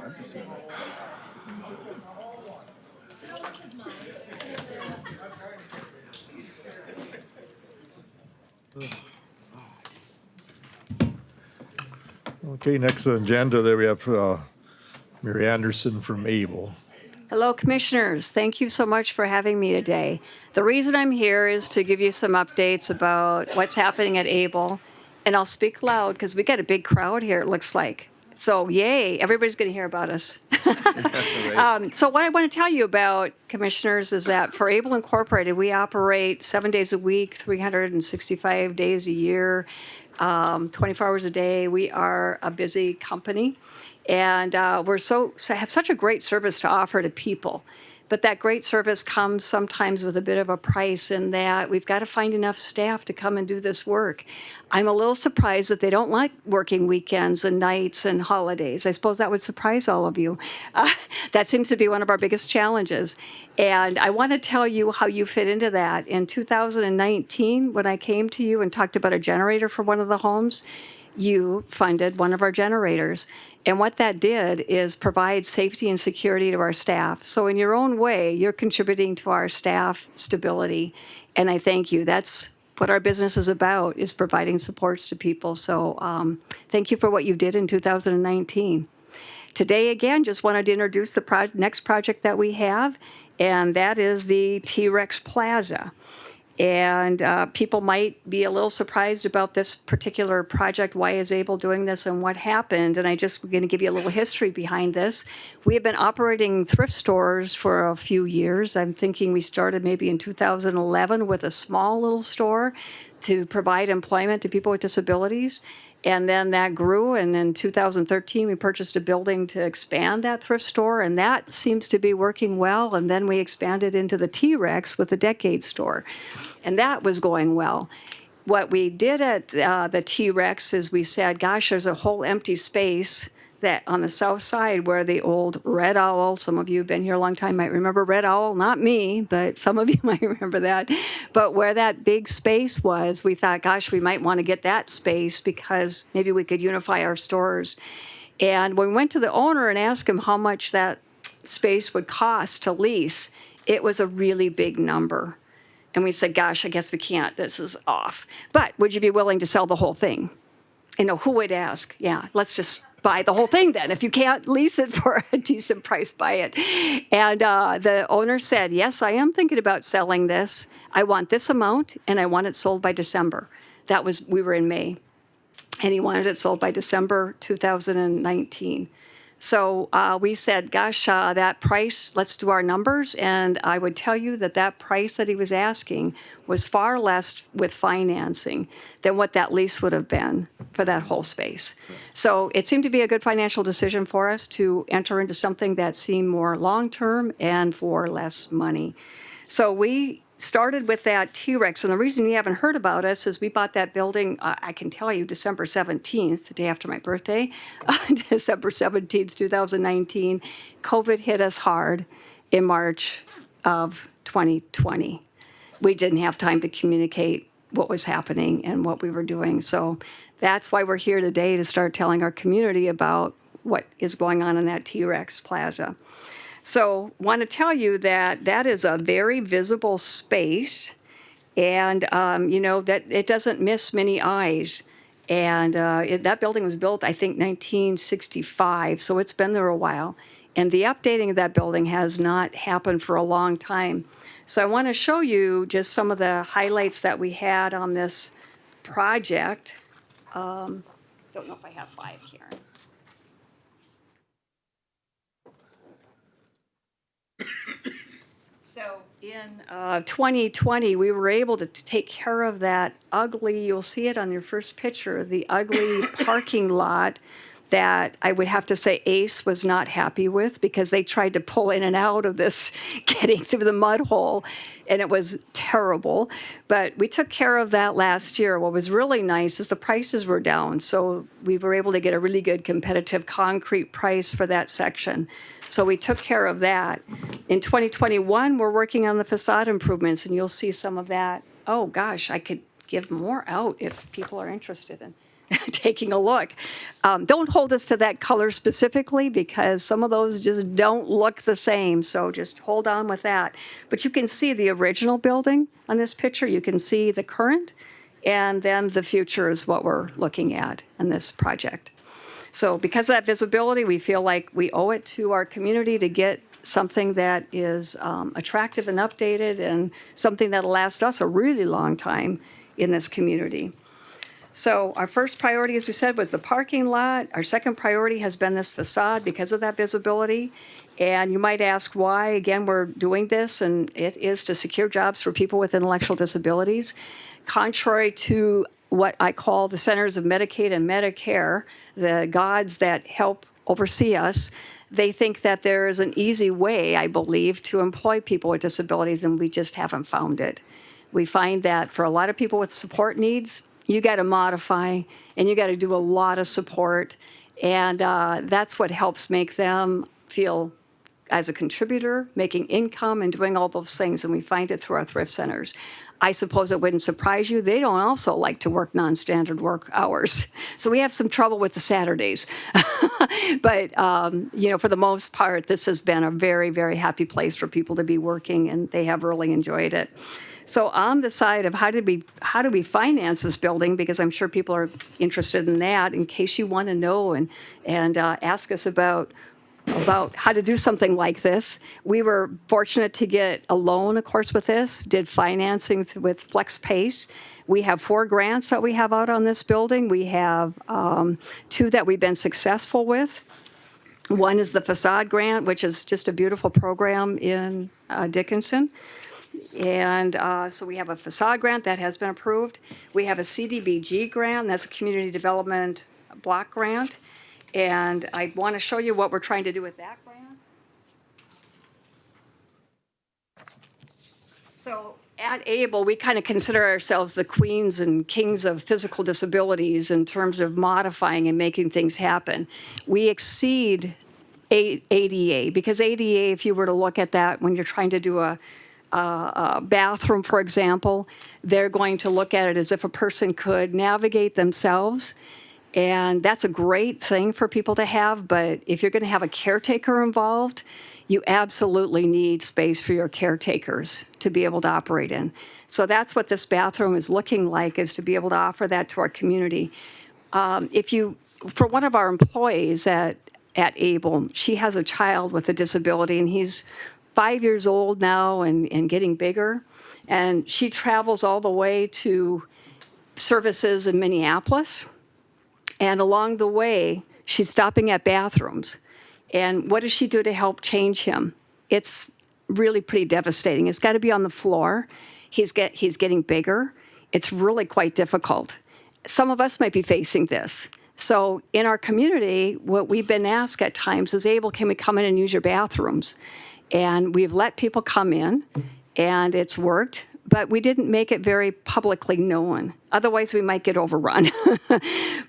Okay, next on the agenda, there we have Mary Anderson from Able. Hello, Commissioners. Thank you so much for having me today. The reason I'm here is to give you some updates about what's happening at Able. And I'll speak loud because we got a big crowd here, it looks like. So yay, everybody's going to hear about us. So what I want to tell you about, Commissioners, is that for Able Incorporated, we operate 7 days a week, 365 days a year, 24 hours a day. We are a busy company. And we're so have such a great service to offer to people. But that great service comes sometimes with a bit of a price in that we've got to find enough staff to come and do this work. I'm a little surprised that they don't like working weekends and nights and holidays. I suppose that would surprise all of you. That seems to be one of our biggest challenges. And I want to tell you how you fit into that. In 2019, when I came to you and talked about a generator for one of the homes, you funded one of our generators. And what that did is provide safety and security to our staff. So in your own way, you're contributing to our staff stability. And I thank you. That's what our business is about, is providing supports to people. So thank you for what you did in 2019. Today, again, just wanted to introduce the next project that we have, and that is the T-Rex Plaza. And people might be a little surprised about this particular project. Why is Able doing this and what happened? And I just going to give you a little history behind this. We have been operating thrift stores for a few years. I'm thinking we started maybe in 2011 with a small little store to provide employment to people with disabilities. And then that grew, and in 2013, we purchased a building to expand that thrift store, and that seems to be working well. And then we expanded into the T-Rex with the Decade store, and that was going well. What we did at the T-Rex is we said, gosh, there's a whole empty space that on the south side where the old Red Owl, some of you have been here a long time, might remember Red Owl, not me, but some of you might remember that. But where that big space was, we thought, gosh, we might want to get that space because maybe we could unify our stores. And when we went to the owner and asked him how much that space would cost to lease, it was a really big number. And we said, gosh, I guess we can't. This is off. But would you be willing to sell the whole thing? You know, who would ask? Yeah, let's just buy the whole thing then. If you can't lease it for a decent price, buy it. And the owner said, yes, I am thinking about selling this. I want this amount, and I want it sold by December. We were in May. And he wanted it sold by December 2019. So we said, gosh, that price, let's do our numbers. And I would tell you that that price that he was asking was far less with financing than what that lease would have been for that whole space. So it seemed to be a good financial decision for us to enter into something that seemed more long-term and for less money. So we started with that T-Rex, and the reason you haven't heard about us is we bought that building, I can tell you, December 17th, the day after my birthday, December 17th, 2019. COVID hit us hard in March of 2020. We didn't have time to communicate what was happening and what we were doing. So that's why we're here today, to start telling our community about what is going on in that T-Rex Plaza. So want to tell you that that is a very visible space, and you know, that it doesn't miss many eyes. And that building was built, I think, 1965, so it's been there a while. And the updating of that building has not happened for a long time. So I want to show you just some of the highlights that we had on this project. Don't know if I have 5 here. So in 2020, we were able to take care of that ugly, you'll see it on your first picture, the ugly parking lot that I would have to say ACE was not happy with, because they tried to pull in and out of this, getting through the mud hole, and it was terrible. But we took care of that last year. What was really nice is the prices were down, so we were able to get a really good competitive concrete price for that section. So we took care of that. In 2021, we're working on the facade improvements, and you'll see some of that. Oh gosh, I could give more out if people are interested in. taking a look. Don't hold us to that color specifically because some of those just don't look the same. So just hold on with that. But you can see the original building on this picture. You can see the current, and then the future is what we're looking at in this project. So because of that visibility, we feel like we owe it to our community to get something that is attractive and updated and something that'll last us a really long time in this community. So our first priority, as we said, was the parking lot. Our second priority has been this facade because of that visibility. And you might ask why, again, we're doing this, and it is to secure jobs for people with intellectual disabilities. Contrary to what I call the Centers of Medicaid and Medicare, the gods that help oversee us, they think that there is an easy way, I believe, to employ people with disabilities, and we just haven't found it. We find that for a lot of people with support needs, you got to modify and you got to do a lot of support. And that's what helps make them feel as a contributor, making income and doing all those things. And we find it through our thrift centers. I suppose it wouldn't surprise you. They don't also like to work non-standard work hours. So we have some trouble with the Saturdays. But, for the most part, this has been a very, very happy place for people to be working, and they have really enjoyed it. So on the side of how do we finance this building, because I'm sure people are interested in that, in case you want to know and ask us about how to do something like this. We were fortunate to get a loan, of course, with this, did financing with FlexPace. We have 4 grants that we have out on this building. We have 2 that we've been successful with. One is the facade grant, which is just a beautiful program in Dickinson. And so we have a facade grant that has been approved. We have a CDBG grant, that's a community development block grant. And I want to show you what we're trying to do with that grant. So at ABLE, we kind of consider ourselves the queens and kings of physical disabilities in terms of modifying and making things happen. We exceed ADA, because ADA, if you were to look at that when you're trying to do a bathroom, for example, they're going to look at it as if a person could navigate themselves. And that's a great thing for people to have. But if you're going to have a caretaker involved, you absolutely need space for your caretakers to be able to operate in. So that's what this bathroom is looking like, is to be able to offer that to our community. For one of our employees at ABLE, she has a child with a disability, and he's 5 years old now and getting bigger. And she travels all the way to services in Minneapolis. And along the way, she's stopping at bathrooms. And what does she do to help change him? It's really pretty devastating. It's got to be on the floor. He's getting bigger. It's really quite difficult. Some of us might be facing this. So in our community, what we've been asked at times is, ABLE, can we come in and use your bathrooms? And we've let people come in, and it's worked. But we didn't make it very publicly known. Otherwise, we might get overrun.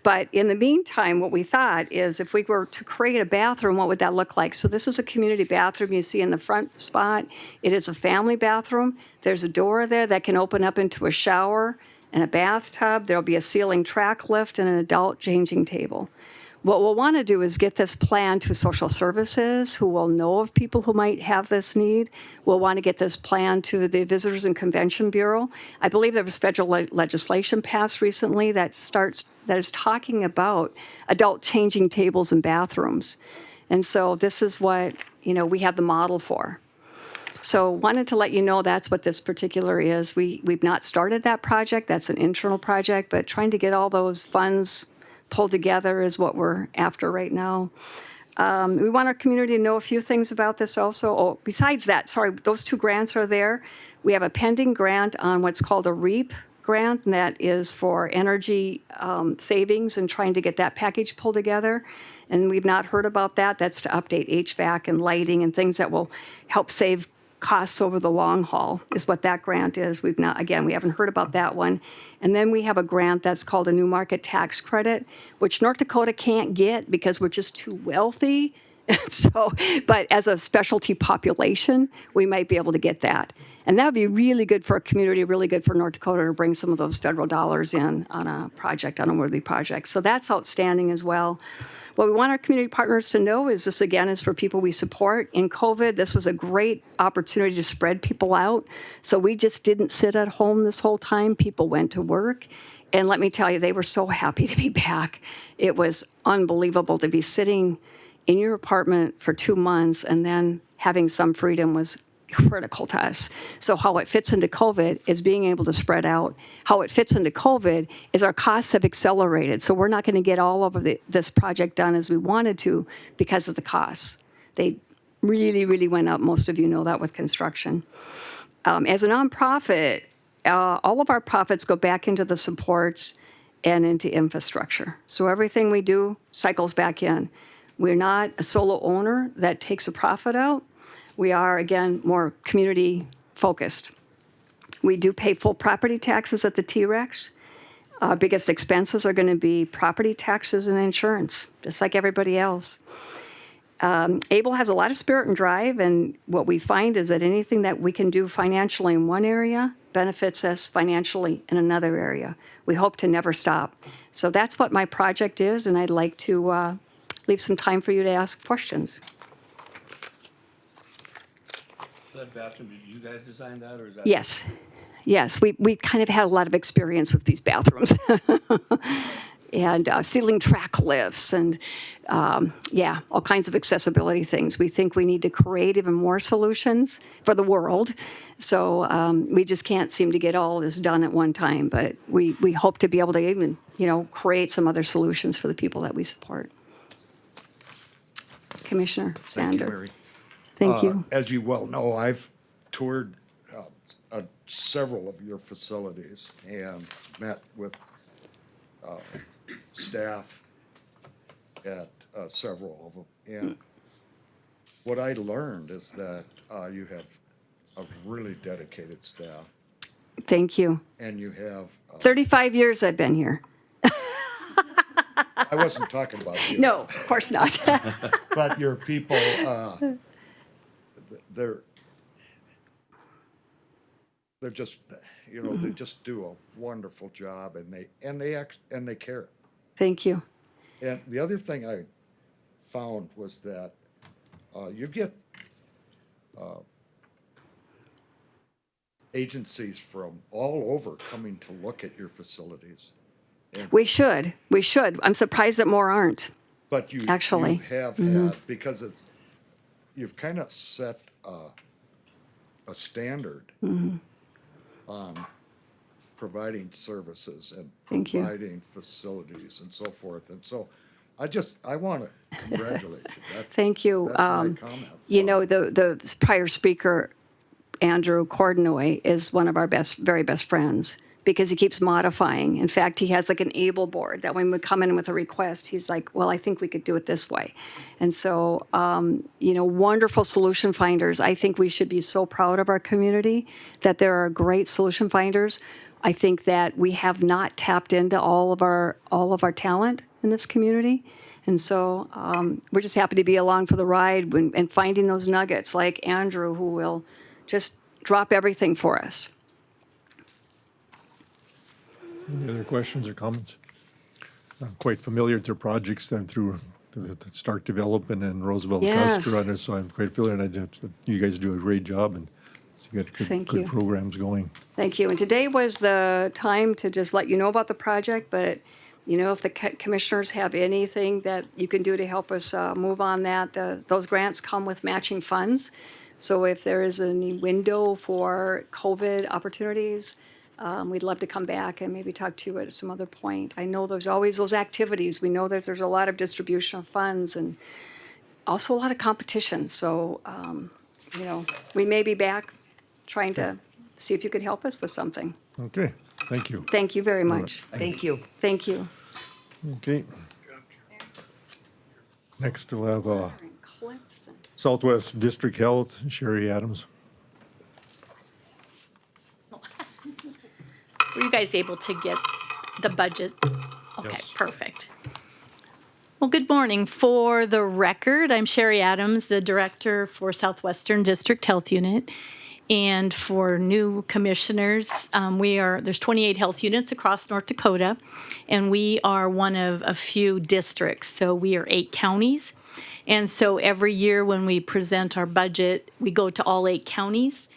But in the meantime, what we thought is, if we were to create a bathroom, what would that look like? So this is a community bathroom you see in the front spot. It is a family bathroom. There's a door there that can open up into a shower and a bathtub. There'll be a ceiling track lift and an adult changing table. What we'll want to do is get this plan to social services, who will know of people who might have this need. We'll want to get this plan to the Visitors and Convention Bureau. I believe there was federal legislation passed recently that is talking about adult changing tables and bathrooms. And so this is what, we have the model for. So wanted to let you know that's what this particular is. We've not started that project. That's an internal project, but trying to get all those funds pulled together is what we're after right now. We want our community to know a few things about this also. Besides that, those 2 grants are there. We have a pending grant on what's called a REAP grant, and that is for energy savings and trying to get that package pulled together. And we've not heard about that. That's to update HVAC and lighting and things that will help save costs over the long haul, is what that grant is. We haven't heard about that one. And then we have a grant that's called a New Market Tax Credit, which North Dakota can't get because we're just too wealthy So, but as a specialty population, we might be able to get that. And that would be really good for a community, really good for North Dakota to bring some of those federal dollars in on a project, on a worthy project. So that's outstanding as well. What we want our community partners to know is this, again, is for people we support. In COVID, this was a great opportunity to spread people out. So we just didn't sit at home this whole time. People went to work. And let me tell you, they were so happy to be back. It was unbelievable to be sitting in your apartment for 2 months and then having some freedom was critical to us. So how it fits into COVID is being able to spread out. How it fits into COVID is our costs have accelerated. So we're not going to get all of this project done as we wanted to because of the costs. They really, really went up. Most of you know that with construction. As a nonprofit, all of our profits go back into the supports and into infrastructure. So everything we do cycles back in. We're not a solo owner that takes a profit out. We are, again, more community focused. We do pay full property taxes at the T-Rex. Our biggest expenses are going to be property taxes and insurance, just like everybody else. Able has a lot of spirit and drive, and what we find is that anything that we can do financially in one area benefits us financially in another area. We hope to never stop. So that's what my project is, and I'd like to leave some time for you to ask questions. That bathroom, did you guys design that, or is that? Yes. Yes, we kind of had a lot of experience with these bathrooms. And ceiling track lifts and, yeah, all kinds of accessibility things. We think we need to create even more solutions for the world. So we just can't seem to get all this done at one time. But we hope to be able to even, create some other solutions for the people that we support. Commissioner Sander. Thank you, Mary. Thank you. As you well know, I've toured several of your facilities and met with staff at several of them. And what I learned is that you have a really dedicated staff. Thank you. And you have 35 years I've been here. I wasn't talking about you. No, of course not. But your people, they're just, they just do a wonderful job, and they care. Thank you. And the other thing I found was that you get agencies from all over coming to look at your facilities. And We should. I'm surprised that more aren't. But you Actually. you have had, because you've kind of set a standard on providing services and Thank you. providing facilities and so forth. And so I want to congratulate you. Thank you. That's my comment. The prior speaker, Andrew Cordenoy, is one of our very best friends because he keeps modifying. In fact, he has like an ABLE board that when we come in with a request, he's like, well, I think we could do it this way. And so, wonderful solution finders. I think we should be so proud of our community that there are great solution finders. I think that we have not tapped into all of our talent in this community. And so we're just happy to be along for the ride and finding those nuggets like Andrew, who will just drop everything for us. Any other questions or comments? I'm quite familiar with their projects then through the Stark Development and Roosevelt Yes. Custer on it, so I'm quite familiar, and you guys do a great job, and you got Thank good you. programs going. Thank you. And today was the time to just let you know about the project, but if the commissioners have anything that you can do to help us move on that, those grants come with matching funds. So if there is any window for COVID opportunities, we'd love to come back and maybe talk to you at some other point. I know there's always those activities. We know there's a lot of distribution of funds and also a lot of competition. So, we may be back trying to see if you could help us with something. Okay, thank you. Thank you very much. Thank you. Thank you. Okay. Next we'll have Southwest District Health, Sherry Adams. Were you guys able to get the budget? Okay, Yes. perfect. Well, good morning. For the record, I'm Sherry Adams, the Director for Southwestern District Health Unit. And for new commissioners, there's 28 health units across North Dakota, and we are one of a few districts. So we are 8 counties. And so every year when we present our budget, we go to all 8 counties.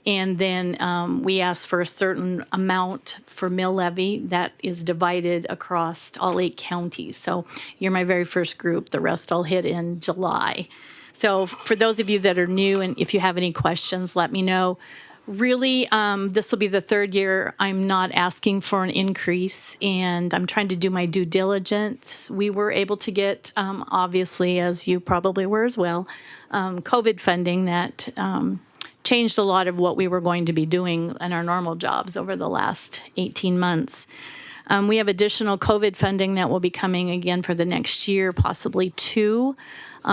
And then we ask for a certain amount for mill levy that is divided across all 8 counties. So you're my very first group. The rest I'll hit in July. So for those of you that are new, and if you have any questions, let me know. Really, this will be the 3rd year I'm not asking for an increase, and I'm trying to do my due diligence. We were able to get, obviously, as you probably were as well, COVID funding that changed a lot of what we were going to be doing in our normal jobs over the last 18 months. We have additional COVID funding that will be coming again for the next year, possibly 2.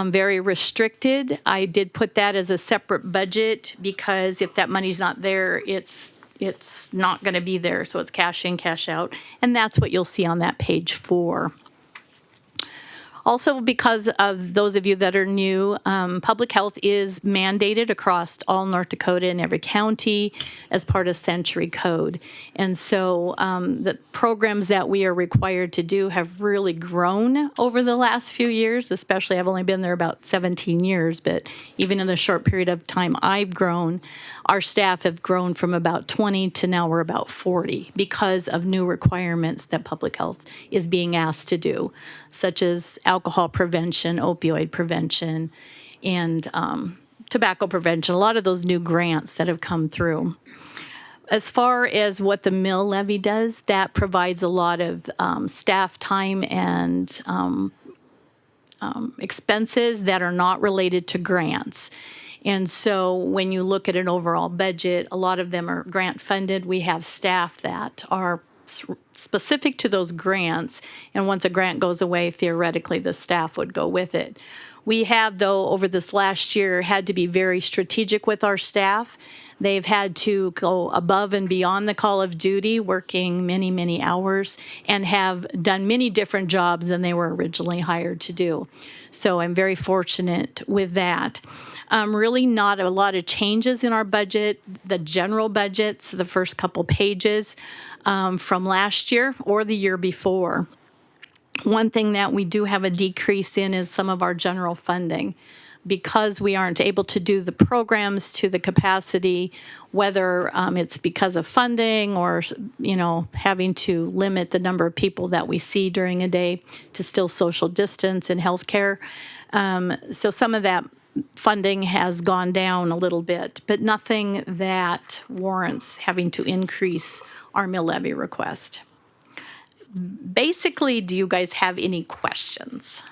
Very restricted. I did put that as a separate budget because if that money's not there, it's not going to be there. So it's cash in, cash out. And that's what you'll see on that page 4. Also, because of those of you that are new, public health is mandated across all North Dakota and every county as part of Century Code. And so the programs that we are required to do have really grown over the last few years, especially I've only been there about 17 years, but even in the short period of time I've grown, our staff have grown from about 20 to now we're about 40 because of new requirements that public health is being asked to do, such as alcohol prevention, opioid prevention, and tobacco prevention, a lot of those new grants that have come through. As far as what the mill levy does, that provides a lot of staff time and expenses that are not related to grants. And so when you look at an overall budget, a lot of them are grant funded. We have staff that are specific to those grants, and once a grant goes away, theoretically the staff would go with it. We have, though, over this last year, had to be very strategic with our staff. They've had to go above and beyond the call of duty, working many, many hours, and have done many different jobs than they were originally hired to do. So I'm very fortunate with that. Really not a lot of changes in our budget. The general budgets, the first couple pages from last year or the year before. One thing that we do have a decrease in is some of our general funding. Because we aren't able to do the programs to the capacity, whether it's because of funding or, having to limit the number of people that we see during a day to still social distance in healthcare. So some of that funding has gone down a little bit, but nothing that warrants having to increase our mill levy request. Basically, do you guys have any questions?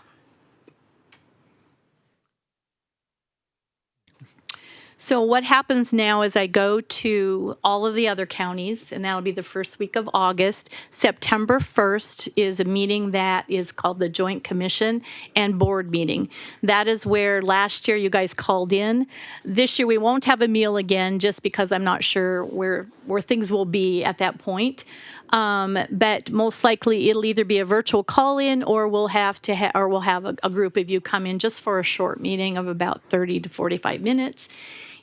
So what happens now is I go to all of the other counties, and that'll be the first week of August. September 1st is a meeting that is called the Joint Commission and Board Meeting. That is where last year you guys called in. This year we won't have a meal again just because I'm not sure where things will be at that point. But most likely it'll either be a virtual call-in or we'll have to we'll have a group of you come in just for a short meeting of about 30 to 45 minutes.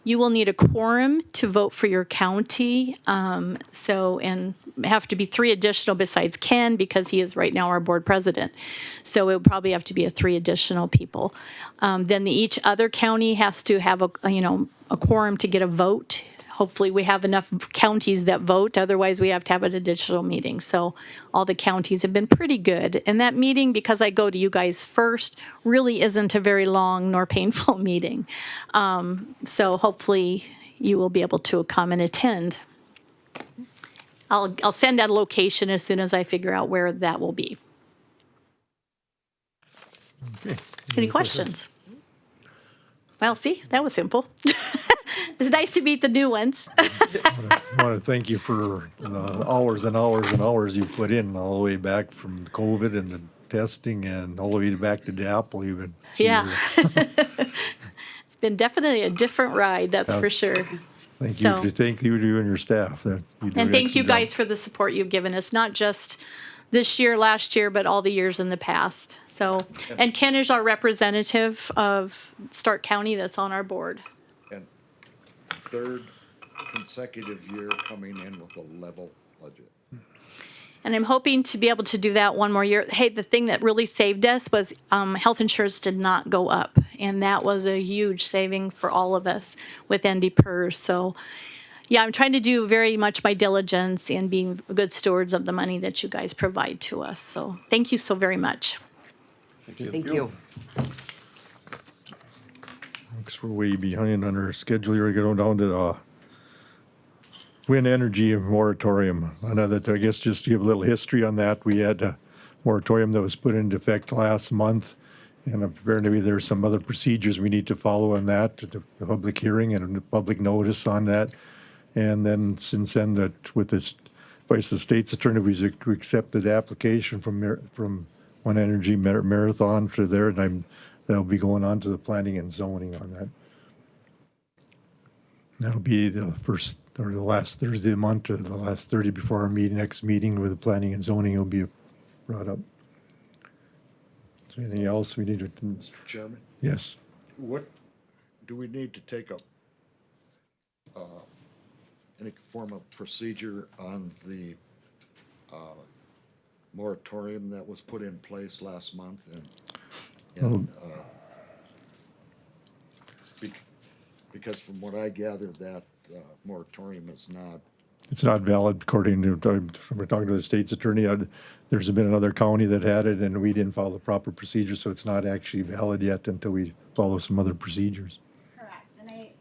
You will need a quorum to vote for your county. And have to be 3 additional besides Ken because he is right now our board president. So it would probably have to be 3 additional people. Then each other county has to have a quorum to get a vote. Hopefully we have enough counties that vote, otherwise we have to have an additional meeting. So all the counties have been pretty good. And that meeting, because I go to you guys first, really isn't a very long nor painful meeting. So hopefully you will be able to come and attend. I'll send out a location as soon as I figure out where that will be. Okay. Any questions? Well, see, that was simple. It's nice to meet the new ones. I want to thank you for the hours and hours and hours you put in all the way back from COVID and the testing and all the way back to DAPL even. Yeah. It's been definitely a different ride, that's for sure. Thank you to you and your staff. And thank you guys for the support you've given us, not just this year, last year, but all the years in the past. So, and Ken is our representative of Stark County that's on our board. And third consecutive year coming in with a level budget. And I'm hoping to be able to do that one more year. Hey, the thing that really saved us was health insurance did not go up. And that was a huge saving for all of us with Andy PERS. So, yeah, I'm trying to do very much my diligence in being good stewards of the money that you guys provide to us. So thank you so very much. Thank you. Thanks, we're way behind on our schedule here. Going down to wind energy moratorium. Another, I guess, just to give a little history on that, we had a moratorium that was put into effect last month. And apparently there's some other procedures we need to follow on that, the public hearing and the public notice on that. And then since then, that with this, vice the state's attorney, we accepted the application from One Energy Marathon for there, and that'll be going on to the planning and zoning on that. That'll be the first or the last Thursday of the month, or the last 30 before our next meeting where the planning and zoning will be brought up. Is there anything else we need to? Mr. Chairman? Yes. What, do we need to take any form of procedure on the moratorium that was put in place last month? And because from what I gathered, that moratorium is not. It's not valid according to, we're talking to the state's attorney. There's been another county that had it and we didn't follow the proper procedure, so it's not actually valid yet until we follow some other procedures. Correct, and I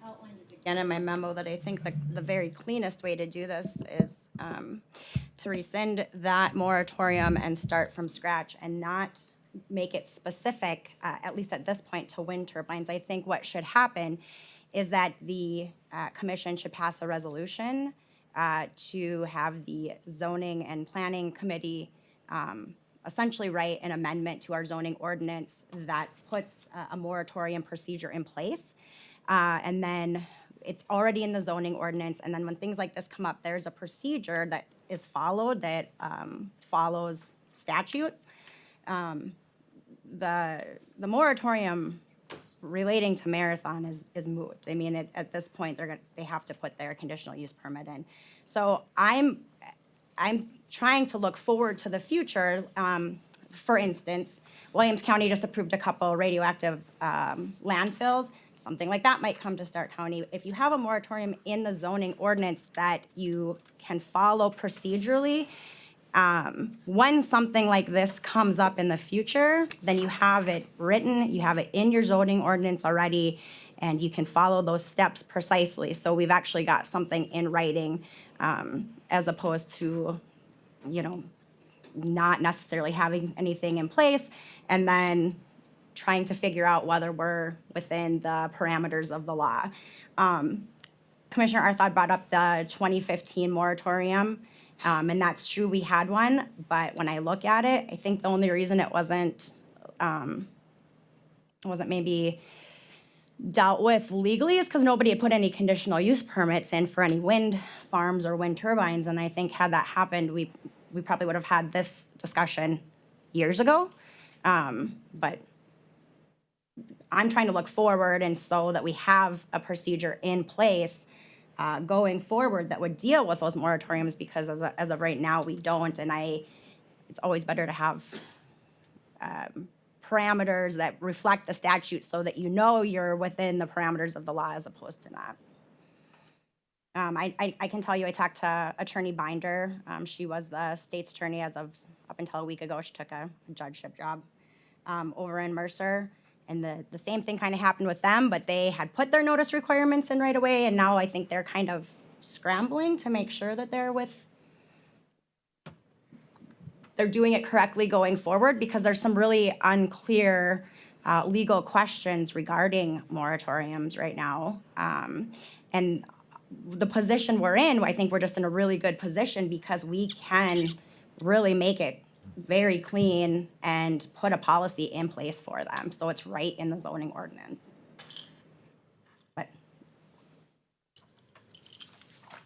outlined it again in my memo that I think the very cleanest way to do this is to rescind that moratorium and start from scratch and not make it specific, at least at this point, to wind turbines. I think what should happen is that the commission should pass a resolution to have the zoning and planning committee essentially write an amendment to our zoning ordinance that puts a moratorium procedure in place. And then it's already in the zoning ordinance. And then when things like this come up, there's a procedure that is followed that follows statute. The moratorium relating to Marathon is moot. I mean, at this point, they have to put their conditional use permit in. So I'm trying to look forward to the future. For instance, Williams County just approved a couple radioactive landfills. Something like that might come to Stark County. If you have a moratorium in the zoning ordinance that you can follow procedurally, when something like this comes up in the future, then you have it written, you have it in your zoning ordinance already, and you can follow those steps precisely. So we've actually got something in writing, as opposed to, not necessarily having anything in place and then trying to figure out whether we're within the parameters of the law. Commissioner Arthod brought up the 2015 moratorium. And that's true, we had one, but when I look at it, I think the only reason it wasn't maybe dealt with legally is because nobody had put any conditional use permits in for any wind farms or wind turbines. And I think had that happened, we probably would have had this discussion years ago. But I'm trying to look forward and so that we have a procedure in place going forward that would deal with those moratoriums, because as of right now, we don't. And it's always better to have parameters that reflect the statute so that you're within the parameters of the law as opposed to not. I can tell you I talked to Attorney Binder. She was the state's attorney up until a week ago. She took a judgeship job over in Mercer. And the same thing kind of happened with them, but they had put their notice requirements in right away, and now I think they're kind of scrambling to make sure that they're doing it correctly going forward, because there's some really unclear legal questions regarding moratoriums right now. And the position we're in, I think we're just in a really good position because we can really make it very clean and put a policy in place for them. So it's right in the zoning ordinance. But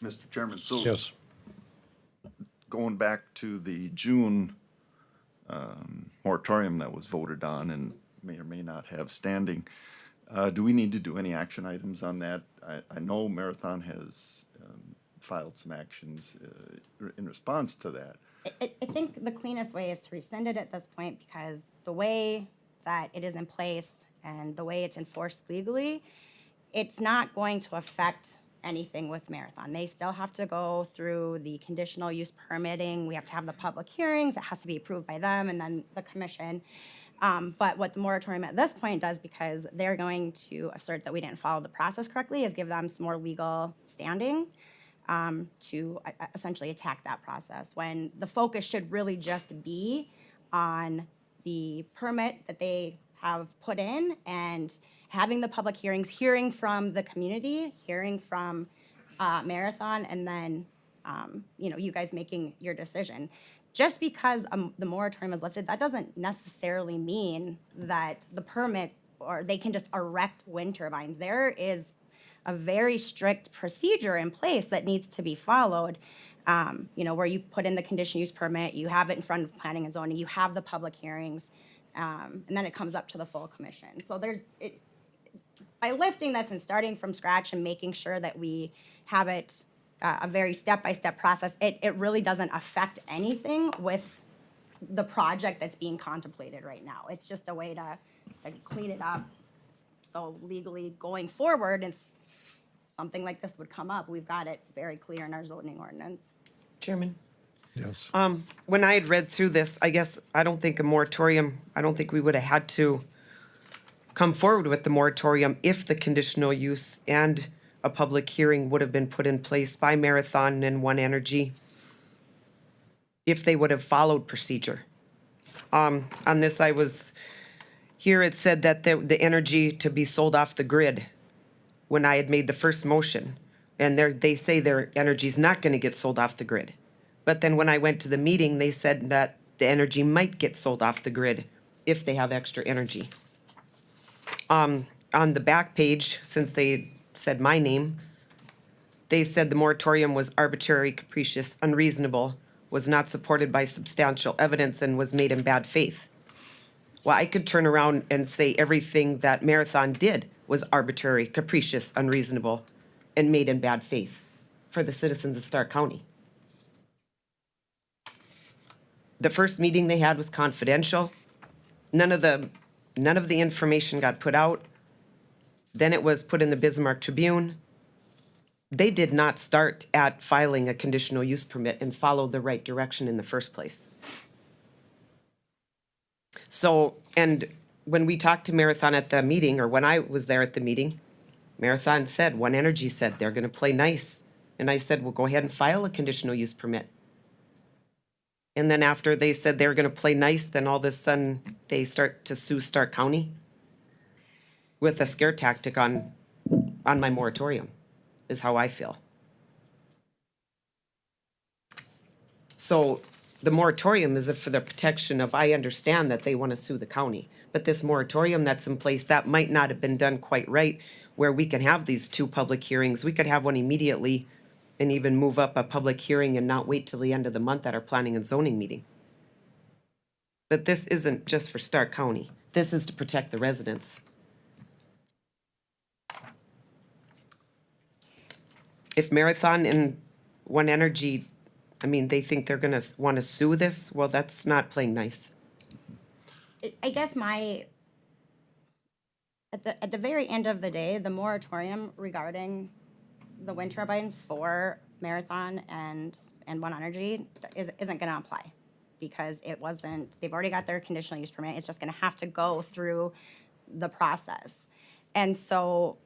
Mr. Chairman, so Yes. going back to the June moratorium that was voted on and may or may not have standing, do we need to do any action items on that? I know Marathon has filed some actions in response to that. I think the cleanest way is to rescind it at this point, because the way that it is in place and the way it's enforced legally, it's not going to affect anything with Marathon. They still have to go through the conditional use permitting. We have to have the public hearings. It has to be approved by them and then the commission. But what the moratorium at this point does, because they're going to assert that we didn't follow the process correctly, is give them some more legal standing to essentially attack that process, when the focus should really just be on the permit that they have put in and having the public hearings, hearing from the community, hearing from Marathon, and then you guys making your decision. Just because the moratorium is lifted, that doesn't necessarily mean that the permit, or they can just erect wind turbines. There is a very strict procedure in place that needs to be followed, where you put in the conditional use permit, you have it in front of planning and zoning, you have the public hearings, and then it comes up to the full commission. So by lifting this and starting from scratch and making sure that we have it a very step-by-step process, it really doesn't affect anything with the project that's being contemplated right now. It's just a way to clean it up. So legally going forward, if something like this would come up, we've got it very clear in our zoning ordinance. Chairman? Yes. When I had read through this, I guess I don't think we would have had to come forward with the moratorium if the conditional use and a public hearing would have been put in place by Marathon and One Energy, if they would have followed procedure. On this, it said that the energy to be sold off the grid when I had made the first motion. And they say their energy's not gonna get sold off the grid. But then when I went to the meeting, they said that the energy might get sold off the grid if they have extra energy. On the back page, since they said my name, they said the moratorium was arbitrary, capricious, unreasonable, was not supported by substantial evidence, and was made in bad faith. Well, I could turn around and say everything that Marathon did was arbitrary, capricious, unreasonable, and made in bad faith for the citizens of Stark County. The first meeting they had was confidential. None of the information got put out. Then it was put in the Bismarck Tribune. They did not start at filing a conditional use permit and follow the right direction in the first place. So, and when we talked to Marathon at the meeting, or when I was there at the meeting, Marathon said, One Energy said, they're gonna play nice. And I said, well, go ahead and file a conditional use permit. And then after they said they were gonna play nice, then all of a sudden, they start to sue Stark County with a scare tactic on my moratorium, is how I feel. So the moratorium is for the protection of, I understand that they want to sue the county, but this moratorium that's in place, that might not have been done quite right, where we can have these 2 public hearings. We could have one immediately and even move up a public hearing and not wait till the end of the month at our planning and zoning meeting. But this isn't just for Stark County. This is to protect the residents. If Marathon and One Energy, they think they're gonna want to sue this, well, that's not playing nice. I guess at the very end of the day, the moratorium regarding the wind turbines for Marathon and One Energy isn't gonna apply, because they've already got their conditional use permit. It's just gonna have to go through the process. And so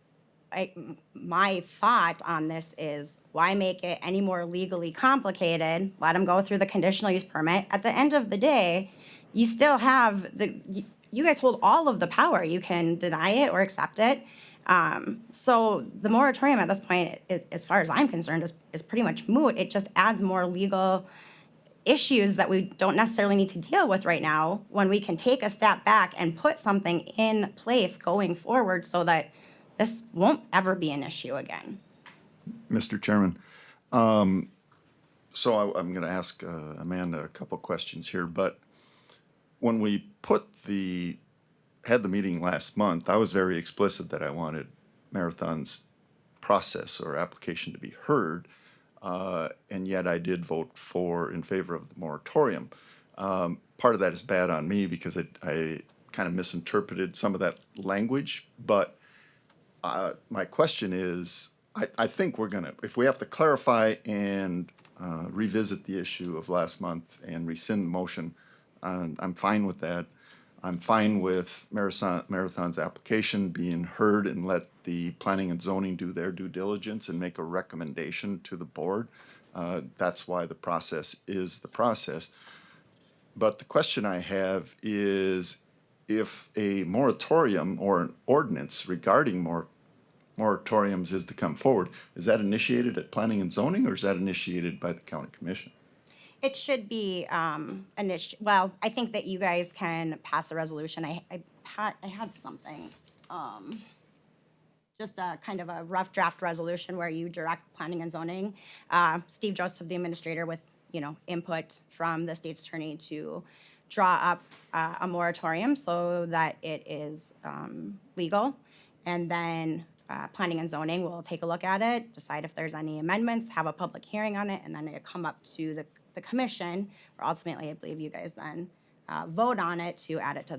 my thought on this is, why make it any more legally complicated? Let them go through the conditional use permit. At the end of the day, you still have you guys hold all of the power. You can deny it or accept it. So the moratorium at this point, as far as I'm concerned, is pretty much moot. It just adds more legal issues that we don't necessarily need to deal with right now, when we can take a step back and put something in place going forward so that this won't ever be an issue again. Mr. Chairman, So I'm gonna ask Amanda a couple questions here, but when we had the meeting last month, I was very explicit that I wanted Marathon's process or application to be heard, and yet I did vote in favor of the moratorium. Part of that is bad on me because I kind of misinterpreted some of that language, but my question is, I think if we have to clarify and revisit the issue of last month and rescind the motion, I'm fine with that. I'm fine with Marathon's application being heard and let the planning and zoning do their due diligence and make a recommendation to the board. That's why the process is the process. But the question I have is, if a moratorium or an ordinance regarding moratoriums is to come forward, is that initiated at planning and zoning, or is that initiated by the county commission? It should be, well, I think that you guys can pass a resolution. I had something, just a kind of a rough draft resolution where you direct planning and zoning. Steve Joseph, the administrator, with, input from the state's attorney to draw up a moratorium so that it is legal. And then planning and zoning will take a look at it, decide if there's any amendments, have a public hearing on it, and then it come up to the commission, or ultimately, I believe you guys then vote on it to add it to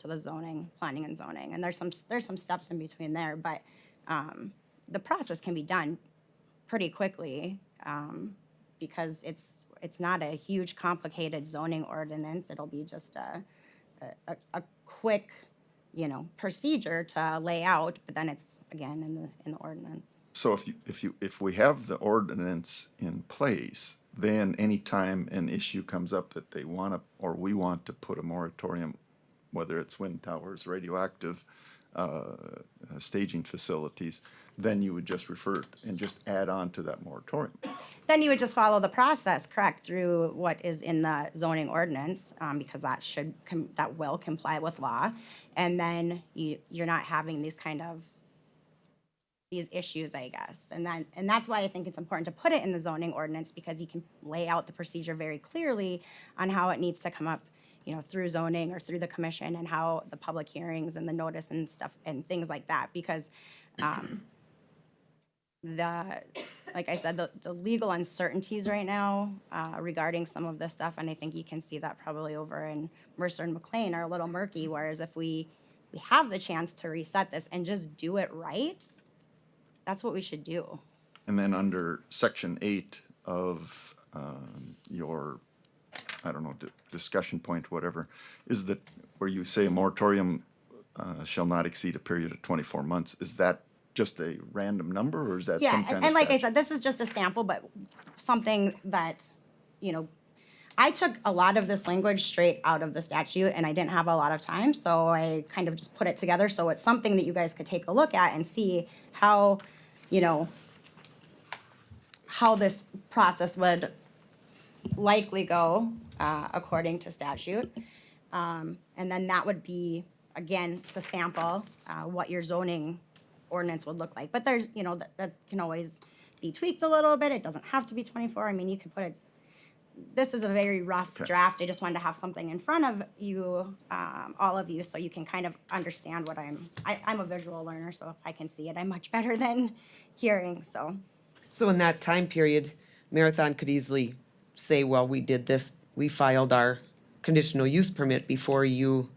the zoning, planning and zoning. And there's some steps in between there, but the process can be done pretty quickly because it's not a huge, complicated zoning ordinance. It'll be just a quick, procedure to lay out, but then it's again in the ordinance. So if we have the ordinance in place, then anytime an issue comes up that they want to, or we want to put a moratorium, whether it's wind towers, radioactive staging facilities, then you would just refer and just add on to that moratorium. Then you would just follow the process, correct, through what is in the zoning ordinance, because that that will comply with law. And then you're not having these issues, I guess. And that's why I think it's important to put it in the zoning ordinance, because you can lay out the procedure very clearly on how it needs to come up, through zoning or through the commission, and how the public hearings and the notice and stuff and things like that. Because like I said, the legal uncertainties right now regarding some of this stuff, and I think you can see that probably over in Mercer and McLean, are a little murky, whereas if we have the chance to reset this and just do it right, that's what we should do. And then under section 8 of your, I don't know, discussion point, whatever, is that where you say a moratorium shall not exceed a period of 24 months, is that just a random number, or is that some kind of and like I statute? said, this is just a sample, but something that, I took a lot of this language straight out of the statute, and I didn't have a lot of time, so I kind of just put it together, so it's something that you guys could take a look at and see how, how this process would likely go according to statute. And then that would be, again, it's a sample, what your zoning ordinance would look like. But there's, that can always be tweaked a little bit. It doesn't have to be 24. I mean, you could put it, this is a very rough draft. I just wanted to have something in front of you, all of you, so you can kind of understand what I'm a visual learner, so if I can see it, I'm much better than hearing, so. So in that time period, Marathon could easily say, well, we did this, we filed our conditional use permit before you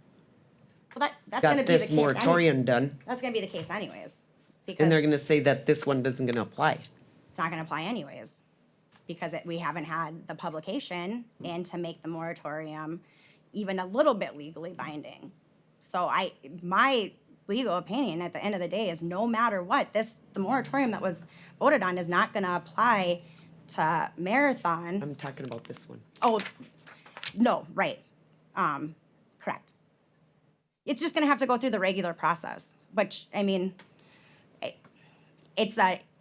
Well, that's gonna got be the this case. moratorium done. That's gonna be the case anyways, And because they're gonna say that this one isn't gonna apply. it's not gonna apply anyways, because we haven't had the publication and to make the moratorium even a little bit legally binding. So my legal opinion at the end of the day is, no matter what, the moratorium that was voted on is not gonna apply to Marathon. I'm talking about this one. Oh, no, right. Correct. It's just gonna have to go through the regular process, which, I mean,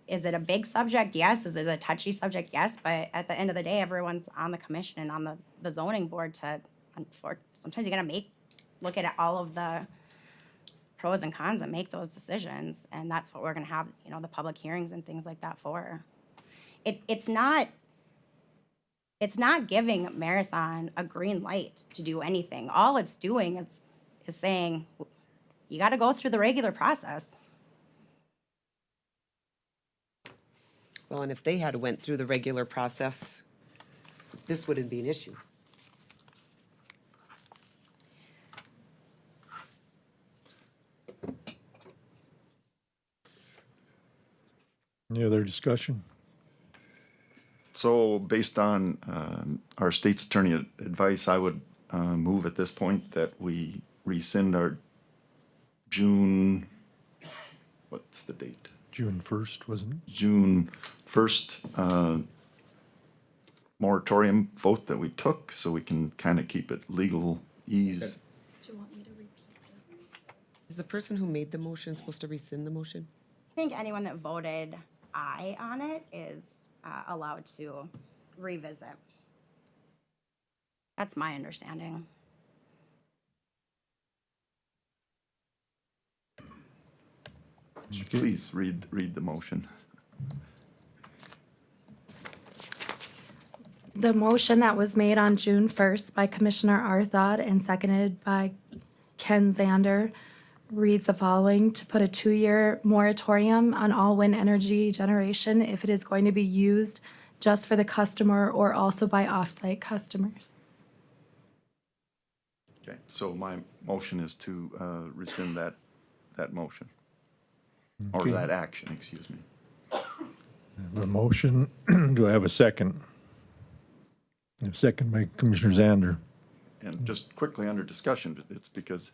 is it a big subject? Yes. Is it a touchy subject? Yes. But at the end of the day, everyone's on the commission and on the zoning board sometimes you gotta look at all of the pros and cons and make those decisions. And that's what we're gonna have, the public hearings and things like that for. It's not it's not giving Marathon a green light to do anything. All it's doing is saying, you gotta go through the regular process. Well, and if they had went through the regular process, this wouldn't be an issue. Any other discussion? So based on our state's attorney advice, I would move at this point that we rescind our June, what's the date? June 1st, wasn't it? June 1st moratorium vote that we took, so we can kind of keep it legal ease. Do you want me to repeat that? Is the person who made the motion supposed to rescind the motion? I think anyone that voted aye on it is allowed to revisit. That's my understanding. Please read the motion. The motion that was made on June 1st by Commissioner Arthod and seconded by Ken Zander reads the following: to put a 2-year moratorium on all wind energy generation if it is going to be used just for the customer or also by off-site customers. Okay, so my motion is to rescind that motion. Or Okay. that action, excuse me. A motion, do I have a second? A second by Commissioner Zander. And just quickly under discussion, it's because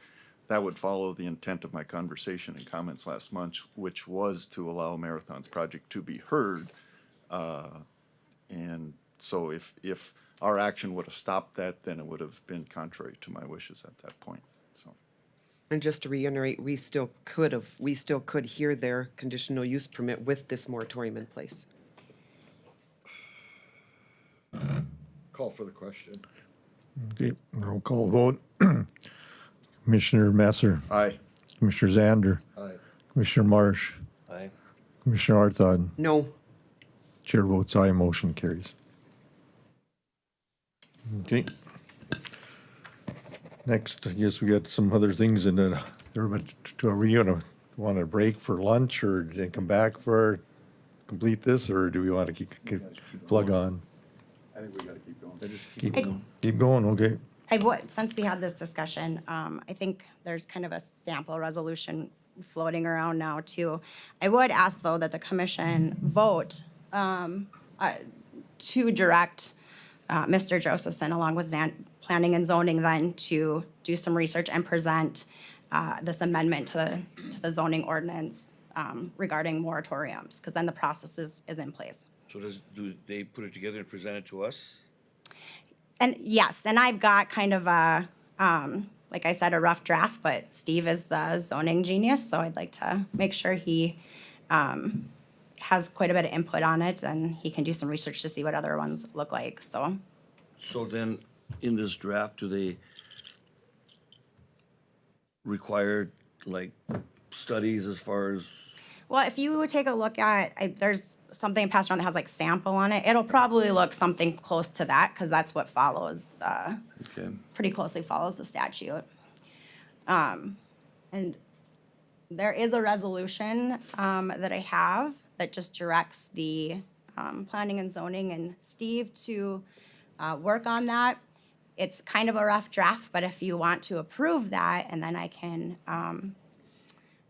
that would follow the intent of my conversation and comments last month, which was to allow Marathon's project to be heard. And so if our action would have stopped that, then it would have been contrary to my wishes at that point, so. And just to reiterate, we still could hear their conditional use permit with this moratorium in place. Call for the question. Okay, roll call vote. Commissioner Messer, Aye. Commissioner Zander, Aye. Commissioner Marsh, Aye. Commissioner Arthod. No. Chair votes aye, motion carries. Okay. Next, I guess we got some other things in the, but are we gonna want a break for lunch or then come back for, complete this, or do we want to keep plug on? I think we gotta keep going. Keep going, okay. I would, since we had this discussion, I think there's kind of a sample resolution floating around now too. I would ask though that the commission vote to direct Mr. Josephson along with planning and zoning then to do some research and present this amendment to the zoning ordinance regarding moratoriums, because then the process is in place. So do they put it together and present it to us? And yes, and I've got kind of a, like I said, a rough draft, but Steve is the zoning genius, so I'd like to make sure he has quite a bit of input on it, and he can do some research to see what other ones look like, so. So then, in this draft, do they require, like, studies as far as? Well, if you take a look at, there's something passed around that has like sample on it, it'll probably look something close to that, because that's what follows, Okay. pretty closely follows the statute. And there is a resolution that I have that just directs the planning and zoning and Steve to work on that. It's kind of a rough draft, but if you want to approve that, and then I can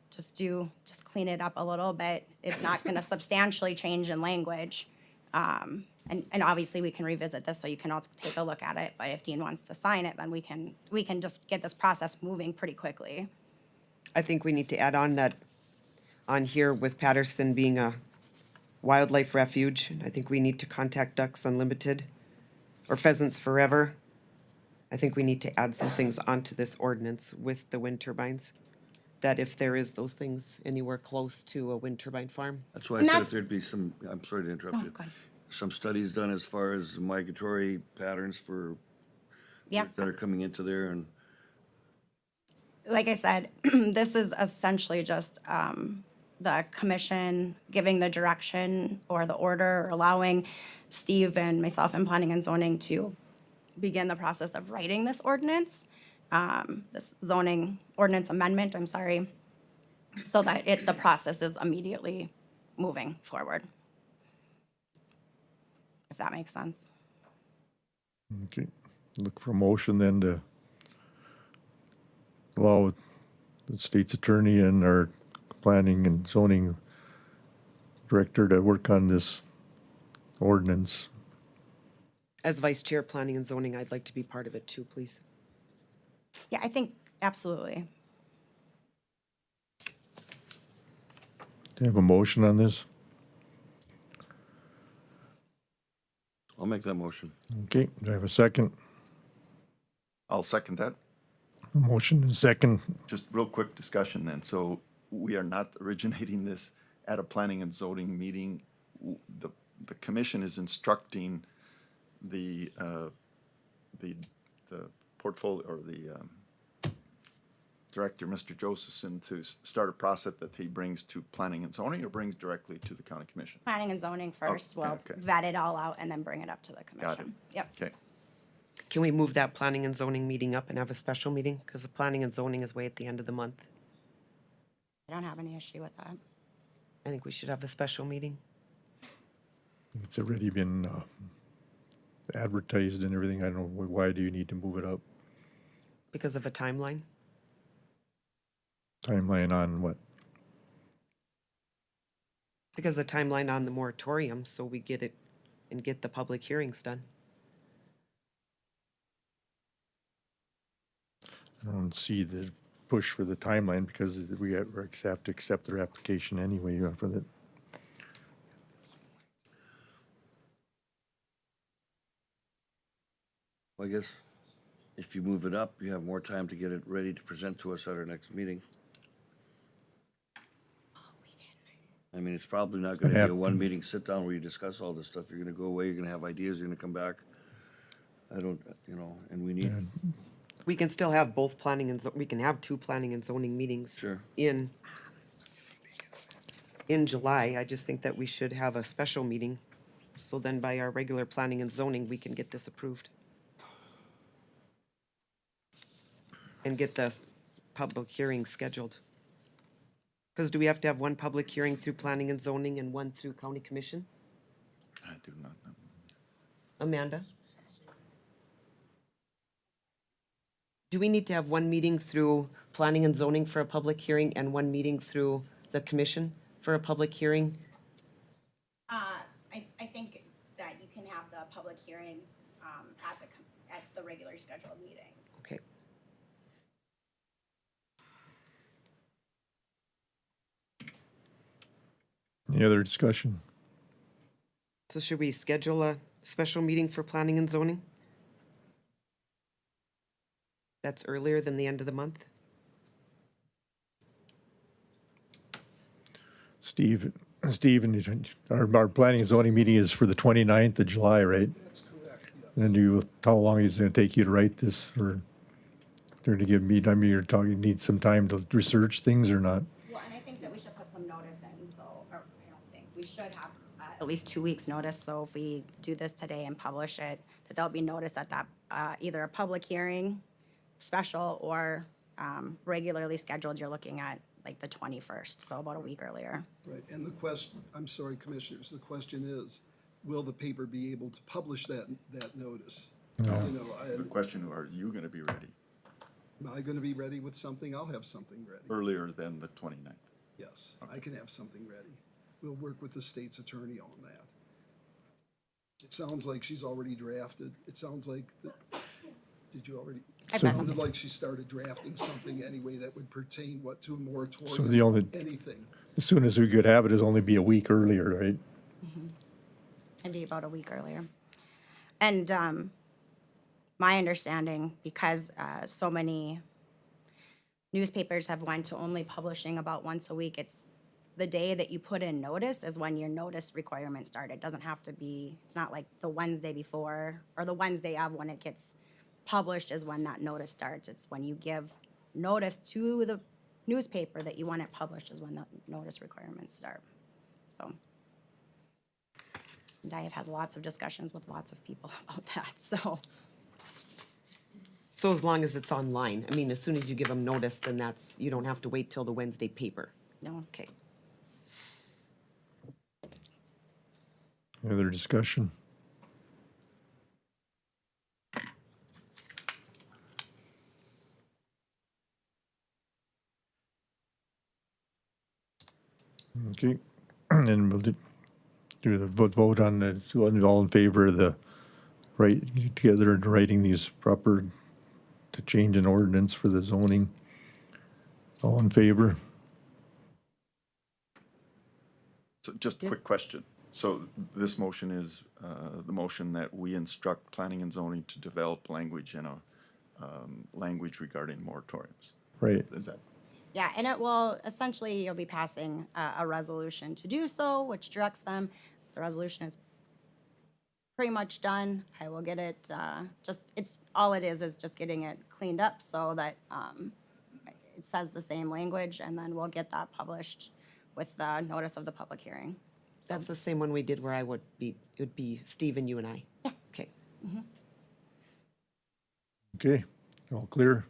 just clean it up a little bit. It's not gonna substantially change in language. And obviously we can revisit this, so you can also take a look at it, but if Dean wants to sign it, then we can just get this process moving pretty quickly. I think we need to add on that, on here with Patterson being a wildlife refuge, I think we need to contact Ducks Unlimited or Pheasants Forever. I think we need to add some things onto this ordinance with the wind turbines, that if there is those things anywhere close to a wind turbine farm. That's why I And said that's- if there'd be some, I'm sorry to interrupt Oh, you. go ahead. Some studies done as far as migratory patterns for, Yeah. that are coming into there and. Like I said, this is essentially just the commission giving the direction or the order, or allowing Steve and myself in planning and zoning to begin the process of writing this ordinance, this zoning ordinance amendment, I'm sorry, so that the process is immediately moving forward. If that makes sense. Okay, look for a motion then to allow the state's attorney and our planning and zoning director to work on this ordinance. As vice chair planning and zoning, I'd like to be part of it too, please. Yeah, I think absolutely. Do you have a motion on this? I'll make that motion. Okay, do I have a second? I'll second that. A motion and second. Just real quick discussion then. So we are not originating this at a planning and zoning meeting. The commission is instructing the portfolio or the director, Mr. Josephson, to start a process that he brings to planning and zoning or brings directly to the county commission. Planning and zoning first, we'll okay. vet it all out and then bring it up to the Got it. commission. Yep. Okay. Can we move that planning and zoning meeting up and have a special meeting? Because the planning and zoning is way at the end of the month. I don't have any issue with that. I think we should have a special meeting. It's already been advertised and everything. I don't know, why do you need to move it up? Because of a timeline. Timeline on what? Because the timeline on the moratorium, so we get it and get the public hearings done. I don't see the push for the timeline because we have to accept their application anyway for the. Well, I guess if you move it up, you have more time to get it ready to present to us at our next meeting. I mean, it's probably not gonna be a one meeting sit down where you discuss all this stuff. You're gonna go away, you're gonna have ideas, you're gonna come back. I don't, and we need, We can still have both planning and, we can have two planning and zoning meetings. Sure. In July. I just think that we should have a special meeting. So then by our regular planning and zoning, we can get this approved. And get the public hearing scheduled. Because do we have to have one public hearing through planning and zoning and one through county commission? I do not know. Amanda? Do we need to have one meeting through planning and zoning for a public hearing and one meeting through the commission for a public hearing? I think that you can have the public hearing at the regular scheduled meetings. Okay. Any other discussion? So should we schedule a special meeting for planning and zoning? That's earlier than the end of the month? Steve, our planning and zoning meeting is for the 29th of July, right? That's correct, yes. And how long is it gonna take you to write this or to give me, I mean, you're talking, you need some time to research things or not? Well, and I think that we should put some notice in, so, or I don't think, we should have at least 2 weeks' notice, so if we do this today and publish it, that there'll be notice at that, either a public hearing, special, or regularly scheduled, you're looking at like the 21st, so about a week earlier. Right, and the question, I'm sorry, Commissioners, the question is, will the paper be able to publish that notice? No. You know, The question, are you gonna be ready am I gonna be ready with something? I'll have something ready. earlier than the 29th? Yes, I can have something ready. We'll work with the state's attorney on that. It sounds like she's already drafted. It sounds like, did you already? I've It got sounded something. like she started drafting something anyway that would pertain, to a moratorium? So the only- Anything. As soon as we could have it, is only be a week earlier, right? It'd be about a week earlier. And my understanding, because so many newspapers have went to only publishing about once a week, it's the day that you put in notice is when your notice requirement started. It doesn't have to be, it's not like the Wednesday before or the Wednesday of when it gets published is when that notice starts. It's when you give notice to the newspaper that you want it published is when the notice requirements start. So. And I have had lots of discussions with lots of people about that, so. So as long as it's online, I mean, as soon as you give them notice, then that's, you don't have to wait till the Wednesday paper. No. Okay. Any other discussion? Okay, and we'll do the vote on it. So all in favor of the right together and writing these proper to change an ordinance for the zoning. All in favor? So just a quick question. So this motion is the motion that we instruct planning and zoning to develop language in a language regarding moratoriums. Right. Is that? Yeah, and it will, essentially, you'll be passing a resolution to do so, which directs them. The resolution is pretty much done. I will get it, all it is just getting it cleaned up so that it says the same language, and then we'll get that published with the notice of the public hearing. That's the same one we did where it would be Steve and you and I. Yeah. Okay. Okay, all clear?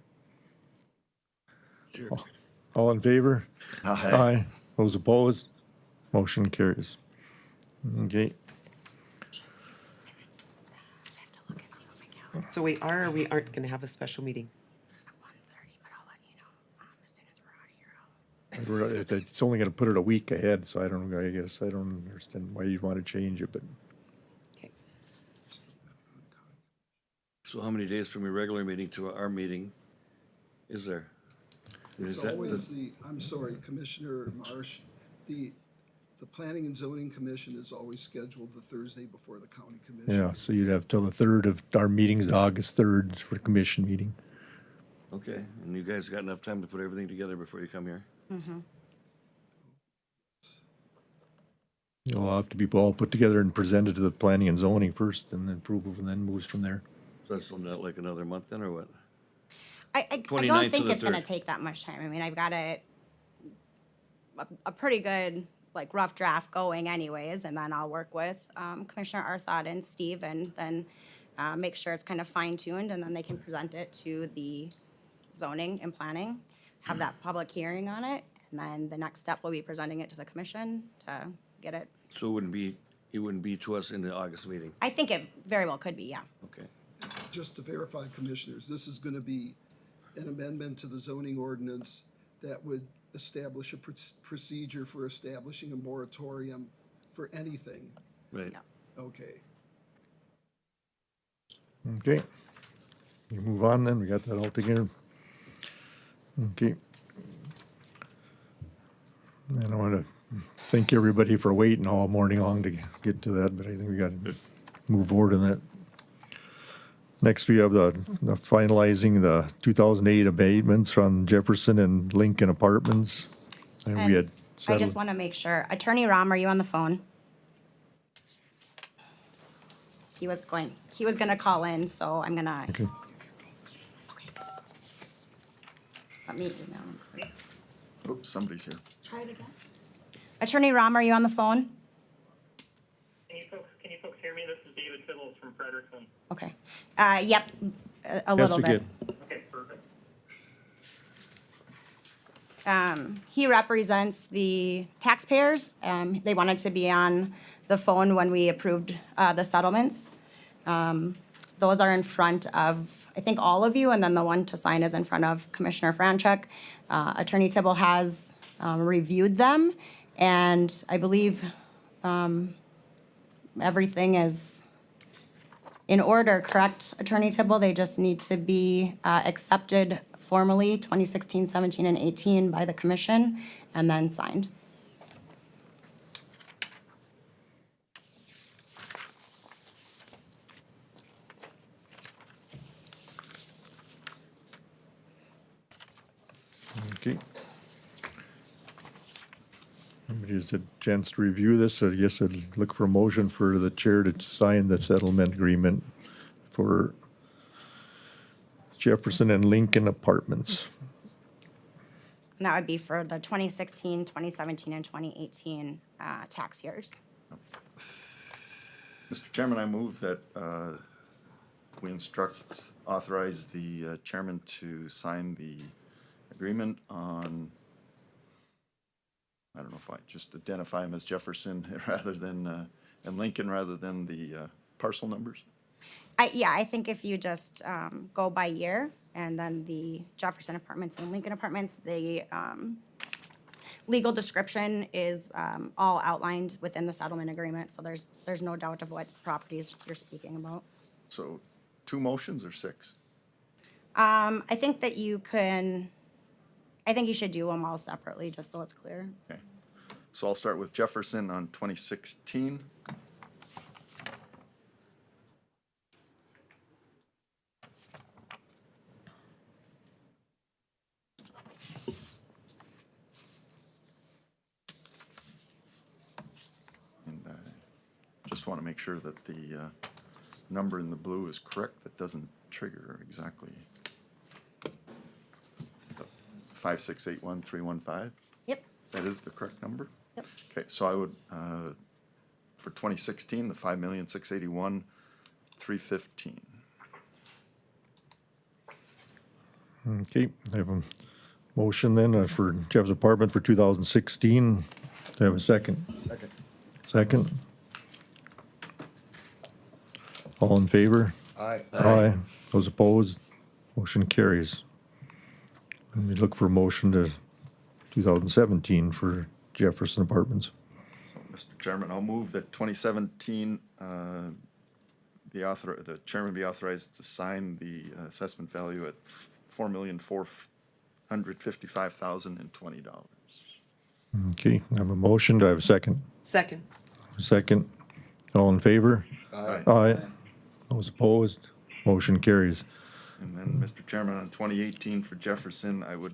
All in favor? Aye. Those opposed? Motion carries. Okay, So we are or we aren't gonna have a special meeting? it's only gonna put it a week ahead, so I don't, I guess, I don't understand why you'd want to change it, but So how many days from your regular meeting to our meeting is there? It's Is that always I'm sorry, Commissioner Marsh, the Planning and Zoning Commission is always scheduled the Thursday before the county commission. yeah, so you'd have till the 3rd of, our meeting's August 3rd for the commission meeting. Okay, and you guys got enough time to put everything together before you come here? You'll have to be all put together and presented to the planning and zoning first, and then approval, and then moves from there. So that's not like another month then, or what? I 29th don't to think the it's gonna 3rd. take that much time. I mean, I've got a pretty good, like, rough draft going anyways, and then I'll work with Commissioner Arthod and Steve, and then make sure it's kind of fine-tuned, and then they can present it to the zoning and planning, have that public hearing on it, and then the next step will be presenting it to the commission to get it. So it wouldn't be to us in the August meeting? I think it very well could be, yeah. Okay. Just to verify, commissioners, this is gonna be an amendment to the zoning ordinance that would establish a procedure for establishing a moratorium for anything. Right. Okay. Okay. You move on then, we got that all together. Okay. And I want to thank everybody for waiting all morning long to get to that, but I think we got to move forward on that. Next, we have the finalizing the 2008 abatements from Jefferson and Lincoln Apartments. And we had I just settled, want to make sure. Attorney Rom, are you on the phone? He was gonna call in, so I'm gonna. Okay. Let me email him. Oops, somebody's here. Try it again. Attorney Rom, are you on the phone? Can you folks hear me? This is David Fiddles from Frederickson. Okay. Yep, a little we bit. Okay, perfect. He represents the taxpayers. They wanted to be on the phone when we approved the settlements. Those are in front of, I think, all of you, and then the one to sign is in front of Commissioner Franchuk. Attorney Tibble has reviewed them, and I believe everything is in order, correct, Attorney Tibble? They just need to be accepted formally, 2016, 17, and 18 by the commission, and then signed. okay. Everybody has a chance to review this. I guess I'd look for a motion for the chair to sign the settlement agreement for Jefferson and Lincoln Apartments. And that would be for the 2016, 2017, and 2018 tax years. Mr. Chairman, I move that we authorize the chairman to sign the agreement on, I don't know if I just identify him as Jefferson rather than, and Lincoln rather than the parcel numbers. I think if you just go by year, and then the Jefferson Apartments and Lincoln Apartments, the legal description is all outlined within the settlement agreement, so there's no doubt of what properties you're speaking about. So 2 motions or 6? I think that you should do them all separately, just so it's clear. Okay. So I'll start with Jefferson on 2016. And I just want to make sure that the number in the blue is correct. That doesn't trigger exactly 5681315. Yep. That is the correct number? Yep. Okay, so I would, for 2016, the 5,681,315. Okay, I have a motion then for Jeff's Apartment for 2016. Do I have a second? Second. Second? All in favor? Aye. Aye. Those opposed? Motion carries. And we look for a motion to 2017 for Jefferson Apartments. So, Mr. Chairman, I'll move that 2017, the chairman be authorized to sign the assessment value at $4,455,020. Okay, I have a motion. Do I have a second? Second. A second. All in favor? Aye. Aye. Those opposed? Motion carries. And then, Mr. Chairman, on 2018 for Jefferson, I would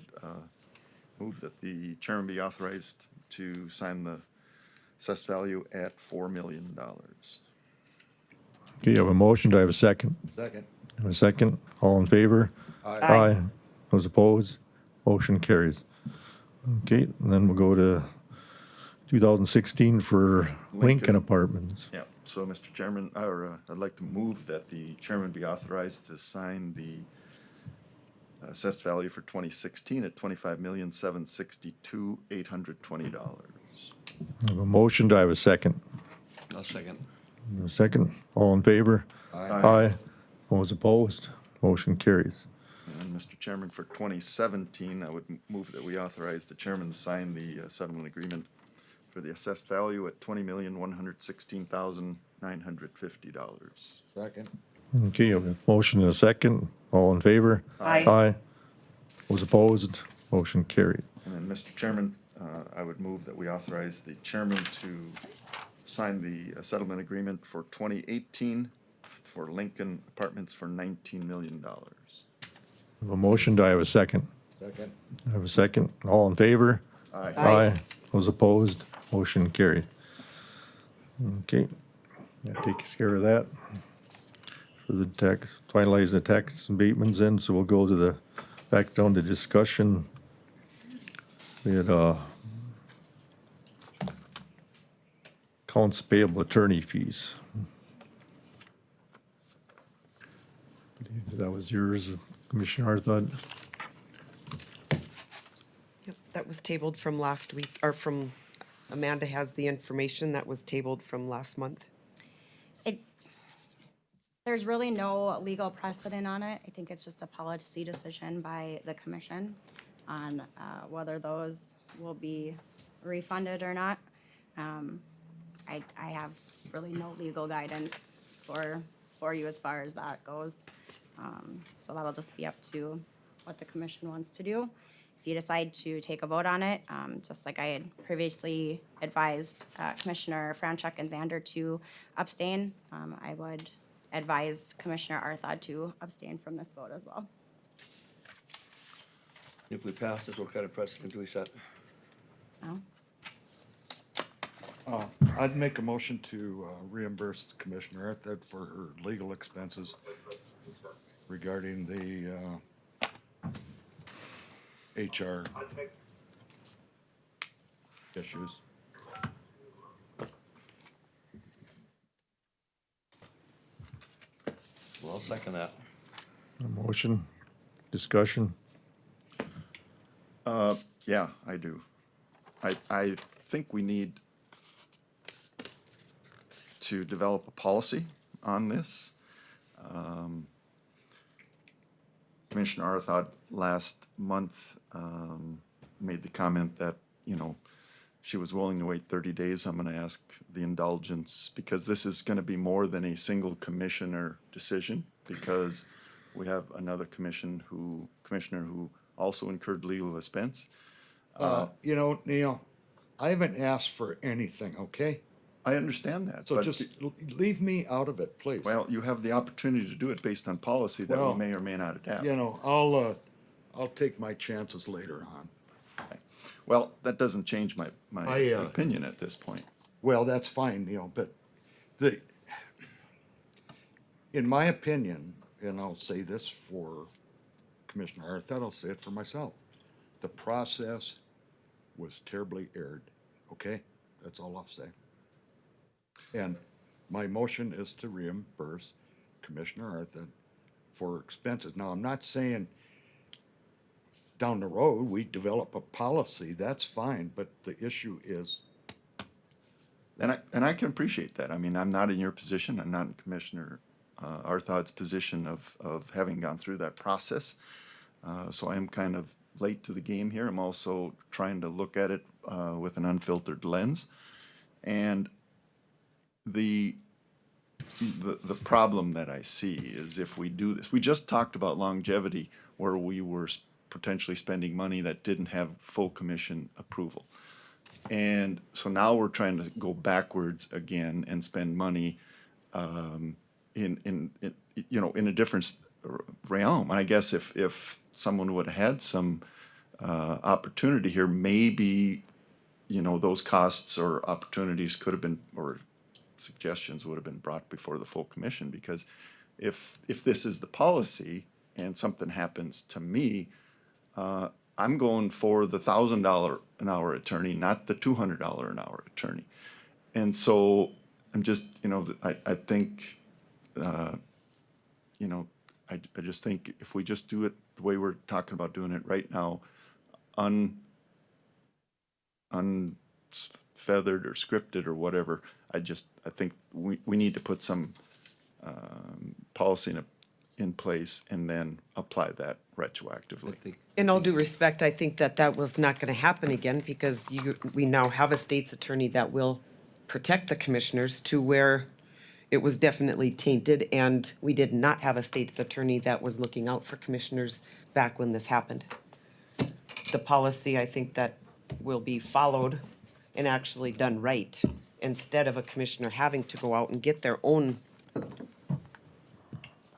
move that the chairman be authorized to sign the assessed value at $4 million. Okay, I have a motion. Do I have a second? Second. I have a second. All in favor? Aye. Those opposed? Motion carries. Okay, and then we'll go to 2016 for Lincoln Apartments. Yeah, so Mr. Chairman, I'd like to move that the chairman be authorized to sign the assessed value for 2016 at $25,762,820. I have a motion. Do I have a second? I'll second. A second. All in favor? Aye. Those opposed? Motion carries. And Mr. Chairman, for 2017, I would move that we authorize the chairman to sign the settlement agreement for the assessed value at $20,116,950. Second. Okay, I have a motion and a second. All in favor? Aye. Those opposed? Motion carried. And then, Mr. Chairman, I would move that we authorize the chairman to sign the settlement agreement for 2018 for Lincoln Apartments for $19 million. I have a motion. Do I have a second? Second. I have a second. All in favor? Aye. Those opposed? Motion carried. Okay, that takes care of that. For the tax, finalize the tax abatements in, so we'll go to the, back down to discussion. We had, accounts payable attorney fees. That was yours, Commissioner Arthod. Yep, that was tabled from last week, or from, Amanda has the information that was tabled from last month. There's really no legal precedent on it. I think it's just a policy decision by the commission on whether those will be refunded or not. I have really no legal guidance for you as far as that goes. So that'll just be up to what the commission wants to do. If you decide to take a vote on it, just like I had previously advised Commissioner Franchuk and Zander to abstain, I would advise Commissioner Arthod to abstain from this vote as well. If we pass this, what kind of precedent do we set? No? I'd make a motion to reimburse Commissioner Arthur for her legal expenses regarding the HR issues. Well, I'll second that. A motion, discussion. Yeah, I do. I think we need to develop a policy on this. Commissioner Arthod last month made the comment that, you know, she was willing to wait 30 days. I'm going to ask the indulgence because this is going to be more than a single commissioner decision because we have another commissioner who also incurred legal expense. You know, Neil, I haven't asked for anything, okay? I understand that. So but just leave me out of it, please. Well, you have the opportunity to do it based on policy that Well, we may or may not adapt. You know, I'll take my chances later on. Well, that doesn't change my opinion at this point. Well, that's fine, Neil, but in my opinion, and I'll say this for Commissioner Arthur, I'll say it for myself, the process was terribly erred, okay? That's all I'll say. And my motion is to reimburse Commissioner Arthur for expenses. Now, I'm not saying down the road, we develop a policy, that's fine, but the issue is. And I can appreciate that. I mean, I'm not in your position. I'm not in Commissioner Arthod's position of having gone through that process. So I am kind of late to the game here. I'm also trying to look at it with an unfiltered lens. And the problem that I see is if we do this, we just talked about longevity where we were potentially spending money that didn't have full commission approval. And so now we're trying to go backwards again and spend money in a different realm. And I guess if someone would have had some opportunity here, maybe, you know, those costs or opportunities could have been, or suggestions would have been brought before the full commission, because if this is the policy and something happens to me, I'm going for the $1,000 an hour attorney, not the $200 an hour attorney. And so I'm just, you know, I think, you know, I just think if we just do it the way we're talking about doing it right now, unfeathered or scripted or whatever, I think we need to put some policy in place and then apply that retroactively. In all due respect, I think that was not going to happen again because we now have a state's attorney that will protect the commissioners to where it was definitely tainted, and we did not have a state's attorney that was looking out for commissioners back when this happened. The policy, I think, that will be followed and actually done right, instead of a commissioner having to go out and get their own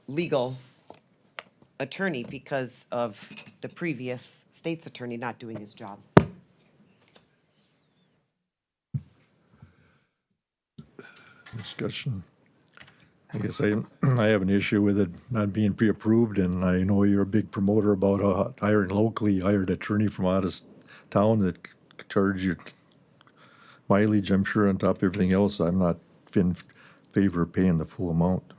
legal attorney because of the previous state's attorney not doing his job. Discussion. I guess I have an issue with it not being pre-approved, and I know you're a big promoter about hiring locally hired attorney from out of town that charge you mileage, I'm sure, on top of everything else. I'm not in favor of paying the full amount.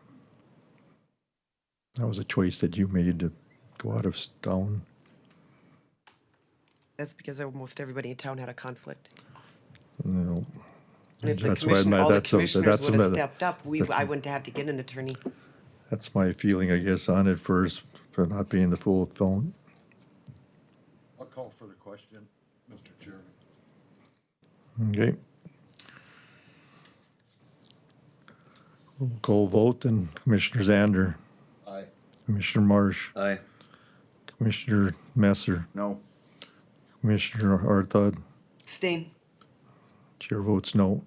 That was a choice that you made to go out of town. That's because almost everybody in town had a conflict. You know, And if the that's why all the that's commissioners would have another. stepped up, I wouldn't have to get an attorney. That's my feeling, I guess, on it first, for not paying the full phone. I'll call for the question, Mr. Chairman. Okay. We'll call vote, and Commissioner Zander, Aye. Commissioner Marsh, Aye. Commissioner Messer, No. Commissioner Arthod, Abstain. chair votes no.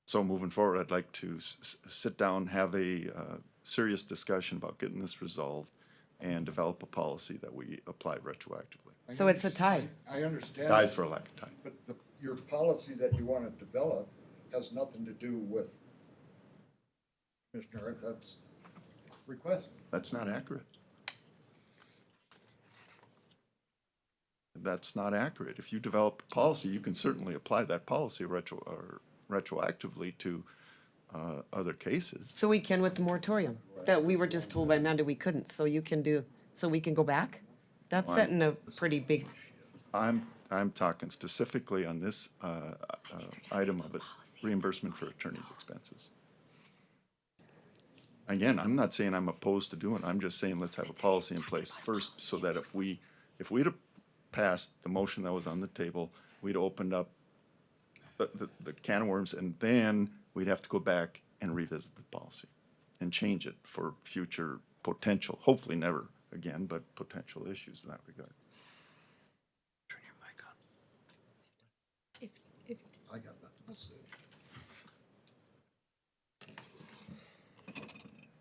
So moving forward, I'd like to sit down, have a serious discussion about getting this resolved and develop a policy that we apply retroactively. So it's a tie. I understand. Dies that, for a lack of time. But your policy that you want to develop has nothing to do with Commissioner Arthur's request. That's not accurate. That's not accurate. If you develop a policy, you can certainly apply that policy retroactively to other cases. So we can with the moratorium, that we were just told by Amanda we couldn't, so you can do, so we can go back? That's Why? setting a pretty big, I'm talking specifically on this item of it, reimbursement for attorney's expenses. Again, I'm not saying I'm opposed to doing it, I'm just saying let's have a policy in place first, so that if we'd have passed the motion that was on the table, we'd opened up the can of worms, and then we'd have to go back and revisit the policy and change it for future potential, hopefully never again, but potential issues in that regard. Turn your mic on. I got nothing to say.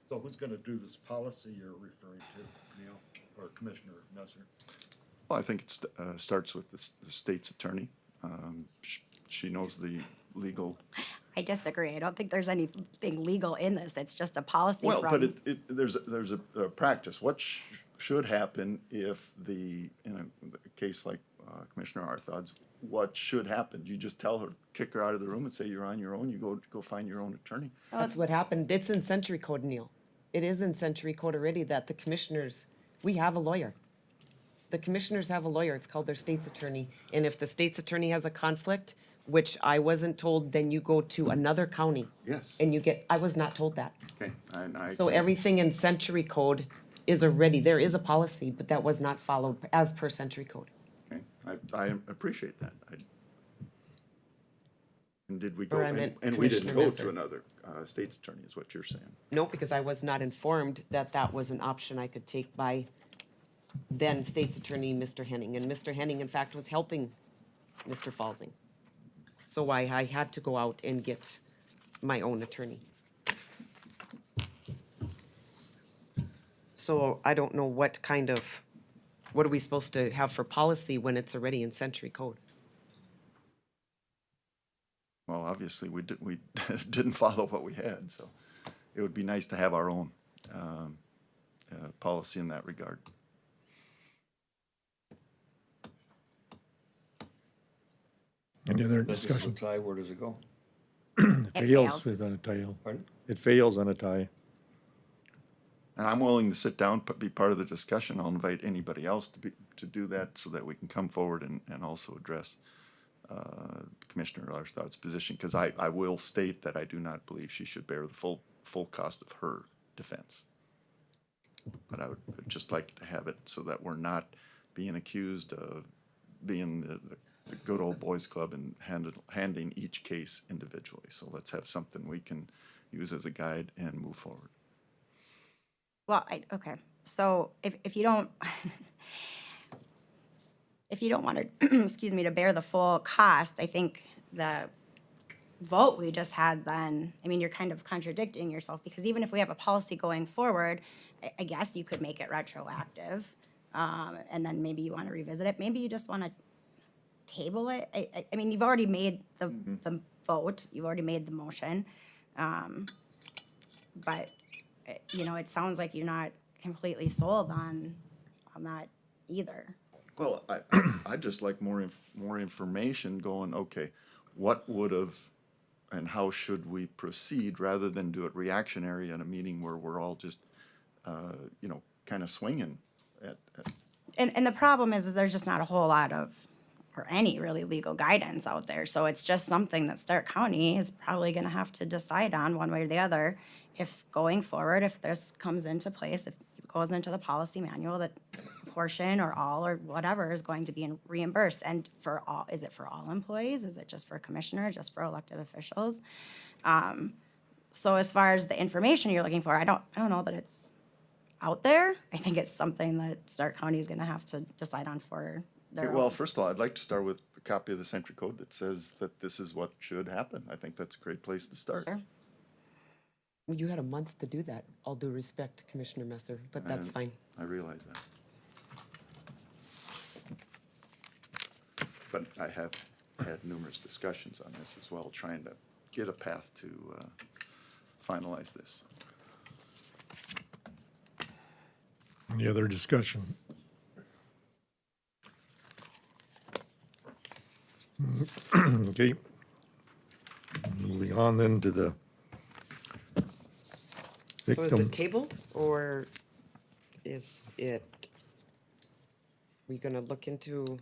So who's gonna do this policy you're referring to, Neil, or Commissioner Messer? Well, I think it starts with the state's attorney. She knows the legal. I disagree. I don't think there's anything legal in this. It's just a policy Well, from. but there's a practice. What should happen if in a case like Commissioner Arthod's, what should happen? You just tell her, kick her out of the room and say you're on your own. You go find your own attorney. that's what happened. It's in Century Code, Neil. It is in Century Code already that the commissioners, we have a lawyer. The commissioners have a lawyer. It's called their state's attorney. And if the state's attorney has a conflict, which I wasn't told, then you go to another county. Yes. And I was not told that. Okay. So everything in Century Code is already, there is a policy, but that was not followed as per Century Code. Okay. I appreciate that. And did we go? Or I meant And we didn't Commissioner go Messer. to another state's attorney, is what you're saying. No, because I was not informed that that was an option I could take by then state's attorney, Mr. Henning. And Mr. Henning, in fact, was helping Mr. Falsing. So I had to go out and get my own attorney. So I don't know what are we supposed to have for policy when it's already in Century Code? Well, obviously, we didn't follow what we had, so it would be nice to have our own policy in that regard. Any other This is a discussion? tie, where does it go? It fails fails. on a tie. Pardon? It fails on a tie. And I'm willing to sit down, be part of the discussion. I'll invite anybody else to do that, so that we can come forward and also address Commissioner Arthod's position, because I will state that I do not believe she should bear the full cost of her defense. But I would just like to have it so that we're not being accused of being the good old boys club and handing each case individually. So let's have something we can use as a guide and move forward. Well, okay. So if you don't, if you don't want to, excuse me, to bear the full cost, I think the vote we just had then, I mean, you're kind of contradicting yourself, because even if we have a policy going forward, I guess you could make it retroactive. And then maybe you want to revisit it. Maybe you just want to table it. I mean, you've already made the vote, you've already made the motion. But you know, it sounds like you're not completely sold on that either. Well, I'd just like more information going, okay, what would have and how should we proceed, rather than do it reactionary at a meeting where we're all just, kind of swinging at. And the problem is there's just not a whole lot of, or any really legal guidance out there. So it's just something that Stark County is probably gonna have to decide on one way or the other. If going forward, if this comes into place, if it goes into the policy manual, that portion or all or whatever is going to be reimbursed. And for all, is it for all employees? Is it just for commissioners, just for elected officials? So as far as the information you're looking for, I don't know that it's out there. I think it's something that Stark County is gonna have to decide on for their Okay, well, own. first of all, I'd like to start with a copy of the Century Code that says that this is what should happen. I think that's a great place to start. Sure. Well, you had a month to do that, all due respect, Commissioner Messer, but that's And fine. I realize that. But I have had numerous discussions on this as well, trying to get a path to finalize this. Any other discussion? Okay. Moving on then to the So is victim. it tabled or is it, we gonna look into,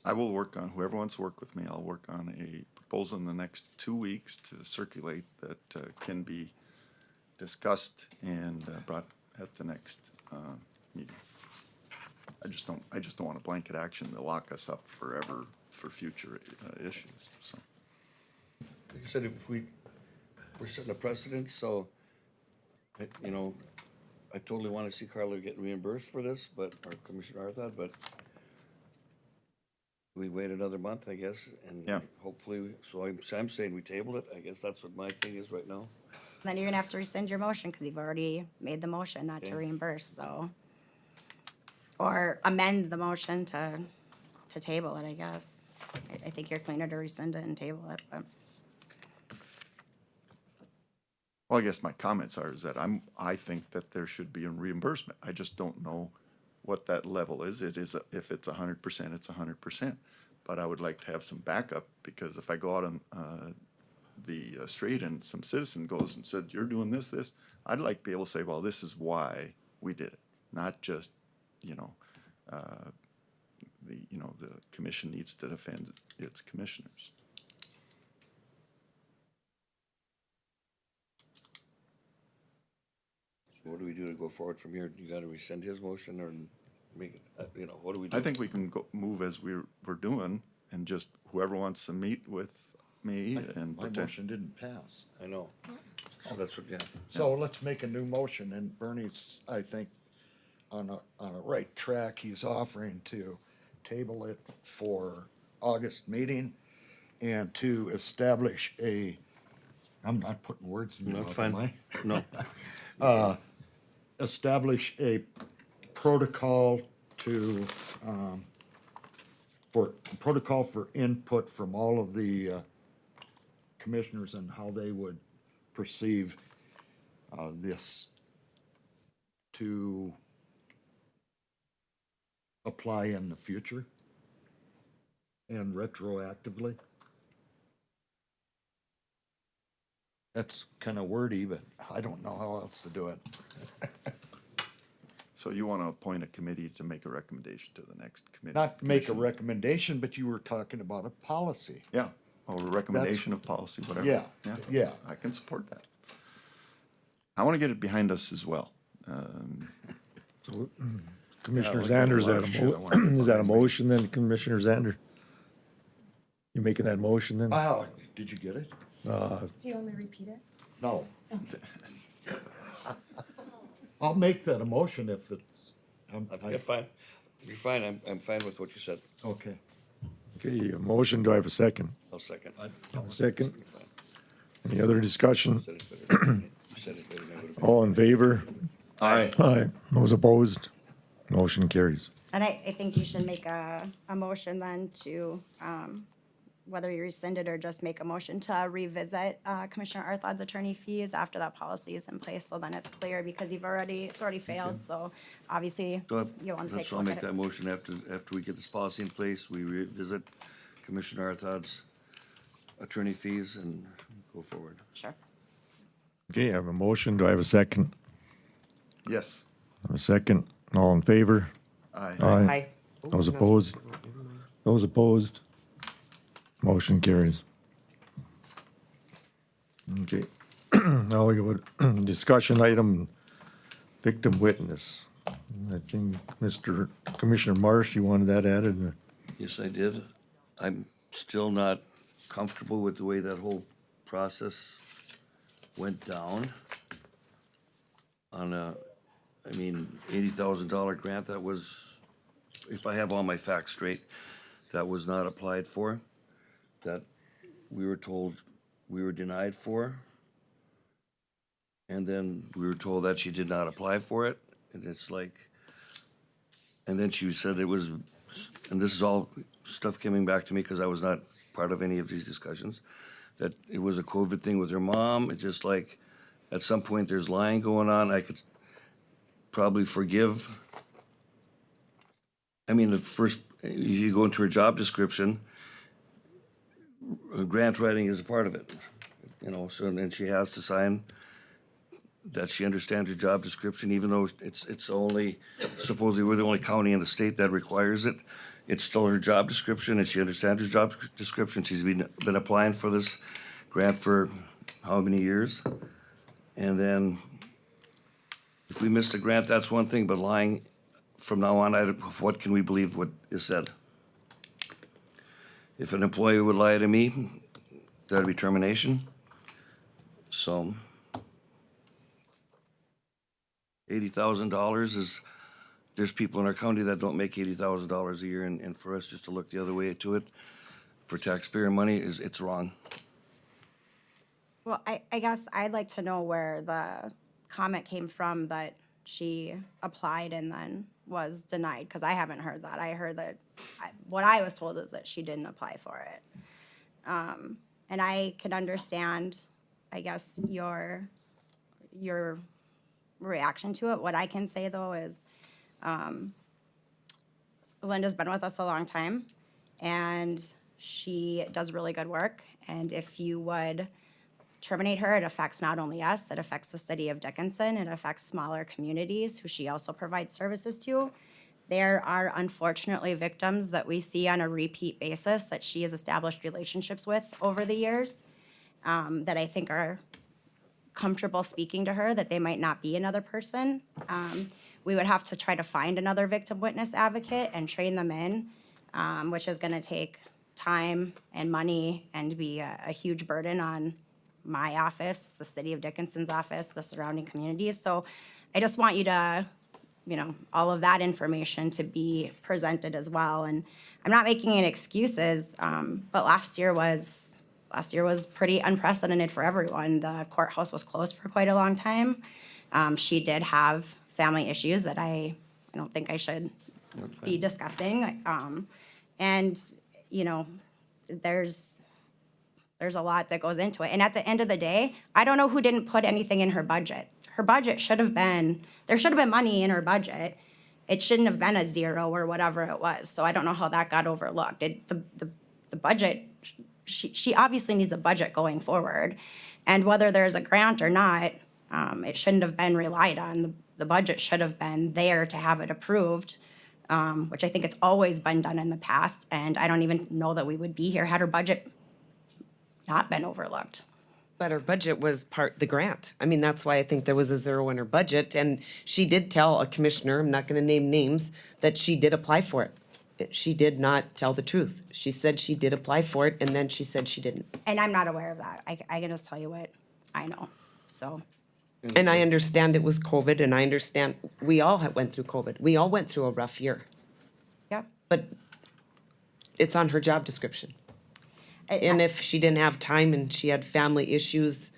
I will work on, whoever wants to work with me, I'll work on a proposal in the next 2 weeks to circulate that can be discussed and brought at the next meeting. I just don't want a blanket action to lock us up forever for future issues, so. Like I said, if we're setting a precedent, so, you know, I totally want to see Carla get reimbursed for this, but, or Commissioner Arthod, but we wait another month, I guess, and Yeah. hopefully, so I'm saying we table it. I guess that's what my thing is right now. Then you're gonna have to rescind your motion, because you've already made the motion not to Okay. reimburse, so. Or amend the motion to table it, I guess. I think you're cleaner to rescind it and table it, but. Well, I guess my comments are is that I think that there should be a reimbursement. I just don't know what that level is. It is, if it's 100%, it's 100%. But I would like to have some backup, because if I go out on the street and some citizen goes and said, you're doing this, I'd like to be able to say, well, this is why we did it, not just, you know, the commission needs to defend its commissioners. So what do we do to go forward from here? You gotta rescind his motion or make it, you know, what do we do? I think we can move as we're doing, and just whoever wants to meet with me and My motion didn't pass. I know. So that's what, yeah. So let's make a new motion, and Bernie's, I think, on a right track. He's offering to table it for August meeting and to establish I'm not putting words in your No, mouth, it's am fine. I? No. Establish a protocol for input from all of the commissioners and how they would perceive this to apply in the future and retroactively. That's kind of wordy, but I don't know how else to do it. So you want to appoint a committee to make a recommendation to the next committee? Not make a commission? recommendation, but you were talking about a policy. Yeah, or a recommendation of policy, whatever. Yeah, yeah. I can support that. I want to get it behind us as well. So, Commissioner Yeah, like Zander, is a that lot of shit I wanna is that a put motion then, Commissioner Zander? You making that motion then? Oh, did you get it? Do you want me to repeat it? No. I'll make that a motion if it's, I'm fine. You're fine. I'm fine with what you said. okay. Okay, a motion, do I have a second? I'll second. Second. You're fine. Any other discussion? Said it better. You said it better than I would've been. All in favor? Aye. Aye. Those opposed? Motion carries. And I think you should make a motion then to, whether you rescind it or just make a motion to revisit Commissioner Arthod's attorney fees after that policy is in place, so then it's clear, because it's already failed, so obviously So you'll want to take a I'll look make at that it. motion after we get this policy in place, we revisit Commissioner Arthod's attorney fees and go forward. Sure. Okay, I have a motion, do I have a second? Yes. A second, all in favor? Aye. Aye. Those opposed? Those opposed? Motion carries. Okay, now we go with discussion item, victim witness. I think Commissioner Marsh, you wanted that added? Yes, I did. I'm still not comfortable with the way that whole process went down on $80,000 grant that was, if I have all my facts straight, that was not applied for, that we were told we were denied for. And then we were told that she did not apply for it, and it's like, and then she said it was, and this is all stuff coming back to me because I was not part of any of these discussions, that it was a COVID thing with her mom. It's just like, at some point there's lying going on, I could probably forgive. I mean, at first, if you go into her job description, grant writing is a part of it, you know, so then she has to sign that she understands her job description, even though it's only, supposedly we're the only county in the state that requires it. It's still her job description, and she understands her job description. She's been applying for this grant for how many years? And then if we missed a grant, that's one thing, but lying from now on, what can we believe what is said? If an employee would lie to me, that'd be termination. So $80,000 is, there's people in our county that don't make $80,000 a year, and for us just to look the other way to it for taxpayer money it's wrong. Well, I guess I'd like to know where the comment came from that she applied and then was denied, because I haven't heard that. I heard that, what I was told is that she didn't apply for it. And I can understand, I guess, your reaction to it. What I can say, though, is Linda's been with us a long time, and she does really good work. And if you would terminate her, it affects not only us, it affects the city of Dickinson, it affects smaller communities who she also provides services to. There are unfortunately victims that we see on a repeat basis that she has established relationships with over the years, that I think are comfortable speaking to her, that they might not be another person. We would have to try to find another victim witness advocate and train them in, which is gonna take time and money and be a huge burden on my office, the city of Dickinson's office, the surrounding communities. So I just want you to, you know, all of that information to be presented as well. And I'm not making any excuses, but last year was pretty unprecedented for everyone. The courthouse was closed for quite a long time. She did have family issues that I don't think I should be discussing. And, you know, there's a lot that goes into it. And at the end of the day, I don't know who didn't put anything in her budget. Her budget should have been, there should have been money in her budget. It shouldn't have been a zero or whatever it was. So I don't know how that got overlooked. The budget, she obviously needs a budget going forward. And whether there's a grant or not, it shouldn't have been relied on. The budget should have been there to have it approved, which I think it's always been done in the past. And I don't even know that we would be here had her budget not been overlooked. But her budget was the grant. I mean, that's why I think there was a zero in her budget. And she did tell a commissioner, I'm not gonna name names, that she did apply for it. She did not tell the truth. She said she did apply for it, and then she said she didn't. And I'm not aware of that. I can just tell you what I know, so. And I understand it was COVID, and I understand, we all went through COVID. We all went through a rough year. Yep. But it's on her job description. And if she didn't have time and she had family issues,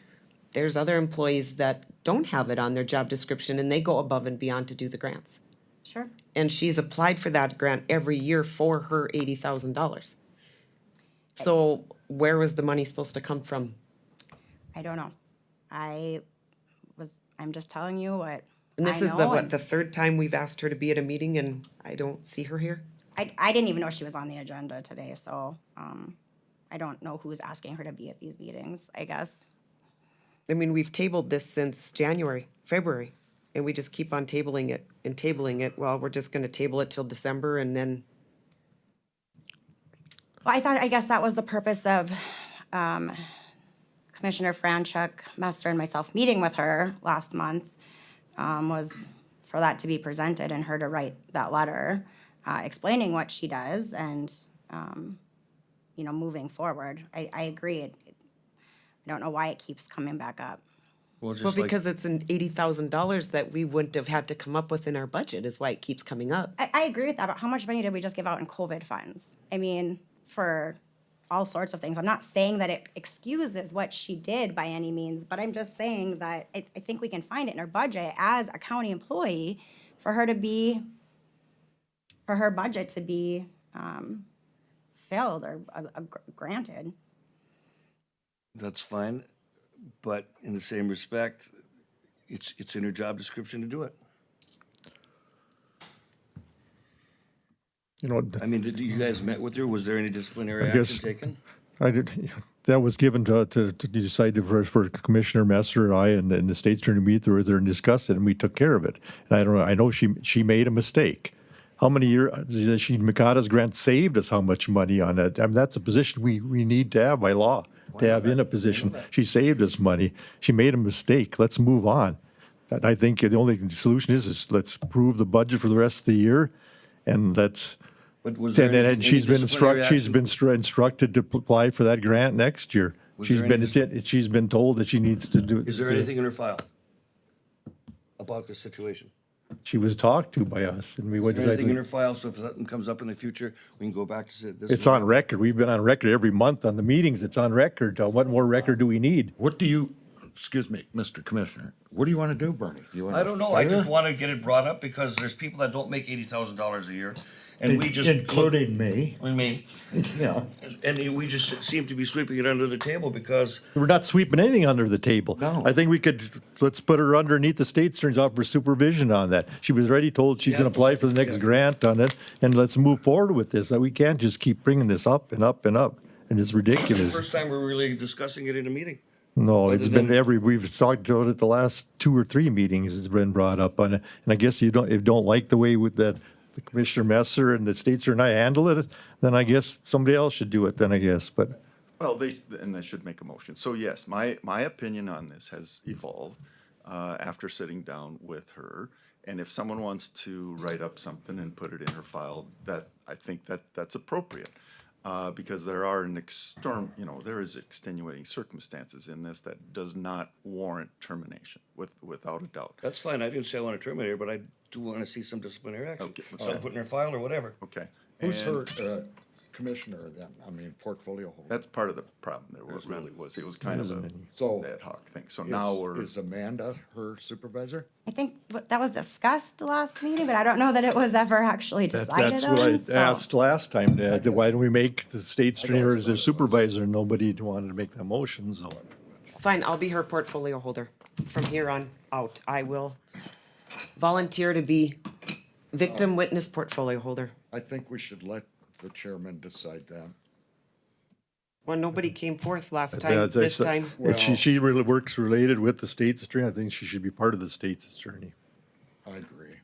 there's other employees that don't have it on their job description, and they go above and beyond to do the grants. Sure. And she's applied for that grant every year for her $80,000. So where was the money supposed to come from? I don't know. I'm just telling you what And this I is know, the third time we've asked her to be at a meeting, and I don't see her here? I didn't even know she was on the agenda today, so, I don't know who's asking her to be at these meetings, I guess. I mean, we've tabled this since January, February, and we just keep on tabling it and tabling it. Well, we're just gonna table it till December, and then, Well, I guess that was the purpose of, Commissioner Franchuk, Messer, and myself meeting with her last month, was for that to be presented and her to write that letter, explaining what she does and, you know, moving forward. I agree. I don't know why it keeps coming back up. Well, just well, like, because it's an $80,000 that we wouldn't have had to come up with in our budget is why it keeps coming up. I agree with that, but how much money did we just give out in COVID funds? I mean, for all sorts of things. I'm not saying that it excuses what she did by any means, but I'm just saying that I think we can find it in her budget as a county employee for her budget to be filled or granted. that's fine, but in the same respect, it's in her job description to do it. You know, I mean, did you guys met with her? Was there any disciplinary I action guess taken? I did, that was given to decide for Commissioner Messer and I and the state's attorney to meet with her and discuss it, and we took care of it. And I don't know, I know she made a mistake. How many years, Mikada's grant saved us how much money on it? I mean, that's a position we need to have by law, to have in a position. She saved us money. She made a mistake. Let's move on. I think the only solution is let's approve the budget for the rest of the year, and let's. But was there any She's been disciplinary instructed to apply for that grant next year. Was She's there been, any she's been told that she needs to do. Is there anything in her file about this situation? She was talked to by us, and we Is went. there anything in her file, so if something comes up in the future, we can go back to say this? It's is- on record. We've been on record every month on the meetings. It's on record. What more record do we need? What do you, excuse me, Mr. Commissioner, what do you want to do, Bernie? Do you want I to don't know, I just fire? want to get it brought up because there's people that don't make $80,000 a year, and we just. Including me. Me. Yeah. And we just seem to be sweeping it under the table because We're not sweeping anything under the table. No. I think we could, let's put her underneath the state's attorney's office for supervision on that. She was already told she's gonna apply for the next grant on it, and let's move forward with this. We can't just keep bringing this up and up and up, and it's it's the ridiculous. first time we're really discussing it in a meeting. No, it's Other been than- we've talked about it the last 2 or 3 meetings, it's been brought up on it. And I guess if you don't like the way with that, the Commissioner Messer and the states and I handle it, then I guess somebody else should do it then, I guess, but. Well, they should make a motion. So yes, my opinion on this has evolved after sitting down with her. And if someone wants to write up something and put it in her file, I think that's appropriate. Because there are there is extenuating circumstances in this that does not warrant termination without a doubt. That's fine, I didn't say I want to terminate her, but I do want to see some disciplinary action. Okay. Some put in her file or whatever. Okay. Who's And her commissioner then? I mean, portfolio holder. That's part of the problem. It was kind of a So ad hoc thing. So now we're. Is Amanda her supervisor? I think that was discussed last meeting, but I don't know that it was ever actually decided That's on. what I so- asked last time, why don't we make the state's attorney as their supervisor? Nobody wanted to make that motion, so. Fine, I'll be her portfolio holder from here on out. I will volunteer to be victim witness portfolio holder. I think we should let the chairman decide that. Well, nobody came forth last Yeah, time, this time. She really works related with the state's attorney. I think she should be part of the state's attorney. I agree.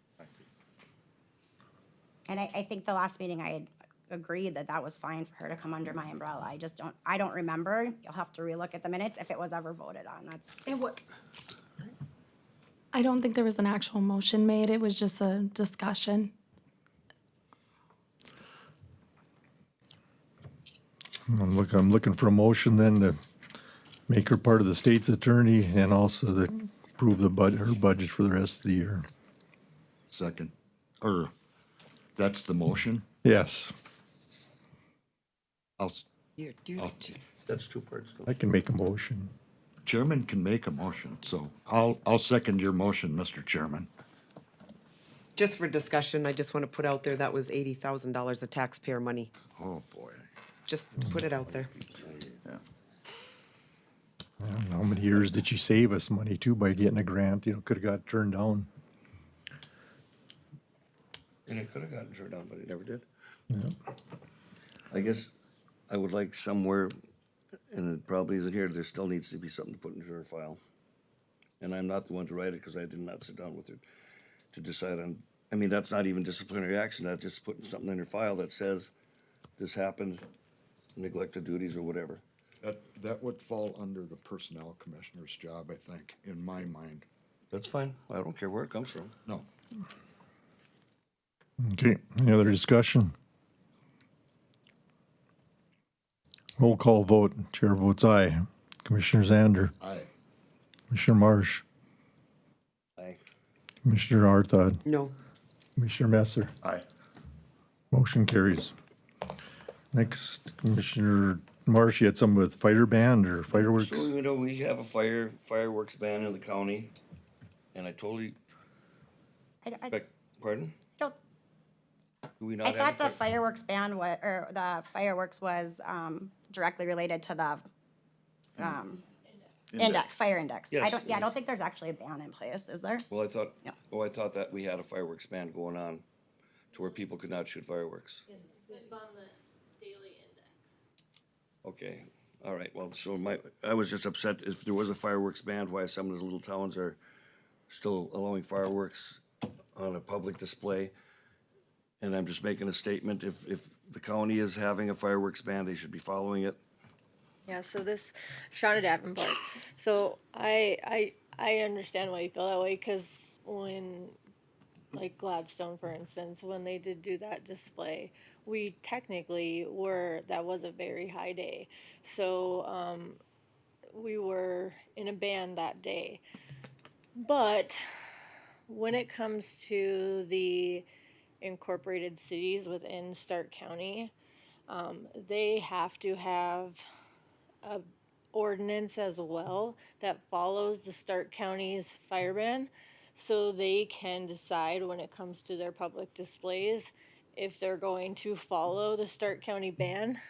And I think the last meeting I had agreed that was fine for her to come under my umbrella. I don't remember. You'll have to relook at the minutes if it was ever voted on. That's. I don't think there was an actual motion made. It was just a discussion. I'm looking for a motion then to make her part of the state's attorney and also to approve her budget for the rest of the year. Second, or that's the motion? Yes, That's two parts. I can make a motion. Chairman can make a motion, so I'll second your motion, Mr. Chairman. Just for discussion, I just want to put out there that was $80,000 of taxpayer money. Oh, boy. Just to put it out there. How many years did she save us money too by getting a grant? Could have got turned down. And it could have gotten turned down, but it never did. I guess I would like somewhere, and it probably isn't here, there still needs to be something to put into her file. And I'm not the one to write it because I did not sit down with her to decide on, I mean, that's not even disciplinary action, that's just putting something in her file that says this happened, neglected duties or whatever. That would fall under the personnel commissioner's job, I think, in my mind. That's fine, I don't care where it comes from. No. Okay, any other discussion? Roll call vote. Chair votes aye. Commissioner Zander. Aye. Commissioner Marsh. Aye. Commissioner Arthod. No. Commissioner Messer. Aye. Motion carries. Next, Commissioner Marsh, you had something with fire band or fireworks? So, we have a fireworks ban in the county, and I totally, pardon? don't- Do we not I have thought a the fireworks ban the fireworks was directly related to the Index, fire index. Yes. I don't think there's actually a ban in place, is there? Well, I thought, Yeah. I thought that we had a fireworks ban going on to where people could not shoot fireworks. It's on the daily index. Okay, all right, well, I was just upset if there was a fireworks ban, why some of the little towns are still allowing fireworks on a public display. And I'm just making a statement, if the county is having a fireworks ban, they should be following it. Yeah, so this, Shauna Davenport. So I understand why you feel that way, because when, like Gladstone, for instance, when they did do that display, we technically that was a very high day. So, we were in a band that day. But when it comes to the incorporated cities within Stark County, they have to have a ordinance as well that follows the Stark County's fire ban, so they can decide when it comes to their public displays if they're going to follow the Stark County ban.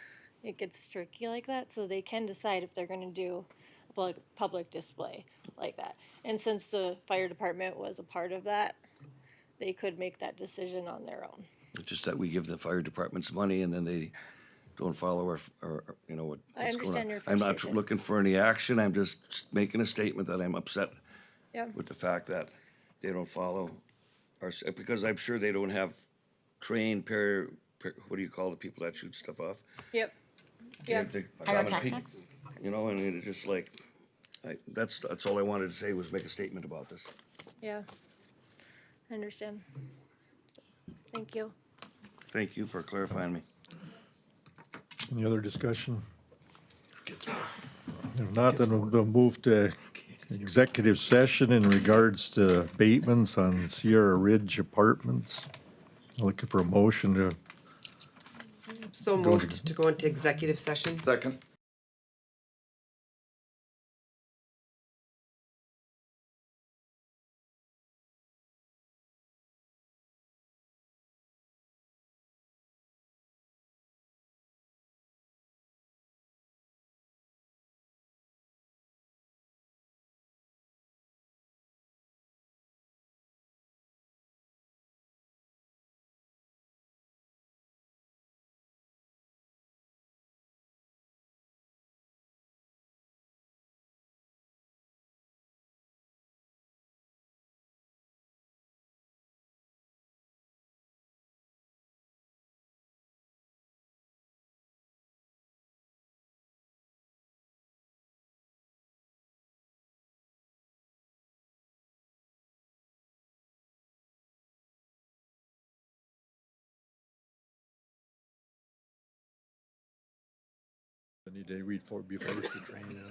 It gets tricky like that, so they can decide if they're going to do a public display like that. And since the fire department was a part of that, they could make that decision on their own. It's just that we give the fire departments money and then they don't follow our what's going on. I understand your I'm not frustration. looking for any action, I'm just making a statement that I'm upset Yep. with the fact that they don't follow because I'm sure they don't have trained what do you call the people that shoot stuff off? Yep. Yep. The common pe- Pyrotechnics? You know, and it's just like, that's all I wanted to say was make a statement about this. Yeah. I understand. Thank you. Thank you for clarifying me. Any other discussion? If not, then we'll move to executive session in regards to abatements on Sierra Ridge Apartments. Looking for a motion to So moved to go into executive session. Second. Any day we'd be forced to train.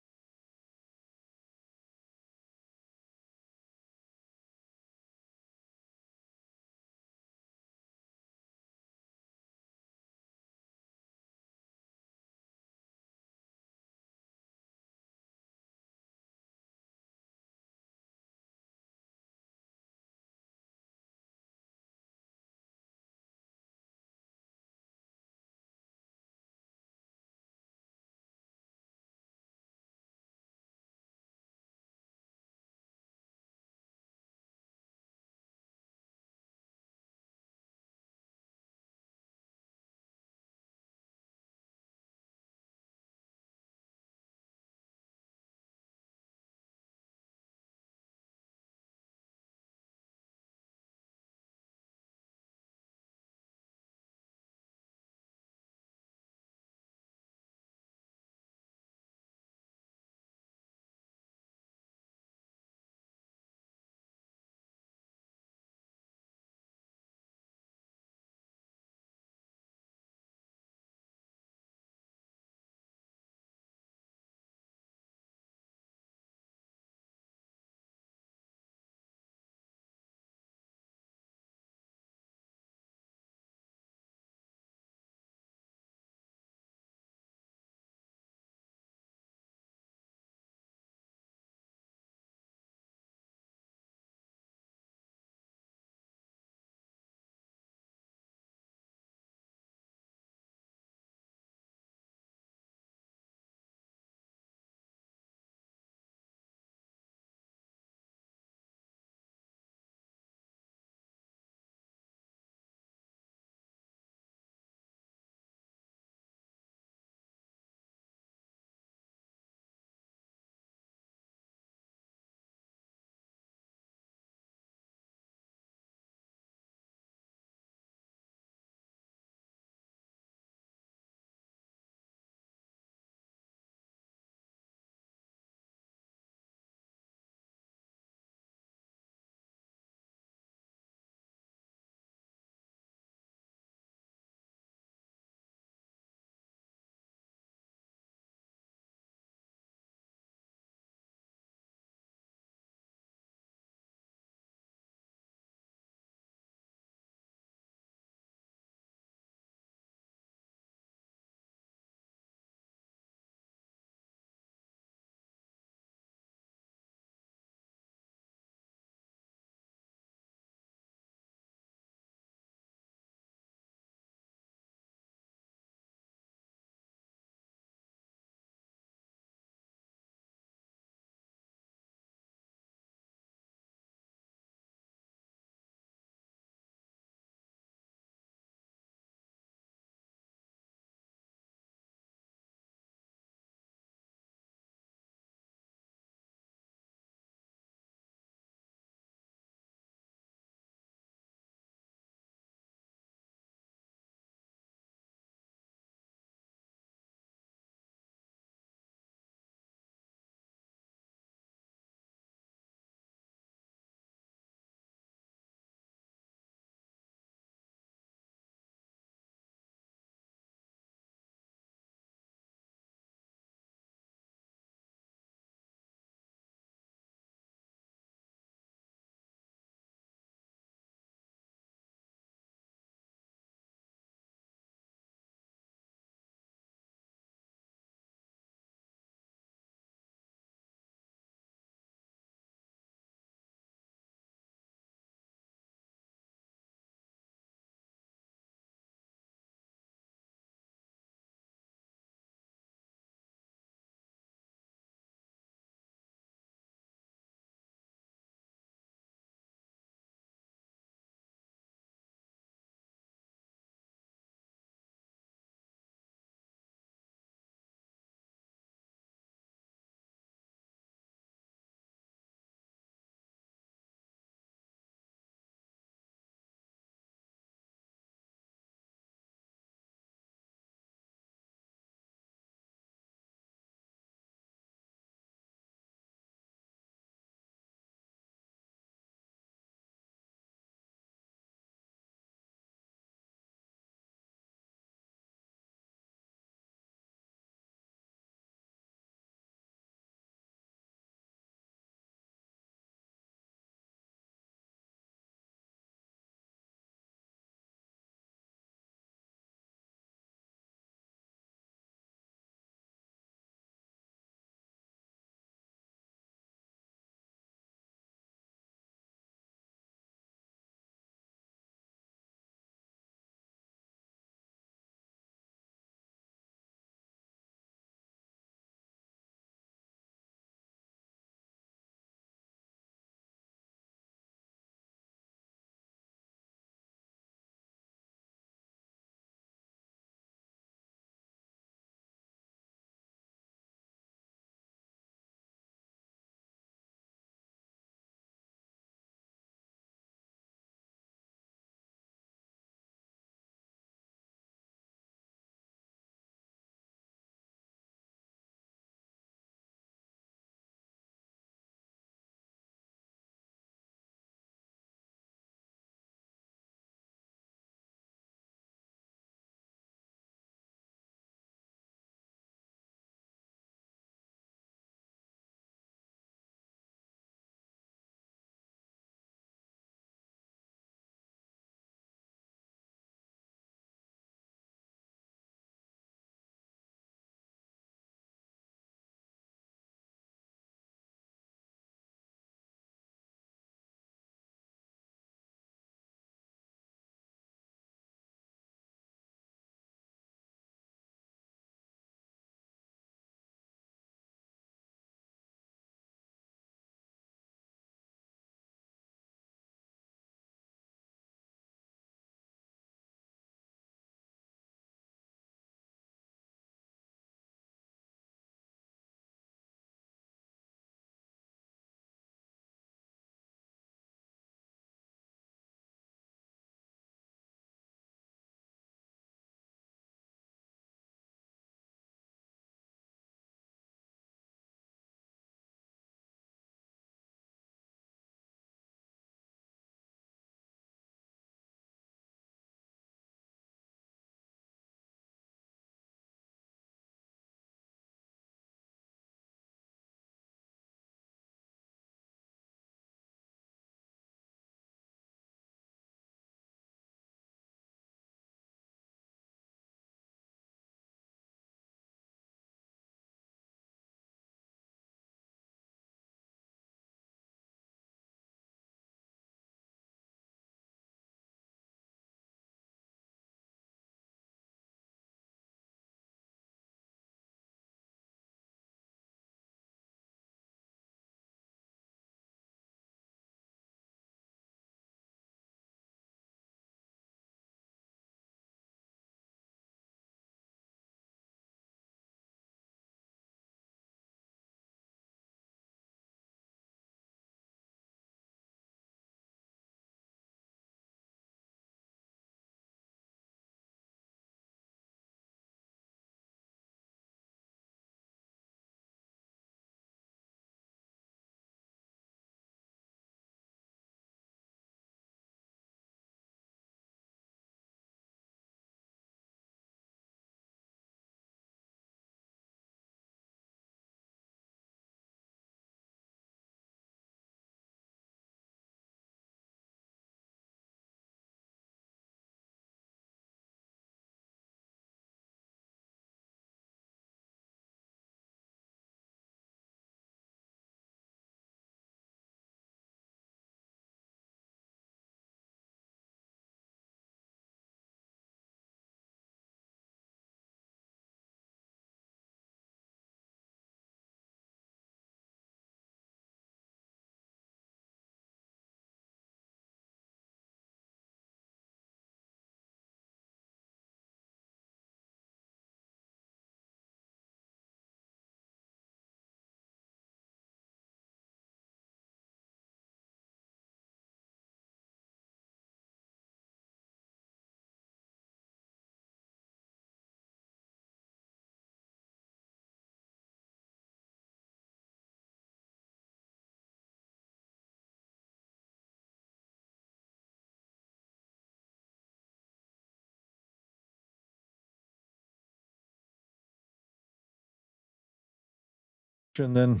And then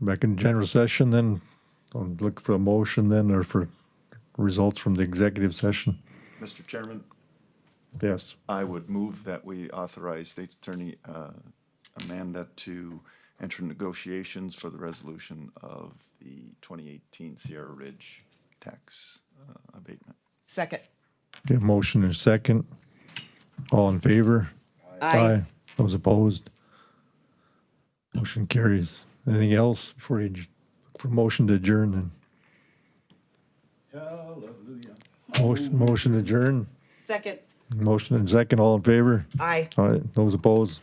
back in general session, then I'll look for a motion then, or for results from the executive session. Mr. Chairman, Yes. I would move that we authorize State's Attorney Amanda to enter negotiations for the resolution of the 2018 Sierra Ridge tax abatement. Second. Okay, motion and second. All in favor? Aye. Those opposed? Motion carries. Anything else before you look for motion to adjourn then? Hallelujah. Motion to adjourn. Second. Motion and second. All in favor? Aye. All right. Those opposed?